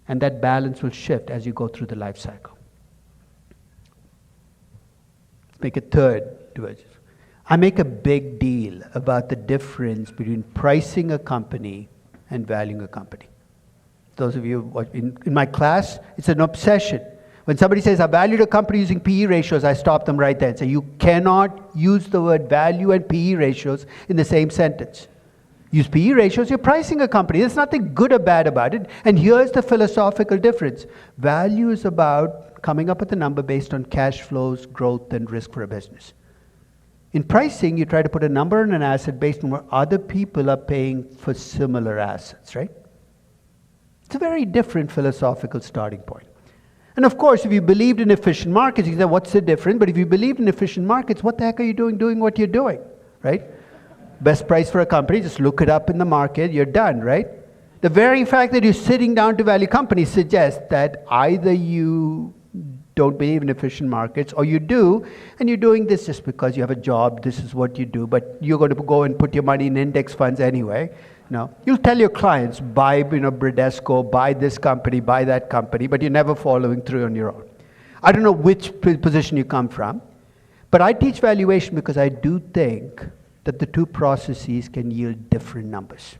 And that balance will shift as you go through the life cycle. Let's make a third divergence. I make a big deal about the difference between pricing a company and valuing a company. Those of you in my class, it's an obsession. When somebody says, I valued a company using PE ratios, I stop them right there and say, you cannot use the word value and PE ratios in the same sentence. Use PE ratios, you're pricing a company. There's nothing good or bad about it. And here's the philosophical difference. Value is about coming up with a number based on cash flows, growth, and risk for a business. In pricing, you try to put a number on an asset based on what other people are paying for similar assets, right? It's a very different philosophical starting point. And of course, if you believed in efficient markets, you say, what's the difference? But if you believed in efficient markets, what the heck are you doing what you're doing, right? Best price for a company, just look it up in the market, you're done, right? The very fact that you're sitting down to value companies suggests that either you don't believe in efficient markets, or you do, and you're doing this just because you have a job, this is what you do, but you're going to go and put your money in index funds anyway. No, you'll tell your clients, buy Bradesco, buy this company, buy that company, but you're never following through on your own. I don't know which position you come from, but I teach valuation because I do think that the two processes can yield different numbers.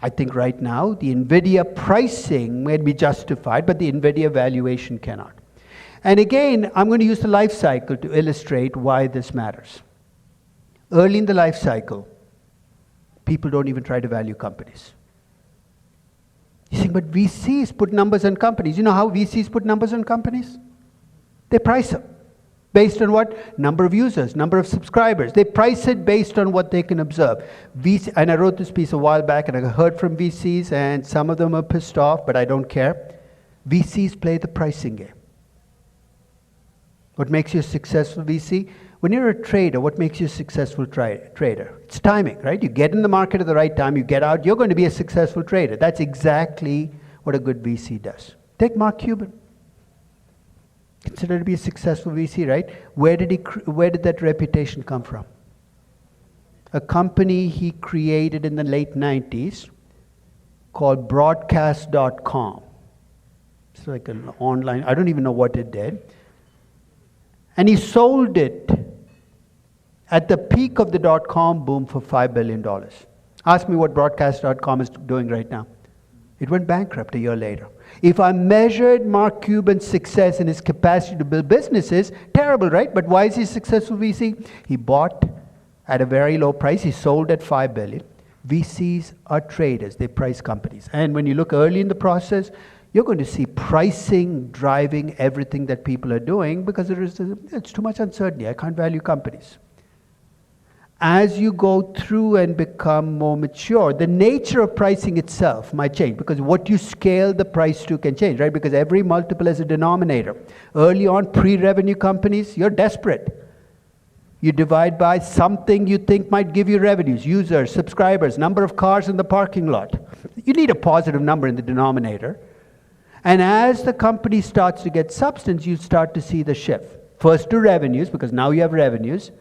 I think right now the NVIDIA pricing may be justified, but the NVIDIA valuation cannot. And again, I'm going to use the life cycle to illustrate why this matters. Early in the life cycle, people don't even try to value companies. You think, but VCs put numbers on companies. You know how VCs put numbers on companies? They price them. Based on what? Number of users, number of subscribers. They price it based on what they can observe. And I wrote this piece a while back, and I heard from VCs, and some of them are pissed off, but I don't care. VCs play the pricing game. What makes you a successful VC? When you're a trader, what makes you a successful trader? It's timing, right? You get in the market at the right time, you get out, you're going to be a successful trader. That's exactly what a good VC does. Take Mark Cuban. Considered to be a successful VC, right? Where did that reputation come from? A company he created in the late 90s called broadcast.com. It's like an online, I don't even know what it did. And he sold it at the peak of the dot-com boom for $5 billion. Ask me what broadcast.com is doing right now. It went bankrupt a year later. If I measured Mark Cuban's success and his capacity to build businesses, terrible, right? But why is he a successful VC? He bought at a very low price. He sold at $5 billion. VCs are traders. They price companies. And when you look early in the process, you're going to see pricing driving everything that people are doing because it's too much uncertainty. I can't value companies. As you go through and become more mature, the nature of pricing itself might change because what you scale the price to can change, right? Because every multiple has a denominator. Early on, pre-revenue companies, you're desperate. You divide by something you think might give you revenues, users, subscribers, number of cars in the parking lot. You need a positive number in the denominator. And as the company starts to get substance, you start to see the shift. First to revenues, because now you have revenues.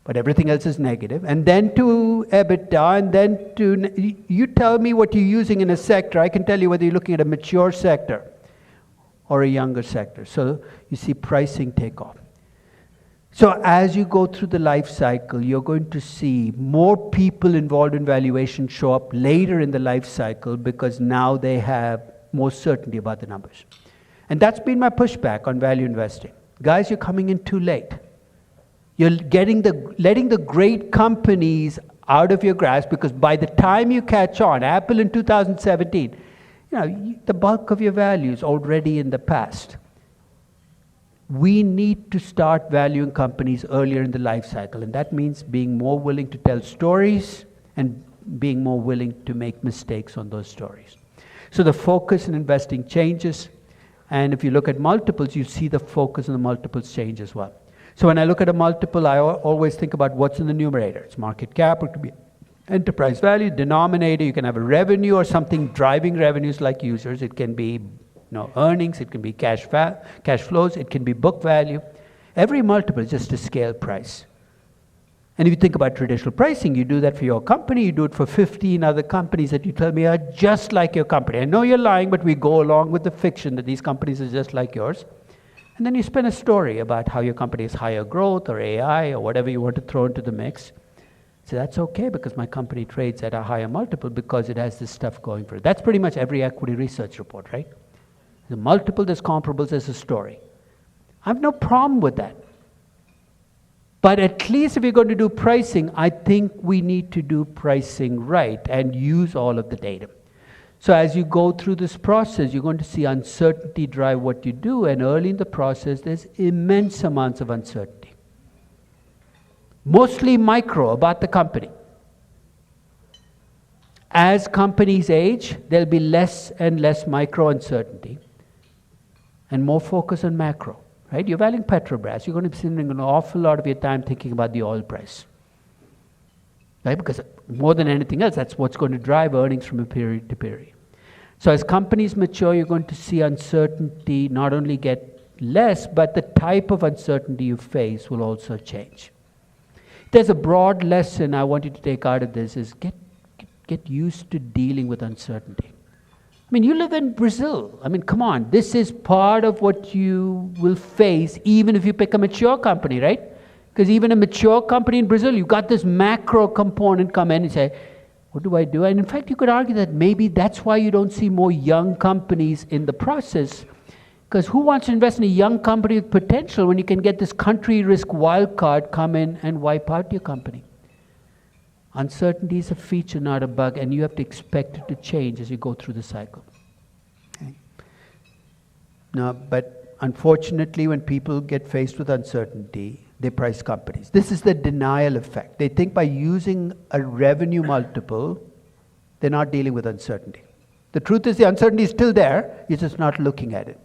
but everything else is negative, and then to EBITDA, and then to, you tell me what you're using in a sector, I can tell you whether you're looking at a mature sector or a younger sector. So you see pricing take off. So as you go through the life cycle, you're going to see more people involved in valuation show up later in the life cycle because now they have more certainty about the numbers. And that's been my pushback on value investing. Guys, you're coming in too late. You're letting the great companies out of your grasp, because by the time you catch on, Apple in 2017, the bulk of your value is already in the past. We need to start valuing companies earlier in the life cycle, and that means being more willing to tell stories and being more willing to make mistakes on those stories. So the focus in investing changes, and if you look at multiples, you see the focus on the multiples change as well. So when I look at a multiple, I always think about what's in the numerator. It's market cap, or it could be enterprise value. Denominator, you can have a revenue or something driving revenues like users. It can be earnings, it can be cash flows, it can be book value. Every multiple is just a scale price. And if you think about traditional pricing, you do that for your company, you do it for 15 other companies that you tell me are just like your company. I know you're lying, but we go along with the fiction that these companies are just like yours. And then you spin a story about how your company is higher growth or AI or whatever you want to throw into the mix. So that's okay because my company trades at a higher multiple because it has this stuff going for it. That's pretty much every equity research report, right? The multiple that's comparable as a story. I have no problem with that. But at least if you're going to do pricing, I think we need to do pricing right and use all of the data. So as you go through this process, you're going to see uncertainty drive what you do, and early in the process, there's immense amounts of uncertainty. Mostly micro about the company. As companies age, there'll be less and less micro uncertainty and more focus on macro, right? You're valuing Petrobras, you're going to be spending an awful lot of your time thinking about the oil price, right? Because more than anything else, that's what's going to drive earnings from a period to period. So as companies mature, you're going to see uncertainty not only get less, but the type of uncertainty you face will also change. There's a broad lesson I want you to take out of this is get used to dealing with uncertainty. I mean, you live in Brazil. I mean, come on. This is part of what you will face even if you pick a mature company, right? Because even a mature company in Brazil, you've got this macro component come in and say, what do I do? And in fact, you could argue that maybe that's why you don't see more young companies in the process. Because who wants to invest in a young company with potential when you can get this country risk wildcard come in and wipe out your company? Uncertainty is a feature, not a bug, and you have to expect it to change as you go through the cycle. Okay. Now, but unfortunately, when people get faced with uncertainty, they price companies. This is the denial effect. They think by using a revenue multiple, they're not dealing with uncertainty. The truth is the uncertainty is still there, you're just not looking at it.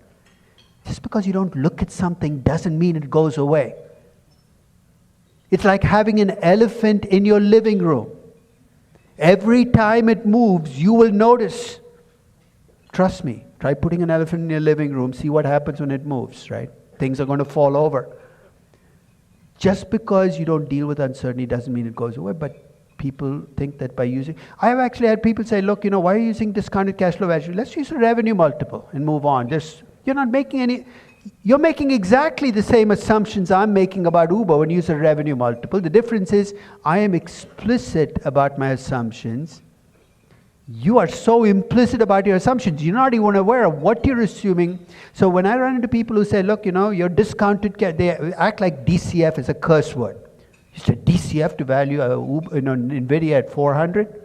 Just because you don't look at something doesn't mean it goes away. It's like having an elephant in your living room. Every time it moves, you will notice. Trust me, try putting an elephant in your living room, see what happens when it moves, right? Things are going to fall over. Just because you don't deal with uncertainty doesn't mean it goes away, but people think that by using... I have actually had people say, look, why are you using discounted cash flow value? Let's use a revenue multiple and move on. You're not making any... You're making exactly the same assumptions I'm making about Uber when you use a revenue multiple. The difference is I am explicit about my assumptions. You are so implicit about your assumptions. You're not even aware of what you're assuming. So when I run into people who say, look, your discounted, they act like DCF is a curse word. You said DCF to value NVIDIA at 400?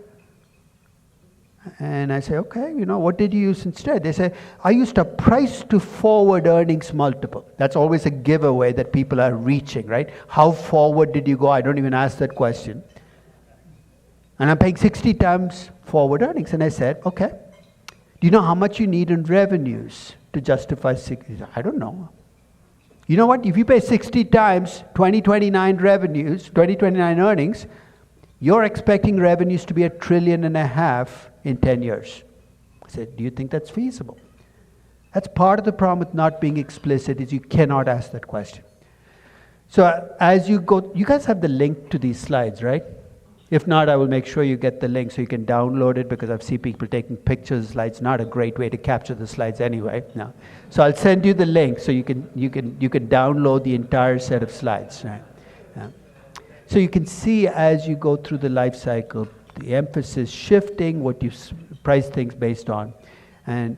And I say, okay, what did you use instead? They say, I used a price to forward earnings multiple. That's always a giveaway that people are reaching, right? How forward did you go? I don't even ask that question. And I'm paying 60 times forward earnings. And I said, okay, do you know how much you need in revenues to justify 60? I don't know. You know what? If you pay 60 times 2029 revenues, 2029 earnings, you're expecting revenues to be $1.5 trillion in 10 years. I said, do you think that's feasible? That's part of the problem with not being explicit is you cannot ask that question. So as you go, you guys have the link to these slides, right? If not, I will make sure you get the link so you can download it, because I've seen people taking pictures of slides. Not a great way to capture the slides anyway. No. So I'll send you the link so you can download the entire set of slides. Right? So you can see as you go through the life cycle, the emphasis shifting, what you price things based on. And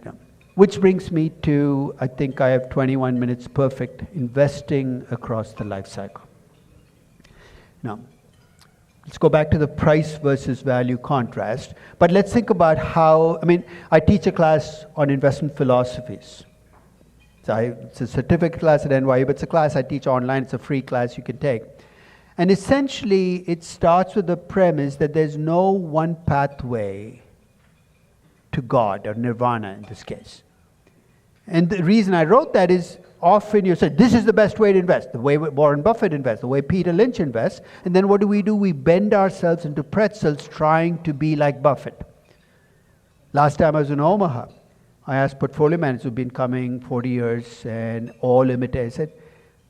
which brings me to, I think I have 21 minutes perfect, investing across the life cycle. Now, let's go back to the price versus value contrast. But let's think about how, I teach a class on investment philosophies. So it's a certificate class at NYU, but it's a class I teach online. It's a free class you can take. And essentially, it starts with the premise that there's no one pathway to God, or nirvana in this case. And the reason I wrote that is often you say, this is the best way to invest, the way Warren Buffett invests, the way Peter Lynch invests. And then what do? We bend ourselves into pretzels trying to be like Buffett. Last time I was in Omaha, I asked portfolio managers who've been coming 40 years and all imitate. I said,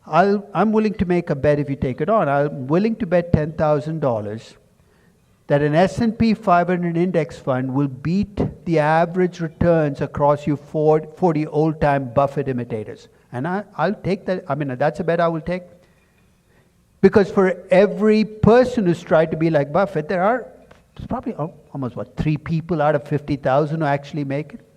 I'm willing to make a bet if you take it on. I'm willing to bet $10,000 that an S&P 500 index fund will beat the average returns across you 40 old-time Buffett imitators. And I'll take that. That's a bet I will take. Because for every person who's tried to be like Buffett, there's probably almost 3 people out of 50,000 who actually make it.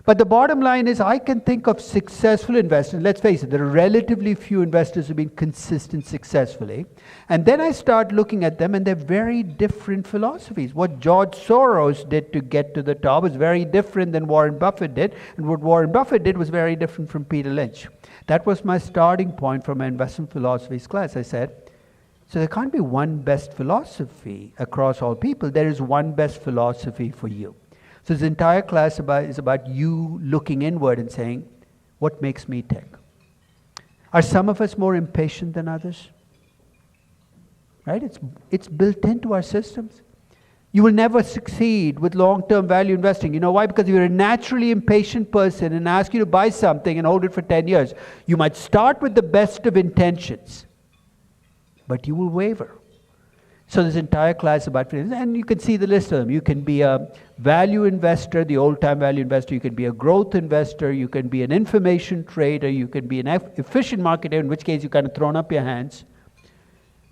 But the bottom line is, I can think of successful investors. Let's face it, there are relatively few investors who've been consistent successfully. And then I start looking at them, and they're very different philosophies. What George Soros did to get to the top was very different than Warren Buffett did. And what Warren Buffett did was very different from Peter Lynch. That was my starting point for my investment philosophies class. I said, so there can't be one best philosophy across all people. There is one best philosophy for you. So this entire class is about you looking inward and saying, what makes me tick? Are some of us more impatient than others? Right? It's built into our systems. You will never succeed with long-term value investing. You know why? Because if you're a naturally impatient person and ask you to buy something and hold it for 10 years, you might start with the best of intentions, but you will waver. So this entire class is about finance, and you can see the list of them. You can be a value investor, the old-time value investor. You can be a growth investor. You can be an information trader. You can be an efficient marketer, in which case you kind of thrown up your hands.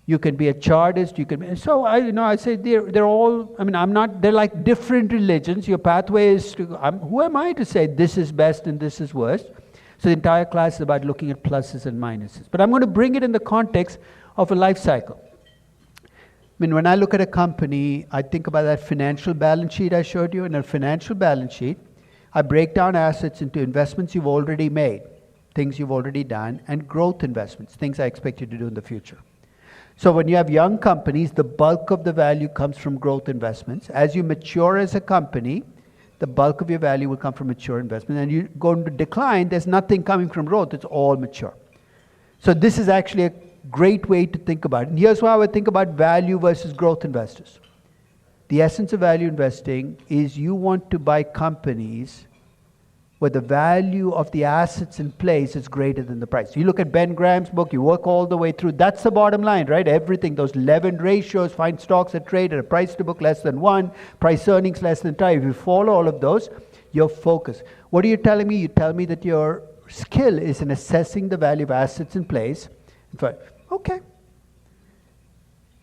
You can be a chartist. You can be, so I say they're all. They're like different religions. Your pathway is to. Who am I to say this is best and this is worst? So the entire class is about looking at pluses and minuses. But I'm going to bring it in the context of a life cycle. When I look at a company, I think about that financial balance sheet I showed you. In a financial balance sheet, I break down assets into investments you've already made, things you've already done, and growth investments, things I expect you to do in the future. So when you have young companies, the bulk of the value comes from growth investments. As you mature as a company, the bulk of your value will come from mature investments. And you go into decline, there's nothing coming from growth, it's all mature. So this is actually a great way to think about it. And here's how I would think about value versus growth investors. The essence of value investing is you want to buy companies where the value of the assets in place is greater than the price. You look at Ben Graham's book, you work all the way through, that's the bottom line, right? Everything, those levered ratios, find stocks that trade at a price to book less than 1, price earnings less than 5. If you follow all of those, you're focused. What are you telling me? You tell me that your skill is in assessing the value of assets in place. Okay.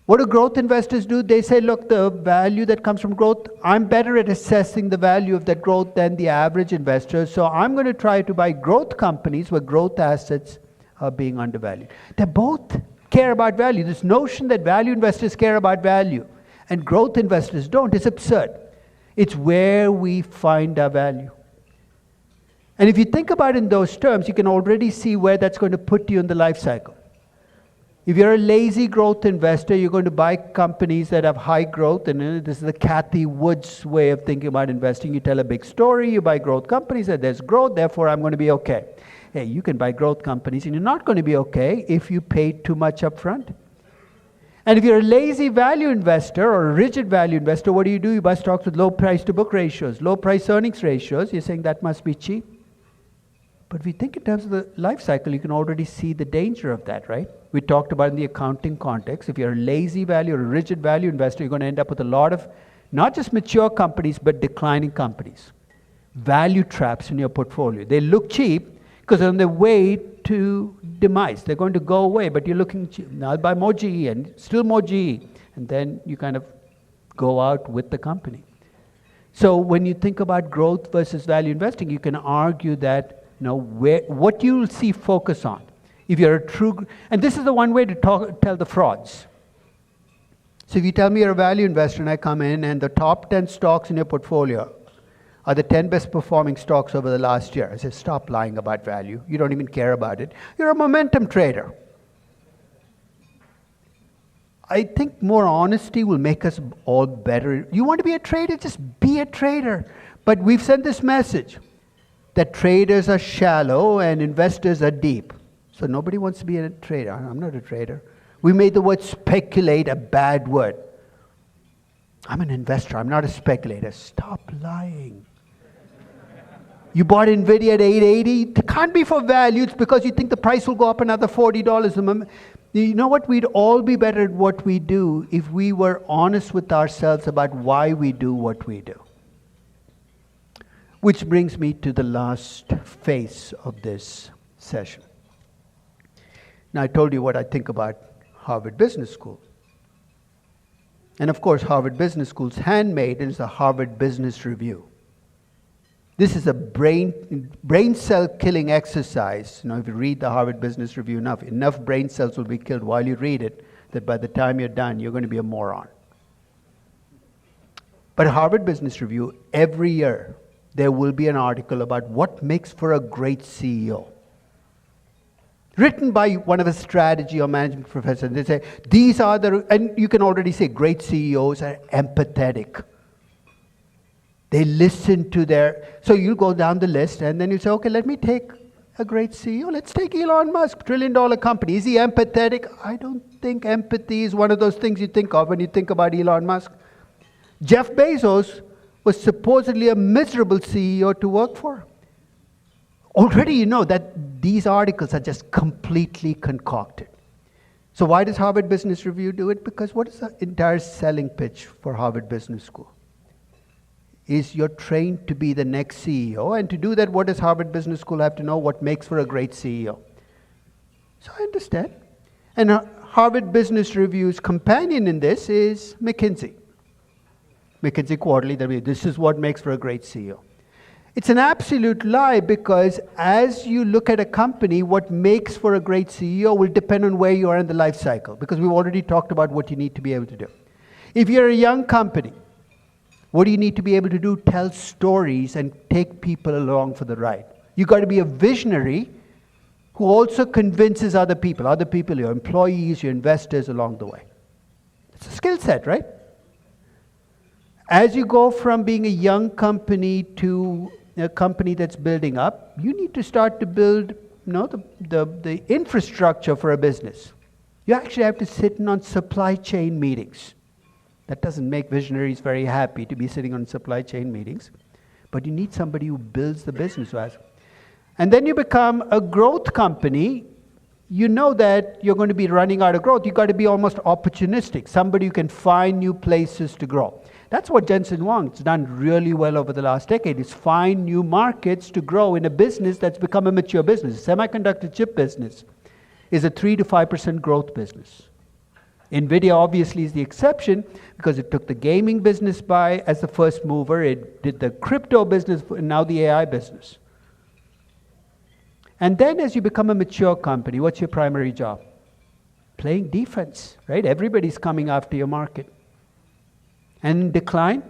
What do growth investors do? They say, look, the value that comes from growth, I'm better at assessing the value of that growth than the average investor, so I'm going to try to buy growth companies where growth assets are being undervalued. They both care about value. This notion that value investors care about value and growth investors don't is absurd. It's where we find our value. And if you think about it in those terms, you can already see where that's going to put you in the life cycle. If you're a lazy growth investor, you're going to buy companies that have high growth, and this is the Cathy Woods way of thinking about investing. You tell a big story, you buy growth companies, and there's growth, therefore I'm going to be okay. Hey, you can buy growth companies, and you're not going to be okay if you paid too much up front. And if you're a lazy value investor or a rigid value investor, what do? You buy stocks with low price to book ratios, low price earnings ratios. You're saying that must be cheap. But if you think in terms of the life cycle, you can already see the danger of that, right? we talked about in the accounting context. If you're a lazy value or a rigid value investor, you're going to end up with a lot of not just mature companies, but declining companies. Value traps in your portfolio. They look cheap because they're on their way to demise. They're going to go away, but you're looking cheap. Now I'll buy more GE and still more GE. And then you kind of go out with the company. So when you think about growth versus value investing, you can argue that, what you'll see focus on. If you're a true, and this is the one way to tell the frauds. So if you tell me you're a value investor and I come in and the top 10 stocks in your portfolio are the 10 best performing stocks over the last year, I say, stop lying about value. You don't even care about it. You're a momentum trader. I think more honesty will make us all better. You want to be a trader? Just be a trader. But we've sent this message that traders are shallow and investors are deep. So nobody wants to be a trader. I'm not a trader. We made the word speculate a bad word. I'm an investor. I'm not a speculator. Stop lying. You bought NVIDIA at $880. It can't be for value. It's because you think the price will go up another $40. You know what? We'd all be better at what we do if we were honest with ourselves about why we do what we do. Which brings me to the last phase of this session. Now, I told you what I think about Harvard Business School. And of course, Harvard Business School's handmade is the Harvard Business Review. This is a brain cell killing exercise. If you read the Harvard Business Review enough brain cells will be killed while you read it, that by the time you're done, you're going to be a moron. But Harvard Business Review, every year, there will be an article about what makes for a great CEO. Written by one of a strategy or management professor. They say, and you can already say great CEOs are empathetic. They listen to so you go down the list and then you say, okay, let me take a great CEO. Let's take Elon Musk, $1 trillion company. Is he empathetic? I don't think empathy is one of those things you think of when you think about Elon Musk. Jeff Bezos was supposedly a miserable CEO to work for. Already you know that these articles are just completely concocted. So why does Harvard Business Review do it? Because what is the entire selling pitch for Harvard Business School? Is you're trained to be the next CEO, and to do that, what does Harvard Business School have to know? What makes for a great CEO? So I understand. And Harvard Business Review's companion in this is McKinsey. McKinsey Quarterly, this is what makes for a great CEO. It's an absolute lie, because as you look at a company, what makes for a great CEO will depend on where you are in the life cycle, because we've already talked about what you need to be able to do. If you're a young company, what do you need to be able to do? Tell stories and take people along for the ride. You've got to be a visionary who also convinces other people, your employees, your investors along the way. It's a skill set, right? As you go from being a young company to a company that's building up, you need to start to build the infrastructure for a business. You actually have to sit in on supply chain meetings. That doesn't make visionaries very happy to be sitting on supply chain meetings, but you need somebody who builds the business. And then you become a growth company. You know that you're going to be running out of growth. You've got to be almost opportunistic, somebody who can find new places to grow. That's what Jensen Huang's done really well over the last decade, is find new markets to grow in a business that's become a mature business. The semiconductor chip business is a 3 to 5% growth business. NVIDIA obviously is the exception, because it took the gaming business as the first mover. It did the crypto business and now the AI business. And then as you become a mature company, what's your primary job? Playing defense, right? Everybody's coming after your market. And in decline,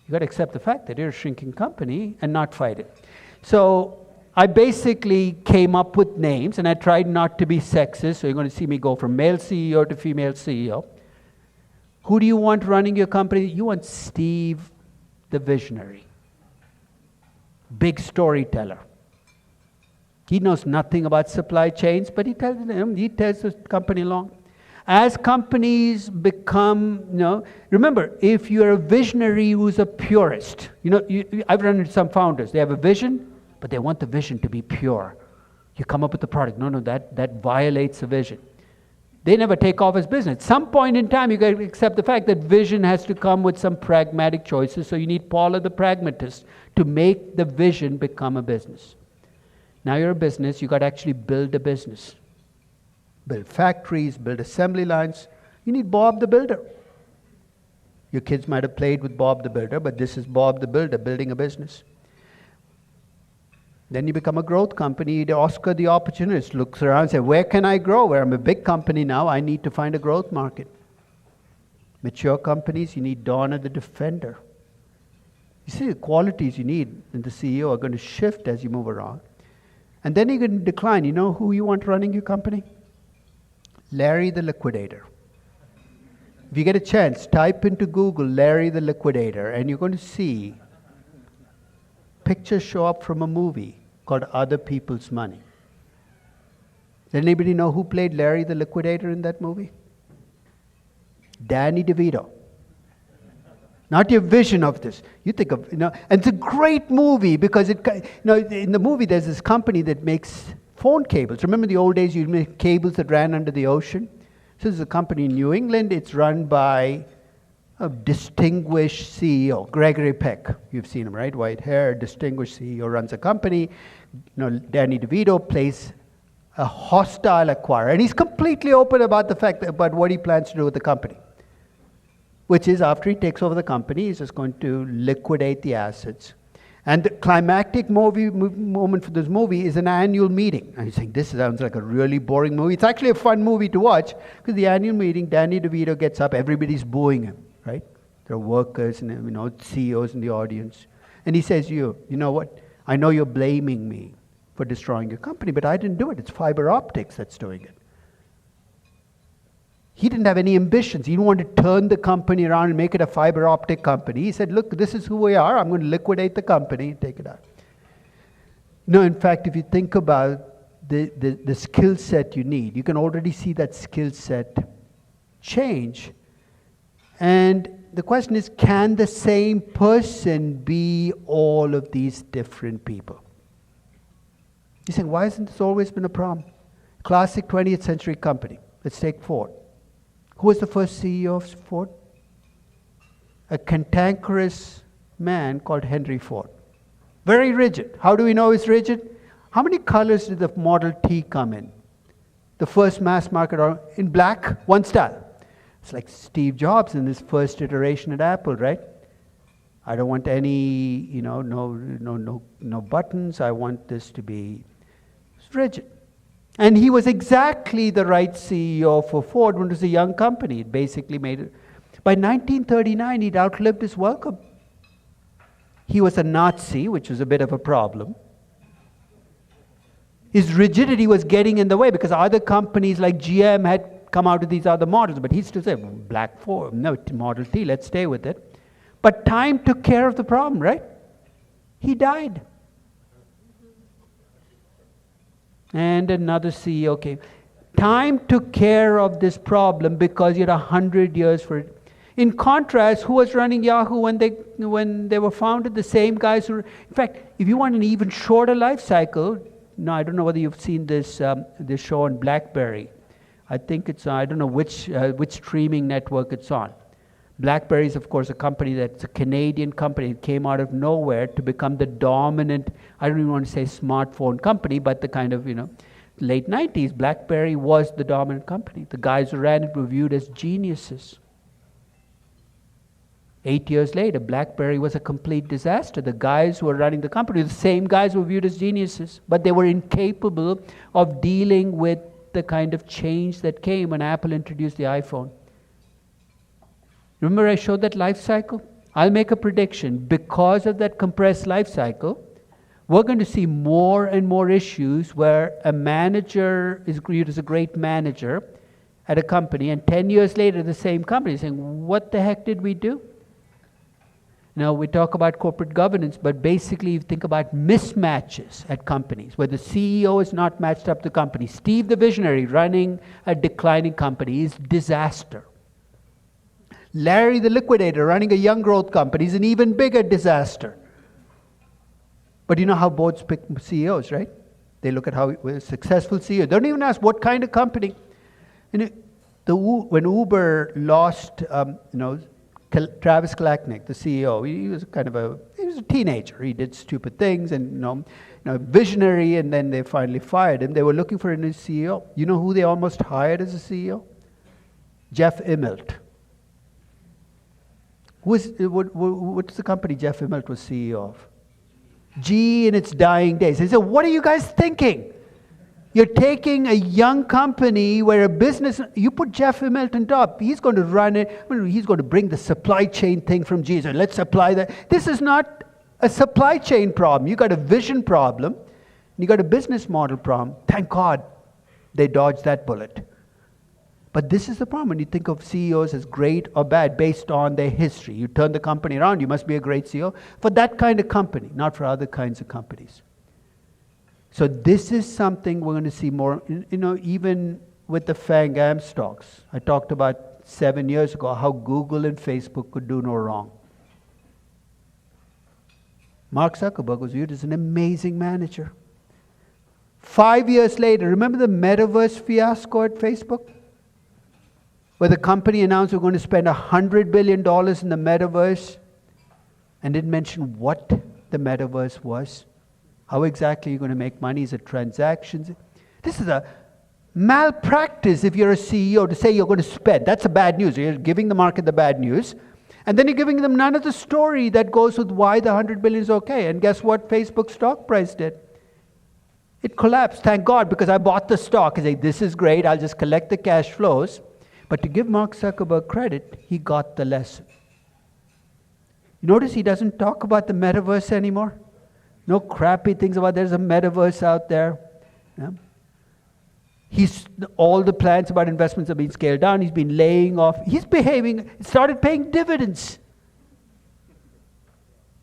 you got to accept the fact that you're a shrinking company and not fight it. So I basically came up with names, and I tried not to be sexist, so you're going to see me go from male CEO to female CEO. Who do you want running your company? You want Steve, the visionary. Big storyteller. He knows nothing about supply chains, but he tells the company along. As companies become, remember, if you're a visionary who's a purist, I've run into some founders. They have a vision, but they want the vision to be pure. You come up with the product. No, that violates the vision. They never take off as business. At some point in time, you got to accept the fact that vision has to come with some pragmatic choices. So you need Paula the pragmatist to make the vision become a business. Now you're a business, you got to actually build a business. Build factories, build assembly lines. You need Bob the Builder. Your kids might have played with Bob the Builder, but this is Bob the Builder building a business. Then you become a growth company. The Oscar the opportunist looks around and says, where can I grow? Where I'm a big company now, I need to find a growth market. Mature companies, you need Donna the defender. You see, the qualities you need in the CEO are going to shift as you move around. And then you're going to decline. You know who you want running your company? Larry the liquidator. If you get a chance, type into Google Larry the liquidator, and you're going to see pictures show up from a movie called Other People's Money. Does anybody know who played Larry the Liquidator in that movie? Danny DeVito. Not your vision of this. You think of, and it's a great movie because in the movie there's this company that makes phone cables. Remember the old days you'd make cables that ran under the ocean? So there's a company in New England. It's run by a distinguished CEO, Gregory Peck. You've seen him, right? White hair, distinguished CEO, runs a company. Danny DeVito plays a hostile acquirer, and he's completely open about the fact about what he plans to do with the company, which is after he takes over the company, he's just going to liquidate the assets. And the climactic moment for this movie is an annual meeting. And you're saying, this sounds like a really boring movie. It's actually a fun movie to watch, because the annual meeting, Danny DeVito gets up, everybody's booing him. Right? There are workers and CEOs in the audience. And he says, you know what? I know you're blaming me for destroying your company, but I didn't do it. It's fiber optics that's doing it. He didn't have any ambitions. He didn't want to turn the company around and make it a fiber optic company. He said, look, this is who we are. I'm going to liquidate the company and take it out. No, in fact, if you think about the skill set you need, you can already see that skill set change. And the question is, can the same person be all of these different people? You're saying, why hasn't this always been a problem? Classic 20th century company. Let's take Ford. Who was the first CEO of Ford? A cantankerous man called Henry Ford. Very rigid. How do we know he's rigid? How many colors did the Model T come in? The first mass market in black, one style. It's like Steve Jobs in his first iteration at Apple, right? I don't want any, no buttons. I want this to be rigid. And he was exactly the right CEO for Ford when it was a young company. It basically made it. By 1939, he'd outlived his welcome. He was a Nazi, which was a bit of a problem. His rigidity was getting in the way because other companies like GM had come out with these other models, but he still said, black Ford, no, Model T, let's stay with it. But time took care of the problem, right? He died. And another CEO came. Time took care of this problem because you had 100 years for it. In contrast, who was running Yahoo when they were founded? The same guys who, in fact, if you want an even shorter life cycle, no, I don't know whether you've seen this show on BlackBerry. I think it's, I don't know which streaming network it's on. BlackBerry is, of course, a company that's a Canadian company. It came out of nowhere to become the dominant, I don't even want to say smartphone company, but the kind of, late 90s, BlackBerry was the dominant company. The guys who ran it were viewed as geniuses. 8 years later, BlackBerry was a complete disaster. The guys who were running the company, the same guys who were viewed as geniuses, but they were incapable of dealing with the kind of change that came when Apple introduced the iPhone. Remember I showed that life cycle? I'll make a prediction. Because of that compressed life cycle, we're going to see more and more issues where a manager is viewed as a great manager at a company, and 10 years later, the same company is saying, what the heck did we do? Now, we talk about corporate governance, but basically you think about mismatches at companies where the CEO is not matched up to the company. Steve, the visionary, running a declining company is disaster. Larry, the liquidator, running a young growth company is an even bigger disaster. But you know how boards pick CEOs, right? They look at how a successful CEO. They don't even ask what kind of company. And When Uber lost, Travis Kalanick, the CEO, he was a teenager. He did stupid things and visionary, and then they finally fired him. They were looking for a new CEO. You know who they almost hired as a CEO? Jeff Immelt. What's the company Jeff Immelt was CEO of? GE in its dying days. They said, what are you guys thinking? You're taking a young company where a business, you put Jeff Immelt on top, he's going to run it, he's going to bring the supply chain thing from GE. So let's apply that. This is not a supply chain problem. You got a vision problem, and you got a business model problem. Thank God they dodged that bullet. But this is the problem when you think of CEOs as great or bad based on their history. You turn the company around, you must be a great CEO for that kind of company, not for other kinds of companies. So this is something we're going to see more, even with the FANG-AM stocks. I talked about 7 years ago how Google and Facebook could do no wrong. Mark Zuckerberg was viewed as an amazing manager. 5 years later, remember the metaverse fiasco at Facebook? Where the company announced we're going to spend $100 billion in the metaverse and didn't mention what the metaverse was. How exactly are you going to make money? Is it transactions? This is a malpractice if you're a CEO to say you're going to spend. That's a bad news. You're giving the market the bad news. And then you're giving them none of the story that goes with why the $100 billion is okay. And guess what Facebook's stock price did? It collapsed. Thank God, because I bought the stock. I say, this is great. I'll just collect the cash flows. But to give Mark Zuckerberg credit, he got the lesson. You notice he doesn't talk about the metaverse anymore? No crappy things about there's a metaverse out there. Yeah? All the plans about investments are being scaled down. He's been laying off. He's started paying dividends.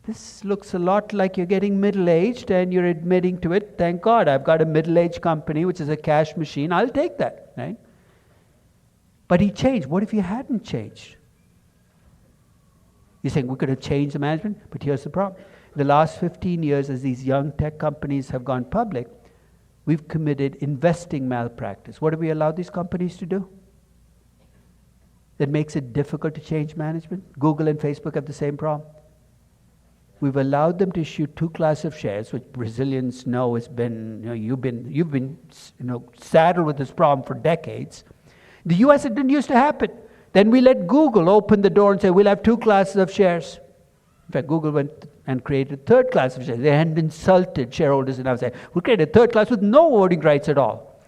This looks a lot like you're getting middle-aged and you're admitting to it. Thank God, I've got a middle-aged company, which is a cash machine. I'll take that, right? But he changed. What if he hadn't changed? You're saying we could have changed the management, but here's the problem. The last 15 years, as these young tech companies have gone public, we've committed investing malpractice. What have we allowed these companies to do? That makes it difficult to change management. Google and Facebook have the same problem. We've allowed them to issue two classes of shares, which Brazilians know has been, you've been saddled with this problem for decades. The US, it didn't used to happen. Then we let Google open the door and say, we'll have two classes of shares. In fact, Google went and created a third class of shares. They hadn't insulted shareholders enough. Say, we created a third class with no voting rights at all.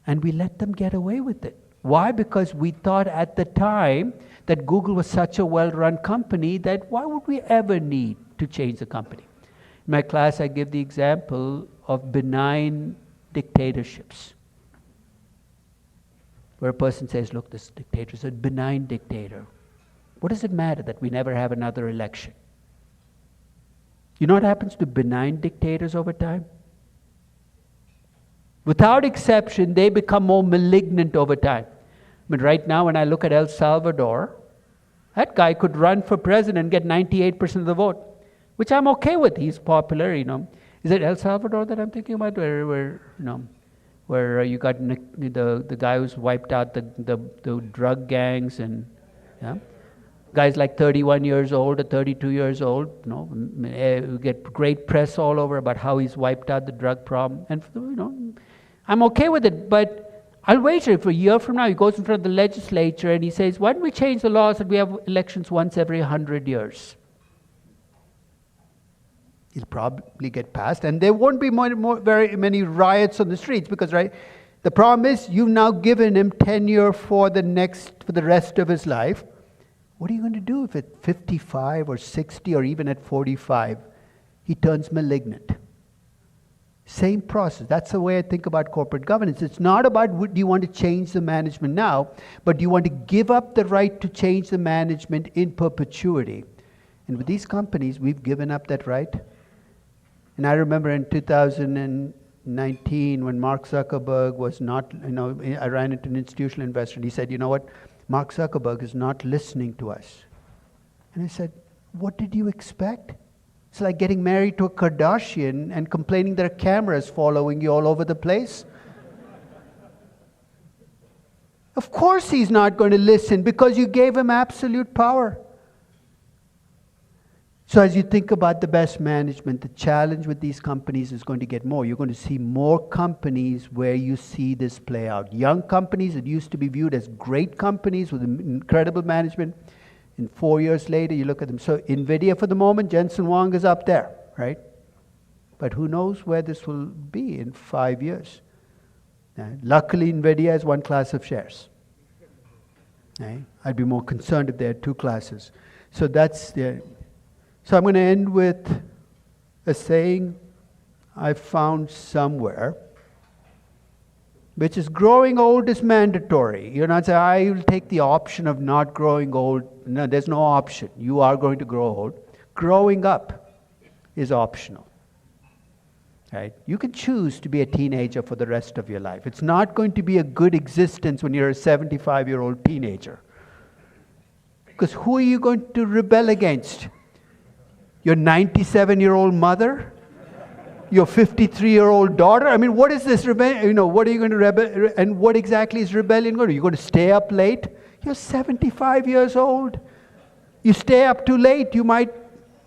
And we let them get away with it. Why? Because we thought at the time that Google was such a well-run company that why would we ever need to change the company? In my class, I give the example of benign dictatorships. Where a person says, look, this dictator is a benign dictator. What does it matter that we never have another election? You know what happens to benign dictators over time? Without exception, they become more malignant over time. Right now, when I look at El Salvador, that guy could run for president and get 98% of the vote, which I'm okay with. He's popular, Is it El Salvador that I'm thinking about? Where you got the guy who's wiped out the drug gangs and, yeah? Guys like 31 years old or 32 years old, we get great press all over about how he's wiped out the drug problem. And, I'm okay with it, but I'll wager if a year from now he goes in front of the legislature and he says, why don't we change the law so that we have elections once every 100 years? He'll probably get passed, and there won't be very many riots on the streets because, right, the problem is you've now given him tenure for the rest of his life. What are you going to do if at 55 or 60 or even at 45 he turns malignant? Same process. That's the way I think about corporate governance. It's not about do you want to change the management now, but do you want to give up the right to change the management in perpetuity? And with these companies, we've given up that right. And I remember in 2019 when Mark Zuckerberg was not, I ran into an institutional investor and he said, you know what? Mark Zuckerberg is not listening to us. And I said, what did you expect? It's like getting married to a Kardashian and complaining that a camera is following you all over the place. Of course he's not going to listen because you gave him absolute power. So as you think about the best management, the challenge with these companies is going to get more. You're going to see more companies where you see this play out. Young companies that used to be viewed as great companies with incredible management, and 4 years later you look at them. So NVIDIA for the moment, Jensen Huang is up there, right? But who knows where this will be in 5 years. Luckily, NVIDIA has one class of shares. Right? I'd be more concerned if they had two classes. So that's the... So I'm going to end with a saying I found somewhere, which is growing old is mandatory. You're not saying, I will take the option of not growing old. No, there's no option. You are going to grow old. Growing up is optional. Right? You can choose to be a teenager for the rest of your life. It's not going to be a good existence when you're a 75-year-old teenager. Because who are you going to rebel against? Your 97-year-old mother? Your 53-year-old daughter? I mean, what is this rebellion? What are you going to rebel? And what exactly is rebellion going to do? You're going to stay up late? You're 75 years old. You stay up too late, you might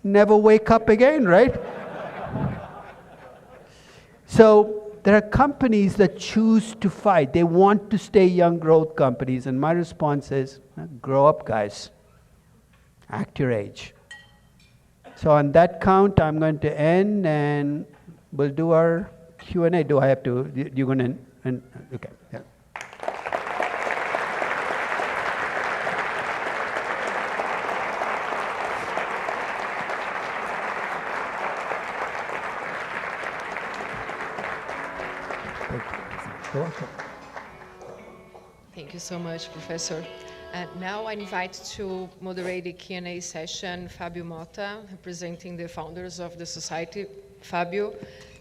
never wake up again, right? So there are companies that choose to fight. They want to stay young growth companies. And my response is, grow up, guys. Act your age. So on that count, I'm going to end, and we'll do our Q&A. Do I have to? You're going to? Okay. Yeah. Thank you so much, Professor. Now I invite to moderate the Q&A session Fábio Mota, representing the founders of the society. Fábio,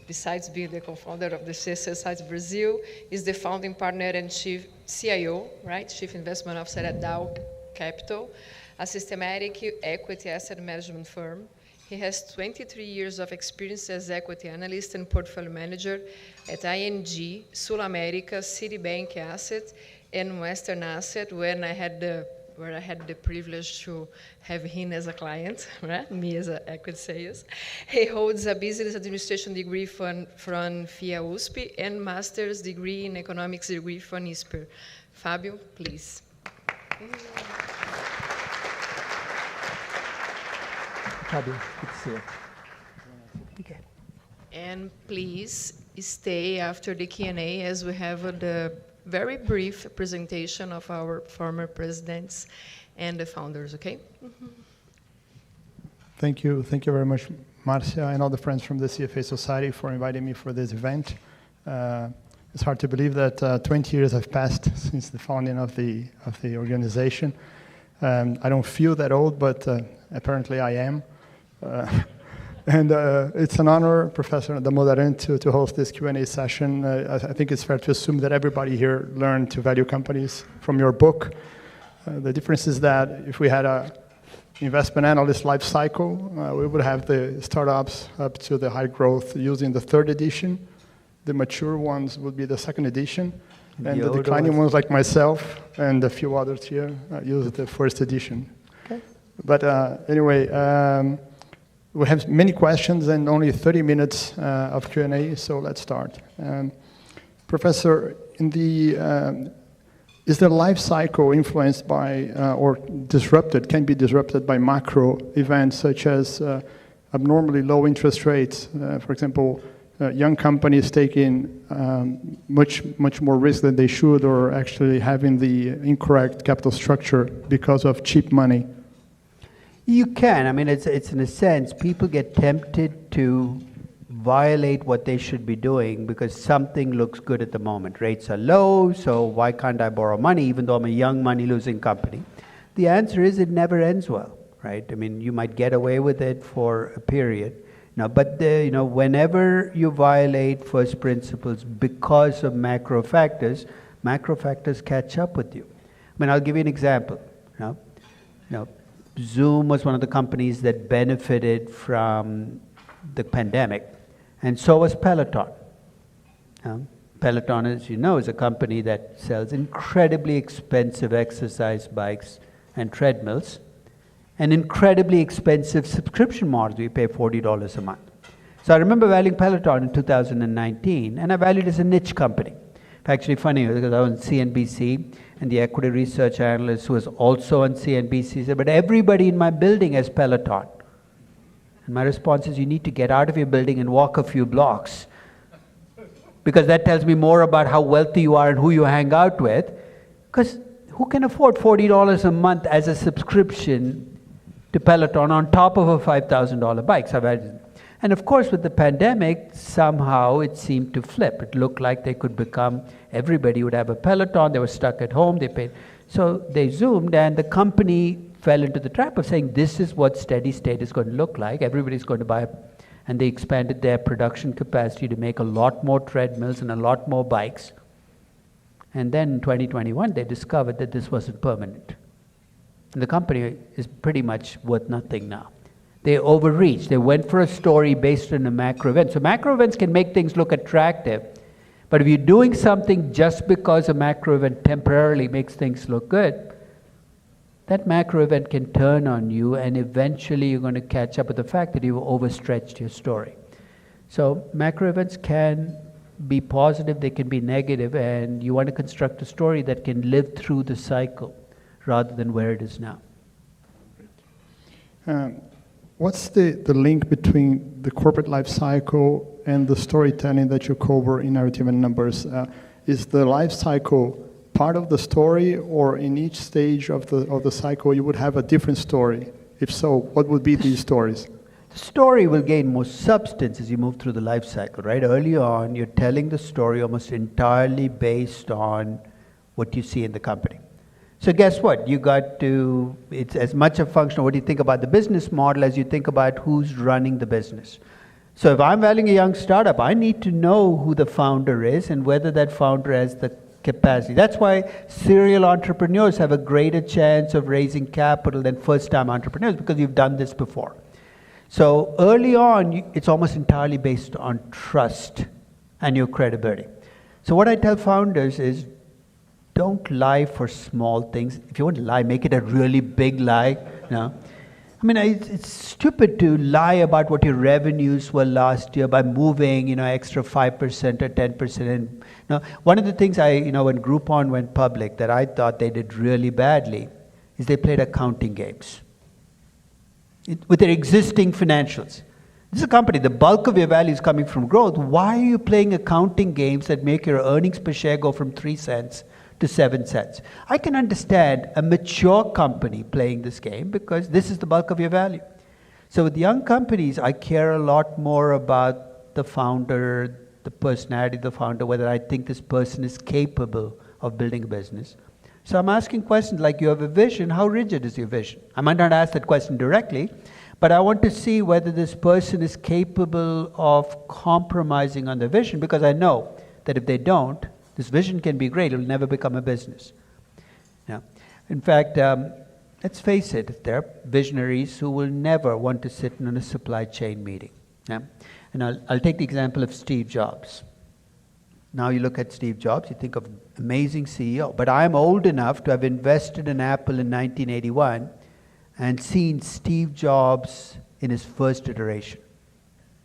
besides being the co-founder of the CFA Society Brazil, is the founding partner and chief CIO, right? Chief Investment Officer at Dow Capital, a systematic equity asset management firm. He has 23 years of experience as equity analyst and portfolio manager at ING, SulAmérica, Citibank Asset, and Western Asset, where I had the privilege to have him as a client, right? Me as an equity sales. He holds a business administration degree from FIA USP and master's degree in economics degree from ISPER. Fábio, please. Fábio, good to see you. Okay. And please stay after the Q&A as we have the very brief presentation of our former presidents and the founders, okay? Mm-hmm. Thank you very much, Márcia, and all the friends from the CFA Society for inviting me for this event. It's hard to believe that 20 years have passed since the founding of the organization. I don't feel that old, but apparently I am. And it's an honor, Professor Damodaran, to host this Q&A session. I think it's fair to assume that everybody here learned to value companies from your book. The difference is that if we had a investment analyst life cycle, we would have the startups up to the high growth using the third edition. The mature ones would be the second edition. And the declining ones like myself and a few others here use the first edition. Okay. But anyway, we have many questions and only 30 minutes of Q&A, so let's start. Professor, is the life cycle influenced by or can be disrupted by macro events such as abnormally low interest rates? For example, young companies taking much more risk than they should, or actually having the incorrect capital structure because of cheap money? You can. I mean, it's in a sense, people get tempted to violate what they should be doing because something looks good at the moment. Rates are low, so why can't I borrow money even though I'm a young money-losing company? The answer is it never ends well, right? I mean, you might get away with it for a period. But whenever you violate first principles because of macro factors catch up with you. I mean, I'll give you an example. Zoom was one of the companies that benefited from the pandemic, and so was Peloton. Peloton, as you know, is a company that sells incredibly expensive exercise bikes and treadmills, and incredibly expensive subscription models. We pay $40 a month. So I remember valuing Peloton in 2019, and I valued it as a niche company. Actually funny, because I was on CNBC, and the equity research analyst who was also on CNBC said, but everybody in my building has Peloton. And my response is, you need to get out of your building and walk a few blocks, because that tells me more about how wealthy you are and who you hang out with. Because who can afford $40 a month as a subscription to Peloton on top of a $5,000 bike? And of course, with the pandemic, somehow it seemed to flip. It looked like they could become, everybody would have a Peloton, they were stuck at home, they paid. So they zoomed, and the company fell into the trap of saying, this is what steady state is going to look like. Everybody's going to buy, and they expanded their production capacity to make a lot more treadmills and a lot more bikes. And then in 2021, they discovered that this wasn't permanent. And the company is pretty much worth nothing now. They overreached. They went for a story based on a macro event. So macro events can make things look attractive. But if you're doing something just because a macro event temporarily makes things look good, that macro event can turn on you, and eventually you're going to catch up with the fact that you've overstretched your story. So macro events can be positive, they can be negative, and you want to construct a story that can live through the cycle rather than where it is now. What's the link between the corporate life cycle and the storytelling that you cover in Narrative and Numbers? Is the life cycle part of the story, or in each stage of the cycle you would have a different story? If so, what would be these stories? The story will gain more substance as you move through the life cycle, right? Early on, you're telling the story almost entirely based on what you see in the company. So guess what? It's as much a function of what you think about the business model as you think about who's running the business. So if I'm valuing a young startup, I need to know who the founder is and whether that founder has the capacity. That's why serial entrepreneurs have a greater chance of raising capital than first-time entrepreneurs, because you've done this before. So early on, it's almost entirely based on trust and your credibility. So what I tell founders is, don't lie for small things. If you want to lie, make it a really big lie. I mean, it's stupid to lie about what your revenues were last year by moving, extra 5% or 10%. And, one of the things when Groupon went public that I thought they did really badly is they played accounting games with their existing financials. This is a company, the bulk of your value is coming from growth. Why are you playing accounting games that make your earnings per share go from 3 cents to 7 cents? I can understand a mature company playing this game because this is the bulk of your value. So with young companies, I care a lot more about the founder, the personality of the founder, whether I think this person is capable of building a business. So I'm asking questions like, you have a vision, how rigid is your vision? I might not ask that question directly, but I want to see whether this person is capable of compromising on the vision, because I know that if they don't, this vision can be great, it will never become a business. Now, in fact, let's face it, there are visionaries who will never want to sit in a supply chain meeting. Yeah? And I'll take the example of Steve Jobs. Now you look at Steve Jobs, you think of amazing CEO, but I'm old enough to have invested in Apple in 1981 and seen Steve Jobs in his first iteration,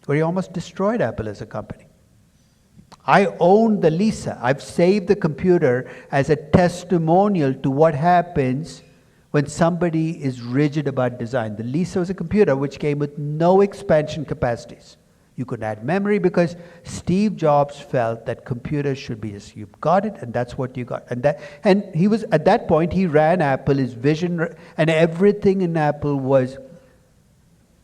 where he almost destroyed Apple as a company. I own the Lisa. I've saved the computer as a testimonial to what happens when somebody is rigid about design. The Lisa was a computer which came with no expansion capacities. You could add memory because Steve Jobs felt that computers should be just, you've got it and that's what you got. And he was, at that point, he ran Apple, his vision, and everything in Apple was,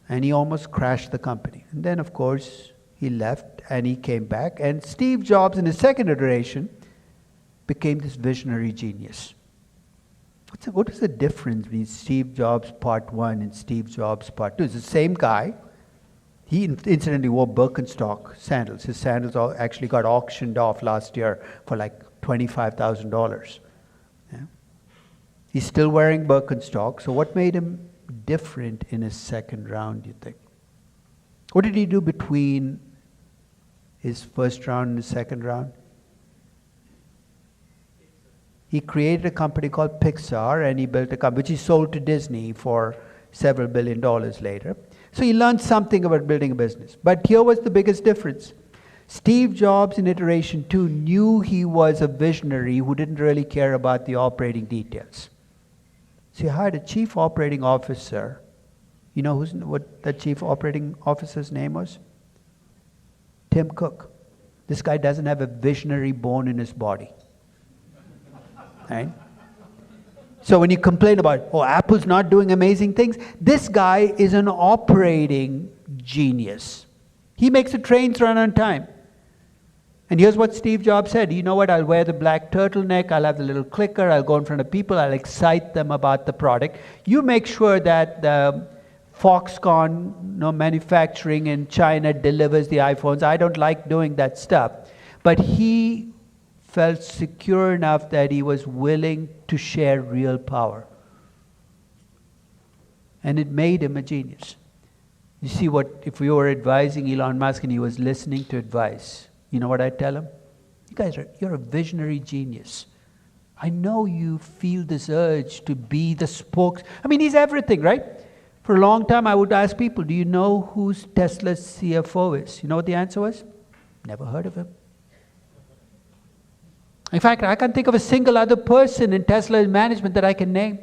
and he almost crashed the company. And then, of course, he left and he came back. And Steve Jobs, in his second iteration, became this visionary genius. What is the difference between Steve Jobs Part 1 and Steve Jobs Part 2? It's the same guy. He incidentally wore Birkenstock sandals. His sandals actually got auctioned off last year for like $25,000. Yeah? He's still wearing Birkenstock. So what made him different in his second round, do you think? What did he do between his first round and his second round? He created a company called Pixar, and he built a company which he sold to Disney for several $1 billion later. So he learned something about building a business. But here was the biggest difference. Steve Jobs in iteration 2 knew he was a visionary who didn't really care about the operating details. So he hired a chief operating officer. You know what the chief operating officer's name was? Tim Cook. This guy doesn't have a visionary bone in his body. Right? So when you complain about, oh, Apple's not doing amazing things, this guy is an operating genius. He makes the trains run on time. And here's what Steve Jobs said. You know what? I'll wear the black turtleneck. I'll have the little clicker. I'll go in front of people. I'll excite them about the product. You make sure that the Foxconn manufacturing in China delivers the iPhones. I don't like doing that stuff. But he felt secure enough that he was willing to share real power. And it made him a genius. You see what, if we were advising Elon Musk and he was listening to advice, you know what I'd tell him? You guys you're a visionary genius. I know you feel this urge to be the he's everything, right? For a long time I would ask people, do you know who Tesla's CFO is? You know what the answer was? Never heard of him. In fact, I can't think of a single other person in Tesla's management that I can name.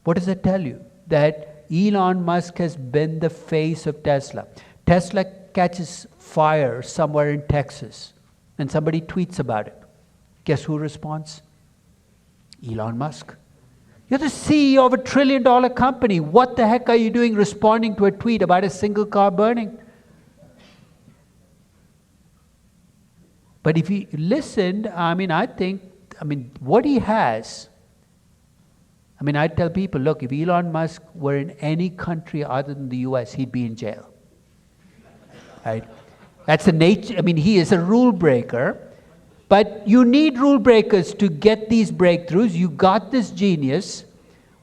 What does that tell you? That Elon Musk has been the face of Tesla. Tesla catches fire somewhere in Texas, and somebody tweets about it. Guess who responds? Elon Musk. You're the CEO of a $1 trillion company. What the heck are you doing responding to a tweet about a single car burning? But if he listened, what he has, I tell people, look, if Elon Musk were in any country other than the US, he'd be in jail. Right? That's the nature. He is a rule breaker, but you need rule breakers to get these breakthroughs. You got this genius.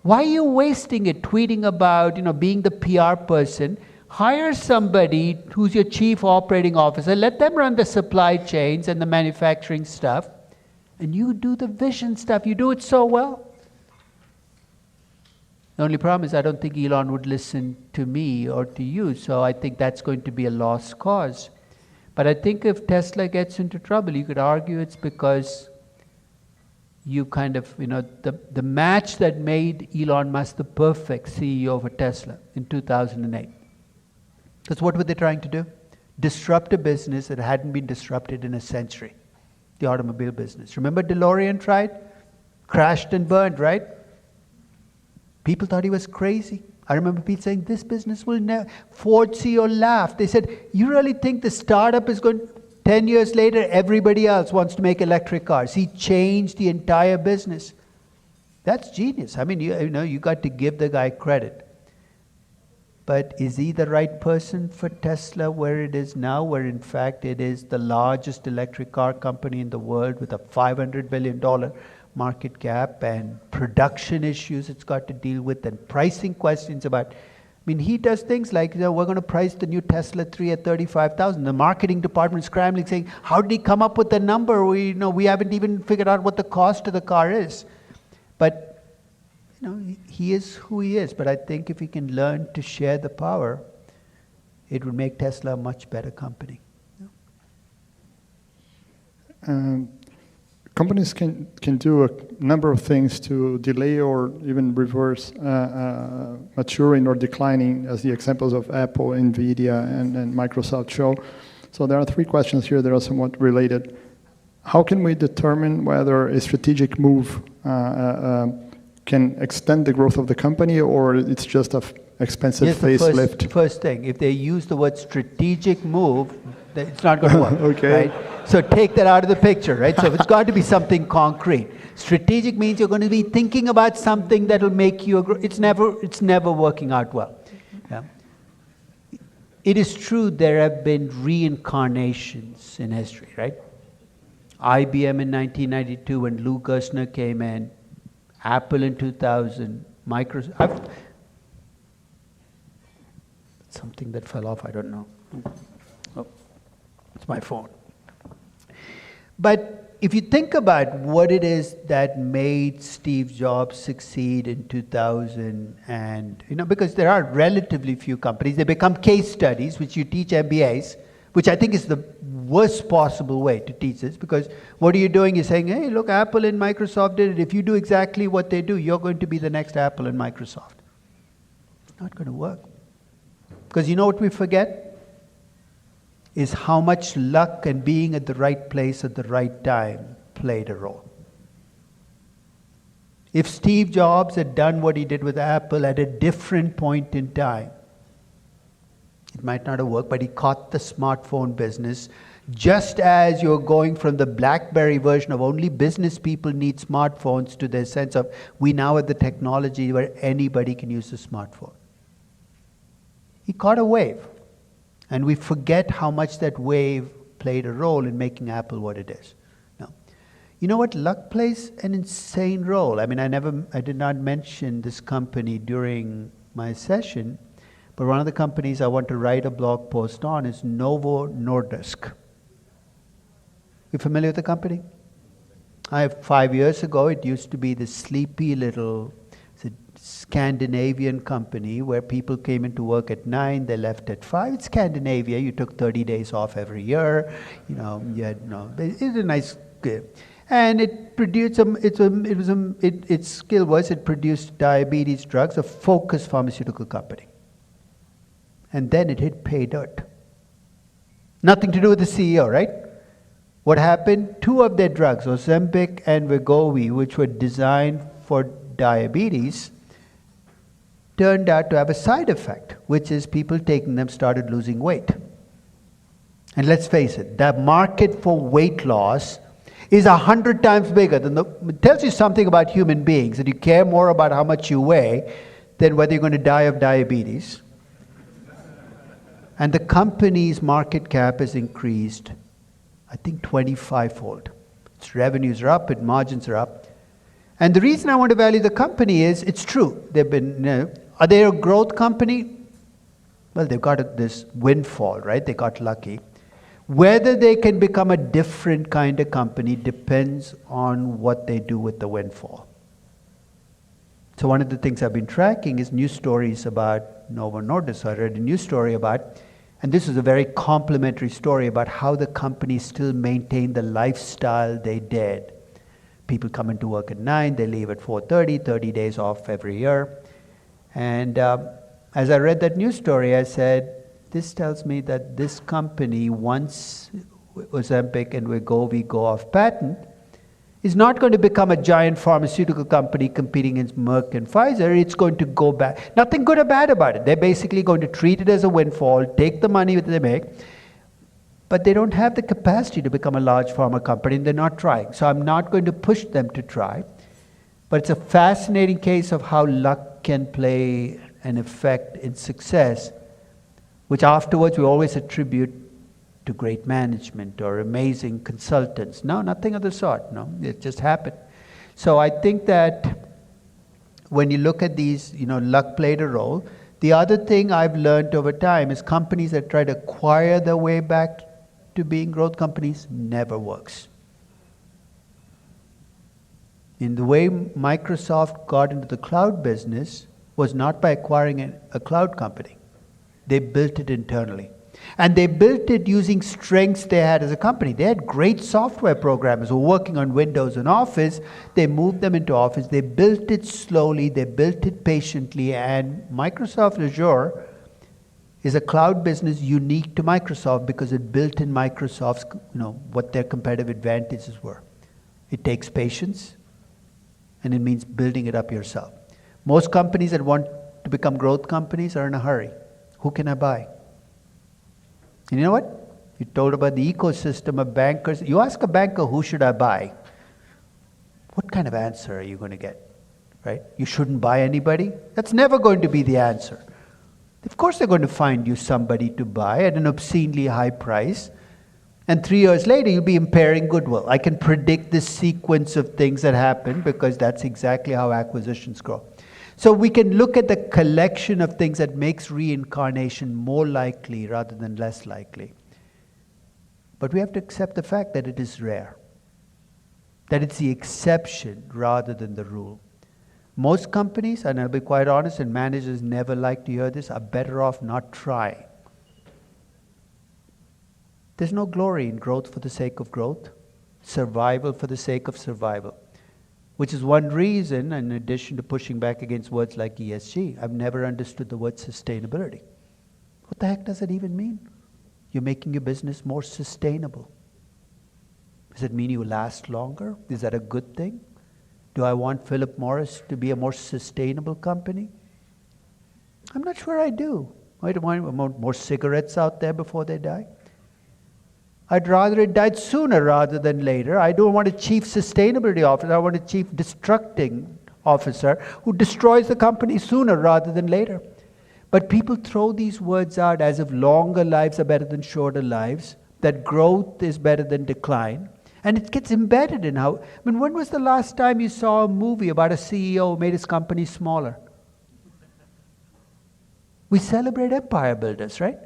Why are you wasting it tweeting about, being the PR person? Hire somebody who's your chief operating officer. Let them run the supply chains and the manufacturing stuff, and you do the vision stuff. You do it so well. The only problem is I don't think Elon would listen to me or to you, so I think that's going to be a lost cause. But I think if Tesla gets into trouble, you could argue it's because you the match that made Elon Musk the perfect CEO for Tesla in 2008. Because what were they trying to do? Disrupt a business that hadn't been disrupted in a century, the automobile business. Remember DeLorean tried? Crashed and burned, right? People thought he was crazy. I remember people saying, this business will never... Ford CEO laughed. They said, you really think the startup is going... 10 years later, everybody else wants to make electric cars. He changed the entire business. That's genius. You got to give the guy credit. But is he the right person for Tesla where it is now, where in fact it is the largest electric car company in the world with a $500 billion market cap and production issues it's got to deal with and pricing questions about... he does things like, we're going to price the new Tesla 3 at $35,000. The marketing department scrambling saying, how did he come up with the number? We haven't even figured out what the cost of the car is. But he is who he is, but I think if he can learn to share the power, it would make Tesla a much better company. Companies can do a number of things to delay or even reverse maturing or declining, as the examples of Apple, NVIDIA, and Microsoft show. So there are 3 questions here that are somewhat related. How can we determine whether a strategic move can extend the growth of the company, or it's just an expensive facelift? First thing, if they use the word strategic move, it's not going to work. Okay. Right? So take that out of the picture, right? So it's got to be something concrete. Strategic means you're going to be thinking about something that will make you it's never working out well. Yeah. It is true there have been reincarnations in history, right? IBM in 1992 when Lou Gerstner came in, Apple in 2000, Microsoft. Something that fell off, I don't know. Oh, it's my phone. But if you think about what it is that made Steve Jobs succeed in 2000, and because there are relatively few companies, they become case studies, which you teach MBAs, which I think is the worst possible way to teach this, because what are you doing? You're saying, hey, look, Apple and Microsoft did it. If you do exactly what they do, you're going to be the next Apple and Microsoft. It's not going to work. Because you know what we forget? Is how much luck and being at the right place at the right time played a role. If Steve Jobs had done what he did with Apple at a different point in time, it might not have worked, but he caught the smartphone business just as you're going from the BlackBerry version of only business people need smartphones to the sense of we now have the technology where anybody can use a smartphone. He caught a wave. And we forget how much that wave played a role in making Apple what it is. Now, you know what? Luck plays an insane role. I mean, I did not mention this company during my session, but one of the companies I want to write a blog post on is Novo Nordisk. You familiar with the company? 5 years ago, it used to be this sleepy little Scandinavian company where people came into work at 9, they left at 5. It's Scandinavia. You took 30 days off every year. It's a nice, and it produced its skill was it produced diabetes drugs, a focused pharmaceutical company. And then it hit pay dirt. Nothing to do with the CEO, right? What happened? 2 of their drugs, Ozempic and Wegovy, which were designed for diabetes, turned out to have a side effect, which is people taking them started losing weight. And let's face it, the market for weight loss is 100 times bigger than it tells you something about human beings, that you care more about how much you weigh than whether you're going to die of diabetes. And the company's market cap has increased, I think, 25-fold. Its revenues are up, its margins are up. And the reason I want to value the company is, it's true. Are they a growth company? Well, they've got this windfall, right? They got lucky. Whether they can become a different kind of company depends on what they do with the windfall. So one of the things I've been tracking is news stories about Novo Nordisk. I read a news story about, and this is a very complimentary story about how the company still maintained the lifestyle they did. People come into work at 9, they leave at 4:30, 30 days off every year. And as I read that news story, I said, this tells me that this company, once Ozempic and Wegovy go off patent, is not going to become a giant pharmaceutical company competing against Merck and Pfizer. It's going to go back. Nothing good or bad about it. They're basically going to treat it as a windfall, take the money that they make, but they don't have the capacity to become a large pharma company, and they're not trying. So I'm not going to push them to try. But it's a fascinating case of how luck can play an effect in success, which afterwards we always attribute to great management or amazing consultants. No, nothing of the sort. No, it just happened. So I think that when you look at these, luck played a role. The other thing I've learned over time is companies that try to acquire their way back to being growth companies never works. In the way Microsoft got into the cloud business was not by acquiring a cloud company. They built it internally. And they built it using strengths they had as a company. They had great software programmers who were working on Windows and Office. They moved them into Office. They built it slowly. They built it patiently. And Microsoft Azure is a cloud business unique to Microsoft because it built in Microsoft's, what their competitive advantages were. It takes patience, and it means building it up yourself. Most companies that want to become growth companies are in a hurry. Who can I buy? And you know what? You told about the ecosystem of bankers. You ask a banker, who should I buy? What kind of answer are you going to get? Right? You shouldn't buy anybody? That's never going to be the answer. Of course they're going to find you somebody to buy at an obscenely high price. And 3 years later, you'll be impairing goodwill. I can predict the sequence of things that happen because that's exactly how acquisitions grow. So we can look at the collection of things that makes reincarnation more likely rather than less likely. But we have to accept the fact that it is rare. that it's the exception rather than the rule. Most companies, and I'll be quite honest, and managers never like to hear this, are better off not trying. There's no glory in growth for the sake of growth, survival for the sake of survival, which is one reason, in addition to pushing back against words like ESG, I've never understood the word sustainability. What the heck does it even mean? You're making your business more sustainable. Does it mean you last longer? Is that a good thing? Do I want Philip Morris to be a more sustainable company? I'm not sure I do. I don't want more cigarettes out there before they die. I'd rather it died sooner rather than later. I don't want a chief sustainability officer. I want a chief destructing officer who destroys the company sooner rather than later. But people throw these words out as if longer lives are better than shorter lives, that growth is better than decline. And it gets embedded in how... when was the last time you saw a movie about a CEO who made his company smaller? We celebrate empire builders, right?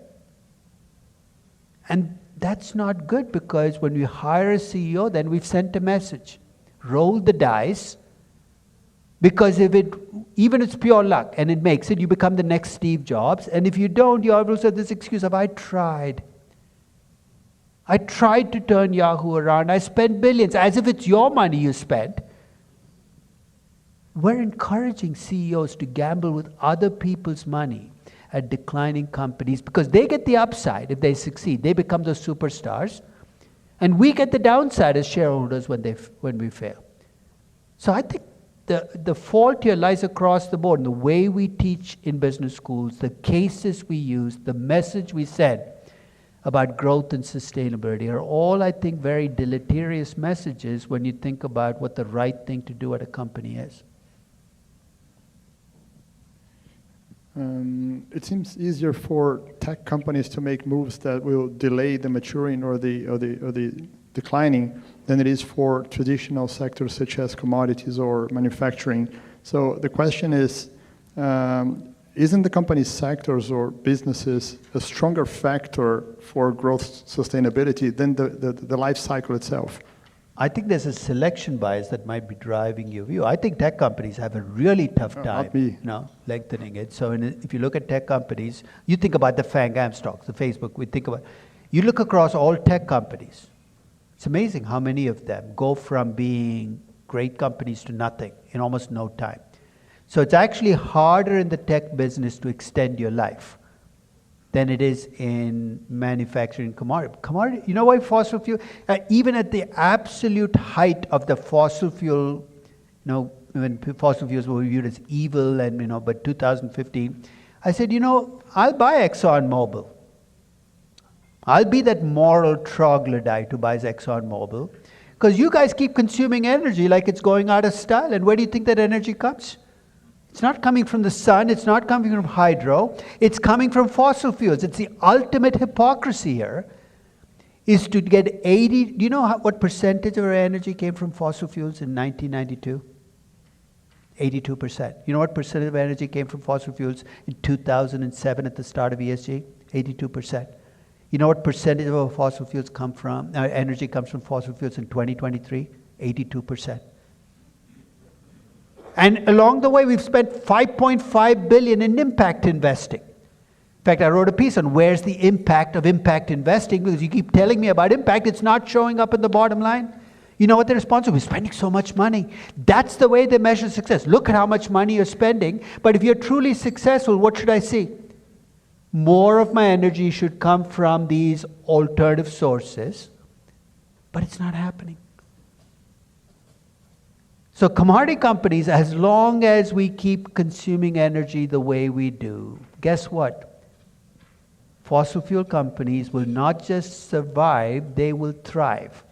And that's not good, because when we hire a CEO, then we've sent a message. Roll the dice, because even it's pure luck and it makes it, you become the next Steve Jobs. And if you don't, you always have this excuse of, I tried to turn Yahoo around. I spent billions, as if it's your money you spent. We're encouraging CEOs to gamble with other people's money at declining companies, because they get the upside if they succeed. They become the superstars. And we get the downside as shareholders when we fail. So I think the fault here lies across the board in the way we teach in business schools, the cases we use, the message we send about growth and sustainability are all, I think, very deleterious messages when you think about what the right thing to do at a company is. It seems easier for tech companies to make moves that will delay the maturing or the declining than it is for traditional sectors such as commodities or manufacturing. So the question is, isn't the company's sectors or businesses a stronger factor for growth sustainability than the life cycle itself? I think there's a selection bias that might be driving your view. I think tech companies have a really tough time lengthening it. So if you look at tech companies, you think about the FANG stocks, the Facebook, you look across all tech companies. It's amazing how many of them go from being great companies to nothing in almost no time. So it's actually harder in the tech business to extend your life than it is in manufacturing commodity. You know why fossil fuel? Even at the absolute height of the fossil fuel, when fossil fuels were viewed as evil, and but 2015, I said, I'll buy ExxonMobil. I'll be that moral troglodyte who buys ExxonMobil, because you guys keep consuming energy like it's going out of style. And where do you think that energy comes? It's not coming from the sun, it's not coming from hydro, it's coming from fossil fuels. It's the ultimate hypocrisy here, is to get 80, do you know what percentage of our energy came from fossil fuels in 1992? 82%. You know what percentage of energy came from fossil fuels in 2007 at the start of ESG? 82%. You know what percentage of our fossil fuels energy comes from fossil fuels in 2023? 82%. And along the way, we've spent $5.5 billion in impact investing. In fact, I wrote a piece on where's the impact of impact investing, because you keep telling me about impact, it's not showing up in the bottom line. You know what the response is? We're spending so much money. That's the way they measure success. Look at how much money you're spending. But if you're truly successful, what should I see? More of my energy should come from these alternative sources. But it's not happening. So commodity companies, as long as we keep consuming energy the way we do, guess what? Fossil fuel companies will not just survive, they will thrive.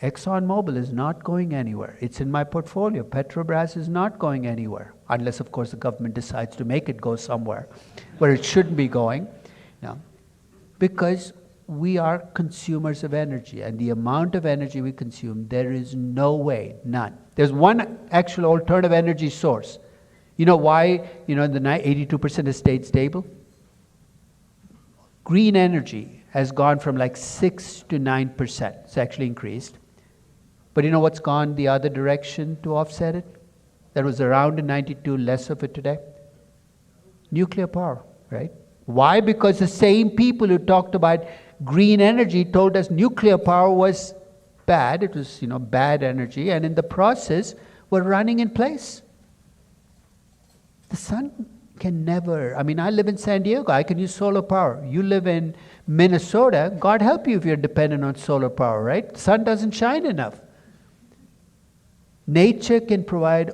ExxonMobil is not going anywhere. It's in my portfolio. Petrobras is not going anywhere, unless, of course, the government decides to make it go somewhere where it shouldn't be going. Because we are consumers of energy, and the amount of energy we consume, there is no way, none. There's one actual alternative energy source. You know why, the 82% has stayed stable? Green energy has gone from like 6 to 9%. It's actually increased. But you know what's gone the other direction to offset it? That was around in 92, less of it today. Nuclear power, right? Why? Because the same people who talked about green energy told us nuclear power was bad. It was, bad energy. And in the process, we're running in place. The sun can never, I live in San Diego. I can use solar power. You live in Minnesota. God help you if you're dependent on solar power, right? The sun doesn't shine enough. Nature can provide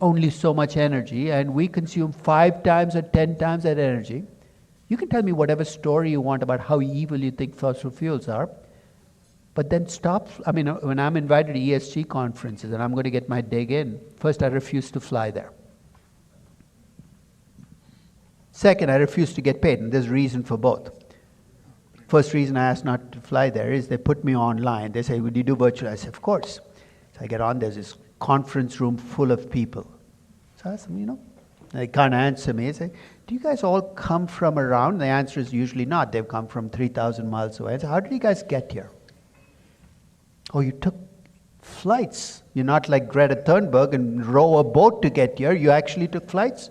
only so much energy, and we consume 5 times or 10 times that energy. You can tell me whatever story you want about how evil you think fossil fuels are, but then stop. When I'm invited to ESG conferences and I'm going to get my dig in, first I refuse to fly there. Second, I refuse to get paid, and there's reason for both. First reason I asked not to fly there is they put me online. They say, would you do virtual? I say, of course. So I get on, there's this conference room full of people. So I ask them, they can't answer me. I say, do you guys all come from around? The answer is usually not. They've come from 3,000 miles away. I say, how did you guys get here? Oh, you took flights. You're not like Greta Thunberg and row a boat to get here. You actually took flights.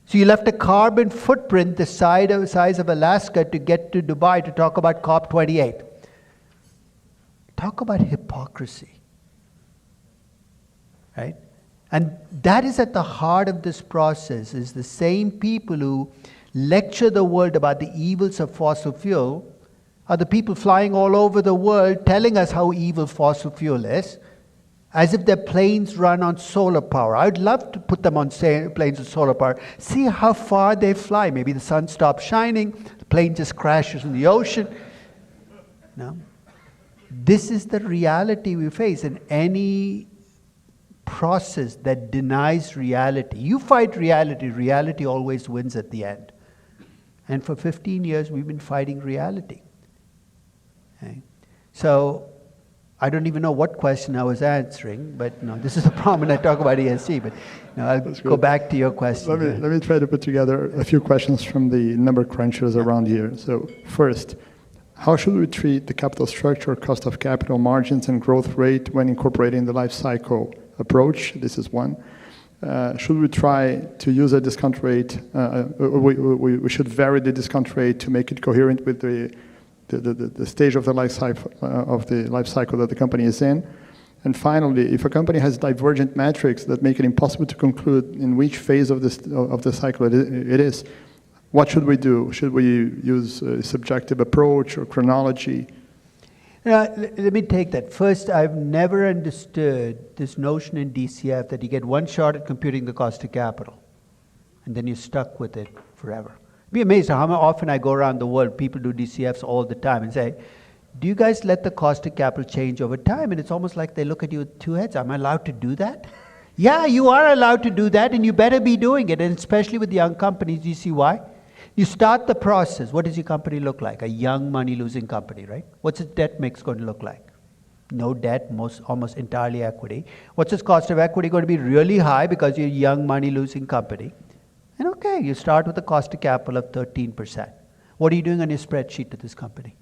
So you left a carbon footprint the size of Alaska to get to Dubai to talk about COP28. Talk about hypocrisy. Right? And that is at the heart of this process, is the same people who lecture the world about the evils of fossil fuel are the people flying all over the world telling us how evil fossil fuel is, as if their planes run on solar power. I'd love to put them on planes with solar power. See how far they fly. Maybe the sun stops shining, the plane just crashes in the ocean. No. This is the reality we face in any process that denies reality. You fight reality, reality always wins at the end. And for 15 years, we've been fighting reality. Okay? So, I don't even know what question I was answering, but this is the problem when I talk about ESG, but I'll go back to your question. Let me try to put together a few questions from the number crunchers around here. So, first, how should we treat the capital structure, cost of capital, margins, and growth rate when incorporating the life cycle approach? This is one. Should we try to use a discount rate? We should vary the discount rate to make it coherent with the stage of the life cycle that the company is in. And finally, if a company has divergent metrics that make it impossible to conclude in which phase of the cycle it is, what should we do? Should we use a subjective approach or chronology? Let me take that. First, I've never understood this notion in DCF that you get one shot at computing the cost of capital, and then you're stuck with it forever. Be amazed how often I go around the world, people do DCFs all the time and say, do you guys let the cost of capital change over time? And it's almost like they look at you with two heads. Am I allowed to do that? Yeah, you are allowed to do that, and you better be doing it, and especially with young companies. Do you see why? You start the process. What does your company look like? A young money-losing company, right? What's its debt mix going to look like? No debt, almost entirely equity. What's its cost of equity going to be? Really high because you're a young money-losing company. And okay, you start with a cost of capital of 13%. What are you doing on your spreadsheet to this company?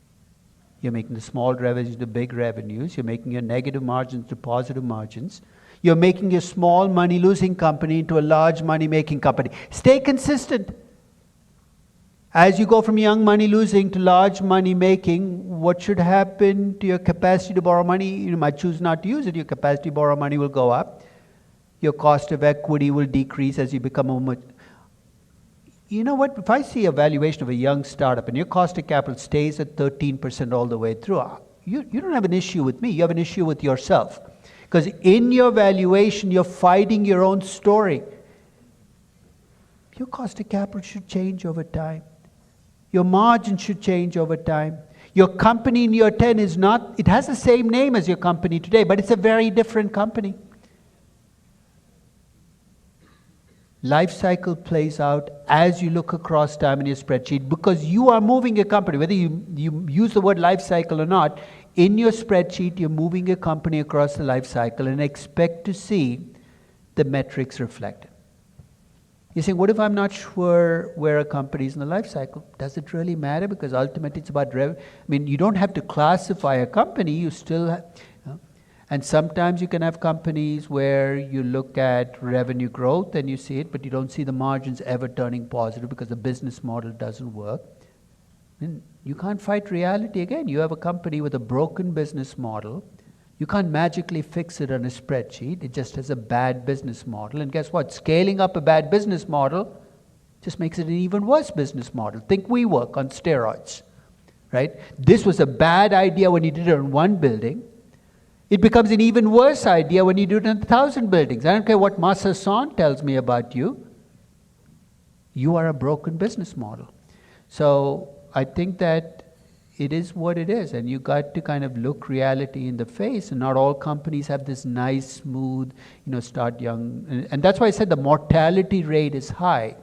You're making the small revenues to big revenues. You're making your negative margins to positive margins. You're making your small money-losing company into a large money-making company. Stay consistent. As you go from young money losing to large money making, what should happen to your capacity to borrow money? You might choose not to use it. Your capacity to borrow money will go up. Your cost of equity will decrease as you become a much. You know what? If I see a valuation of a young startup and your cost of capital stays at 13% all the way through, you don't have an issue with me. You have an issue with yourself. Because in your valuation, you're fighting your own story. Your cost of capital should change over time. Your margin should change over time. Your company in year 10 is not, it has the same name as your company today, but it's a very different company. Life cycle plays out as you look across time in your spreadsheet because you are moving your company. Whether you use the word life cycle or not, in your spreadsheet you're moving your company across the life cycle and expect to see the metrics reflected. You're saying, what if I'm not sure where a company is in the life cycle? Does it really matter? Because ultimately it's about revenue. I mean, you don't have to classify a company, you still have, and sometimes you can have companies where you look at revenue growth and you see it, but you don't see the margins ever turning positive because the business model doesn't work. And you can't fight reality again. You have a company with a broken business model. You can't magically fix it on a spreadsheet. It just has a bad business model. And guess what? Scaling up a bad business model just makes it an even worse business model. Think WeWork on steroids, right? This was a bad idea when you did it on one building. It becomes an even worse idea when you do it in 1,000 buildings. I don't care what Márcia Sadzevicius tells me about you. You are a broken business model. So I think that it is what it is, and you got to kind of look reality in the face, and not all companies have this nice, smooth, start young. And that's why I said the mortality rate is high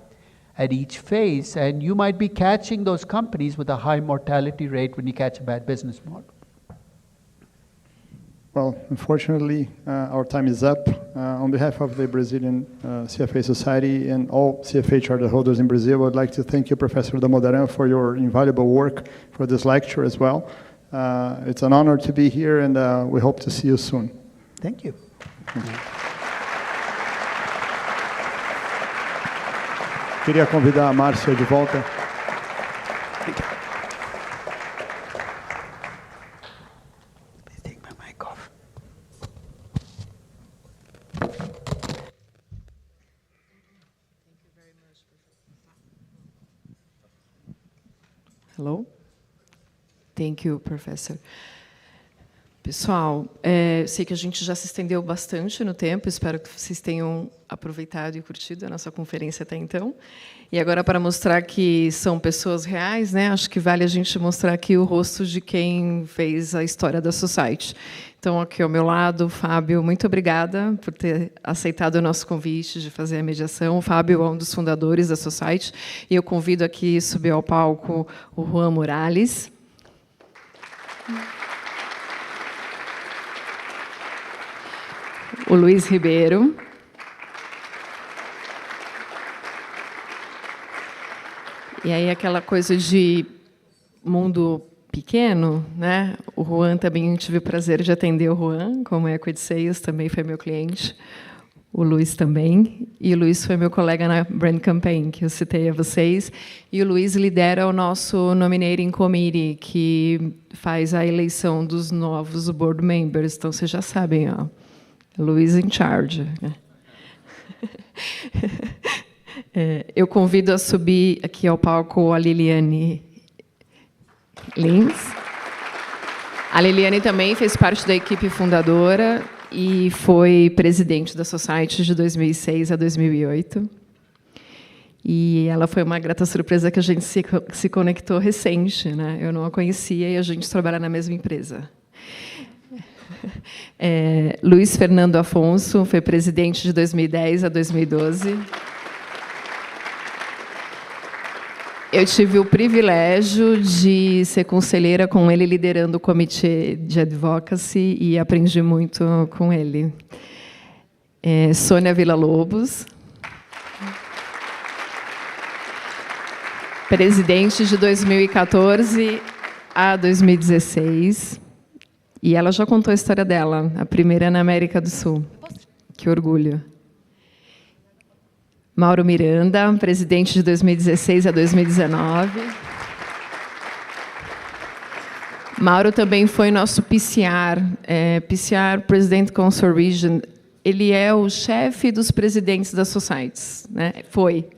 at each phase, and you might be catching those companies with a high mortality rate when you catch a bad business model. Well, unfortunately, our time is up. On behalf of the Brazilian CFA Society and all CFA charter holders in Brazil, I would like to thank you, Professor Damodaran, for your invaluable work for this lecture as well. It's an honor to be here, and we hope to see you soon. Thank you. Queria convidar a Márcia de volta. Hello. Thank you, Professor. Pessoal, sei que a gente já se estendeu bastante no tempo, espero que vocês tenham aproveitado e curtido a nossa conferência até então. E agora, para mostrar que são pessoas reais, né, acho que vale a gente mostrar aqui o rosto de quem fez a história da Society. Então, aqui ao meu lado, Fábio, muito obrigada por ter aceitado o nosso convite de fazer a mediação. O Fábio é um dos fundadores da Society, e eu convido aqui a subir ao palco o Juan Morales. O Luiz Ribeiro. E aí aquela coisa de mundo pequeno, né? O Juan também, tive o prazer de atender o Juan, como Eco de Sales, também foi meu cliente. O Luiz também. E o Luiz foi meu colega na Brand Campaign, que eu citei a vocês. E o Luiz lidera o nosso Nominating Committee, que faz a eleição dos novos Board Members. Então, vocês já sabem, ó. Luiz in charge. Eu convido a subir aqui ao palco a Liliane Lins. A Liliane também fez parte da equipe fundadora e foi presidente da Society de 2006 a 2008. E ela foi uma grata surpresa que a gente se conectou recente, né? Eu não a conhecia e a gente trabalha na mesma empresa. Luiz Fernando Afonso foi presidente de 2010 a 2012. Eu tive o privilégio de ser conselheira com ele, liderando o comitê de advocacy, e aprendi muito com ele. Sônia Villa-Lobos, presidente de 2014 a 2016. E ela já contou a história dela, a primeira na América do Sul. Que orgulho. Mauro Miranda, presidente de 2016 a 2019. Mauro também foi nosso PCR, PCR President Council Region. Ele é o chefe dos presidentes das societies, né? Foi.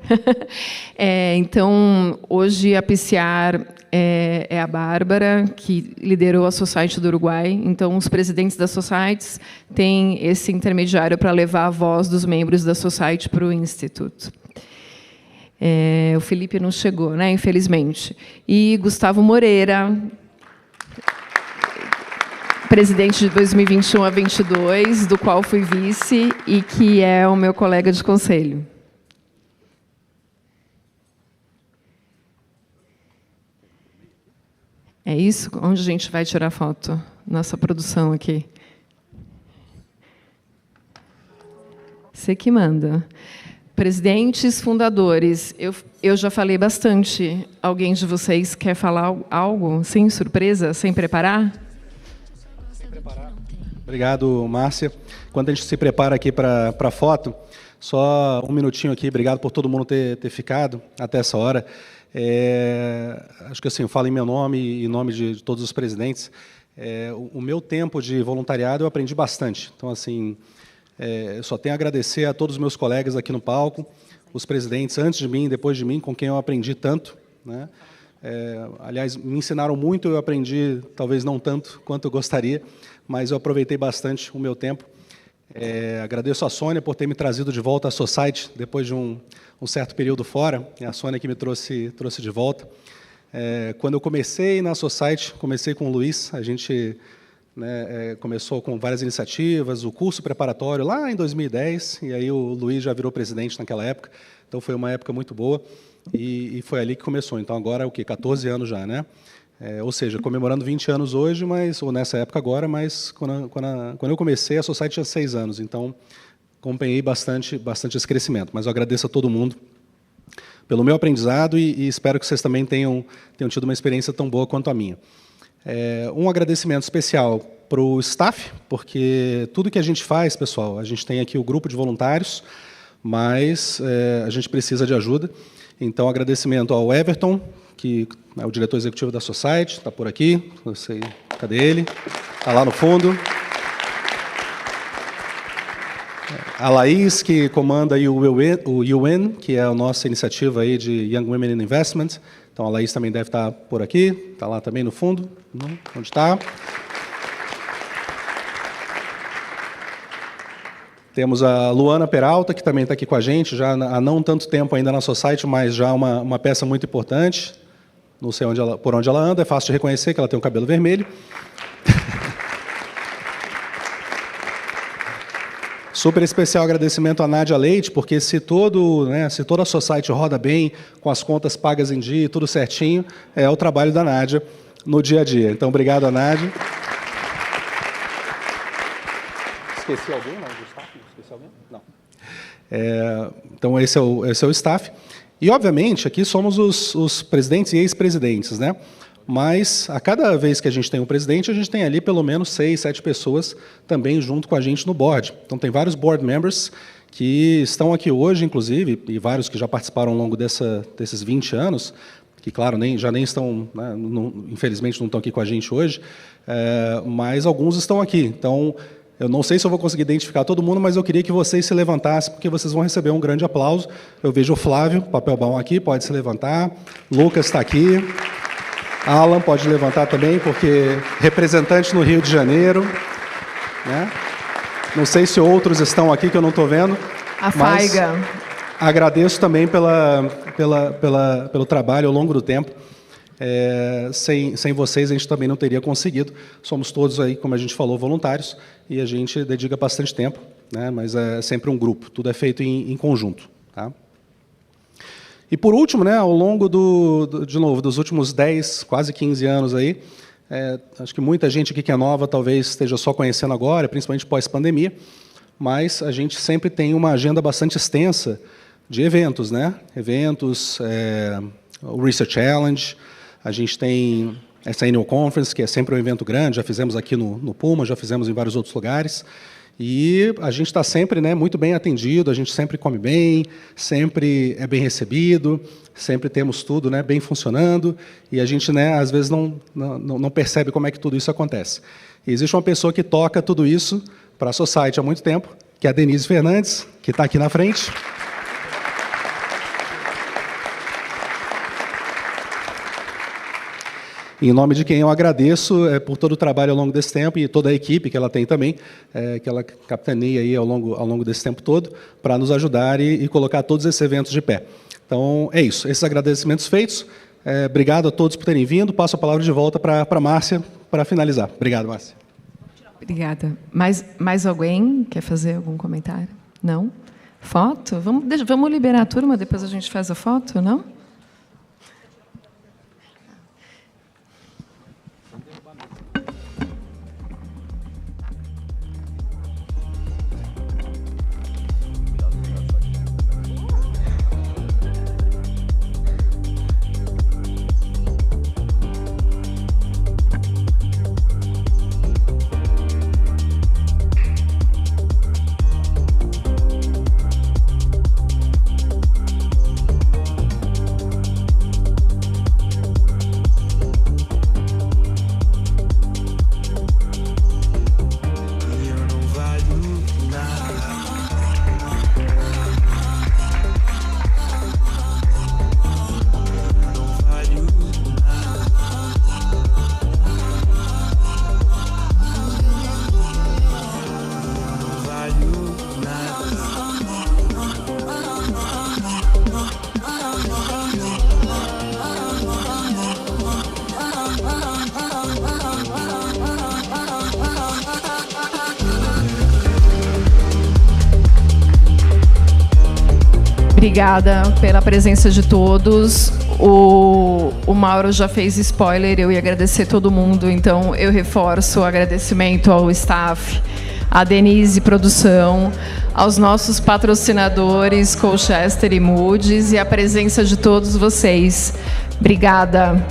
Então, hoje a PCR é a Bárbara, que liderou a Society do Uruguai. Então, os presidentes das societies têm esse intermediário para levar a voz dos membros da Society para o Instituto. O Felipe não chegou, né? Infelizmente. E Gustavo Moreira, presidente de 2021 a 2022, do qual fui vice e que é o meu colega de conselho. É isso? Onde a gente vai tirar foto? Nossa produção aqui. Você que manda. Presidentes, fundadores, eu já falei bastante. Alguém de vocês quer falar algo? Sem surpresa, sem preparar? Sem preparar. Obrigado, Márcia. Enquanto a gente se prepara aqui para a foto, só um minutinho aqui. Obrigado por todo mundo ter ficado até essa hora. Acho que assim, eu falo em meu nome e em nome de todos os presidentes. O meu tempo de voluntariado eu aprendi bastante. Então, assim, eu só tenho a agradecer a todos os meus colegas aqui no palco, os presidentes antes de mim, depois de mim, com quem eu aprendi tanto, né? Aliás, me ensinaram muito, eu aprendi talvez não tanto quanto eu gostaria, mas eu aproveitei bastante o meu tempo. Agradeço a Sônia por ter me trazido de volta à Society depois de um certo período fora. É a Sônia que me trouxe de volta. Quando eu comecei na Society, comecei com o Luiz, a gente começou com várias iniciativas, o curso preparatório lá em 2010, e aí o Luiz já virou presidente naquela época, então foi uma época muito boa, e foi ali que começou. Então agora é o quê? 14 anos já, né? Ou seja, comemorando 20 anos hoje, ou nessa época agora, mas quando eu comecei, a Society tinha 6 anos, então acompanhei bastante esse crescimento. Mas eu agradeço a todo mundo pelo meu aprendizado e espero que vocês também tenham tido uma experiência tão boa quanto a minha. Um agradecimento especial para o staff, porque tudo que a gente faz, pessoal, a gente tem aqui o grupo de voluntários, mas a gente precisa de ajuda. Então, agradecimento ao Everton, que é o diretor executivo da Society, está por aqui, não sei, cadê ele? Está lá no fundo. A Laís, que comanda aí o UN, que é a nossa iniciativa aí de Young Women in Investment. Então, a Laís também deve estar por aqui, está lá também no fundo, onde está. Temos a Luana Peralta, que também está aqui com a gente, já há não tanto tempo ainda na Society, mas já uma peça muito importante. Não sei por onde ela anda, é fácil de reconhecer que ela tem o cabelo vermelho. Super especial agradecimento à Nádia Leite, porque se toda a Society roda bem, com as contas pagas em dia, tudo certinho, é o trabalho da Nádia no dia a dia. Então, obrigado a Nádia. Esqueci alguém? Não, Gustavo? Esqueci alguém? Não. Então, esse é o staff. E, obviamente, aqui somos os presidentes e ex-presidentes, né? Mas, a cada vez que a gente tem um presidente, a gente tem ali pelo menos 6, 7 pessoas também junto com a gente no board. Então, tem vários board members que estão aqui hoje, inclusive, e vários que já participaram ao longo desses 20 anos, que, claro, já nem estão, né, infelizmente, não estão aqui com a gente hoje, mas alguns estão aqui. Então, eu não sei se eu vou conseguir identificar todo mundo, mas eu queria que vocês se levantassem, porque vocês vão receber um grande aplauso. Eu vejo o Flávio, papel bom aqui, pode se levantar. Lucas está aqui. Alan pode levantar também, porque representante no Rio de Janeiro. Né? Não sei se outros estão aqui, que eu não estou vendo. A Faiga. Agradeço também pelo trabalho ao longo do tempo. Sem vocês, a gente também não teria conseguido. Somos todos aí, como a gente falou, voluntários, e a gente dedica bastante tempo, né? Mas é sempre um grupo, tudo é feito em conjunto. Tá? E, por último, né, ao longo dos últimos 10, quase 15 anos, aí, acho que muita gente aqui que é nova talvez esteja só conhecendo agora, principalmente pós-pandemia, mas a gente sempre tem uma agenda bastante extensa de eventos, né? Eventos, o Research Challenge, a gente tem essa Annual Conference, que é sempre um evento grande, já fizemos aqui no Puma, já fizemos em vários outros lugares, e a gente está sempre, né, muito bem atendido, a gente sempre come bem, sempre é bem recebido, sempre temos tudo, né, bem funcionando, e a gente, né, às vezes não percebe como é que tudo isso acontece. E existe uma pessoa que toca tudo isso para a Society há muito tempo, que é a Denise Fernandes, que está aqui na frente. Em nome de quem eu agradeço por todo o trabalho ao longo desse tempo e toda a equipe que ela tem também, que ela capitaneia aí ao longo desse tempo todo, para nos ajudar e colocar todos esses eventos de pé. Então, é isso. Esses agradecimentos feitos. Obrigado a todos por terem vindo. Passo a palavra de volta para a Márcia para finalizar. Obrigado, Márcia. Obrigada. Mais alguém quer fazer algum comentário? Não? Foto? Vamos liberar a turma, depois a gente faz a foto, não? Obrigada pela presença de todos. O Mauro já fez spoiler, eu ia agradecer todo mundo, então eu reforço o agradecimento ao staff, a Denise Produção, aos nossos patrocinadores, Colchester e Moody's, e a presença de todos vocês. Obrigada.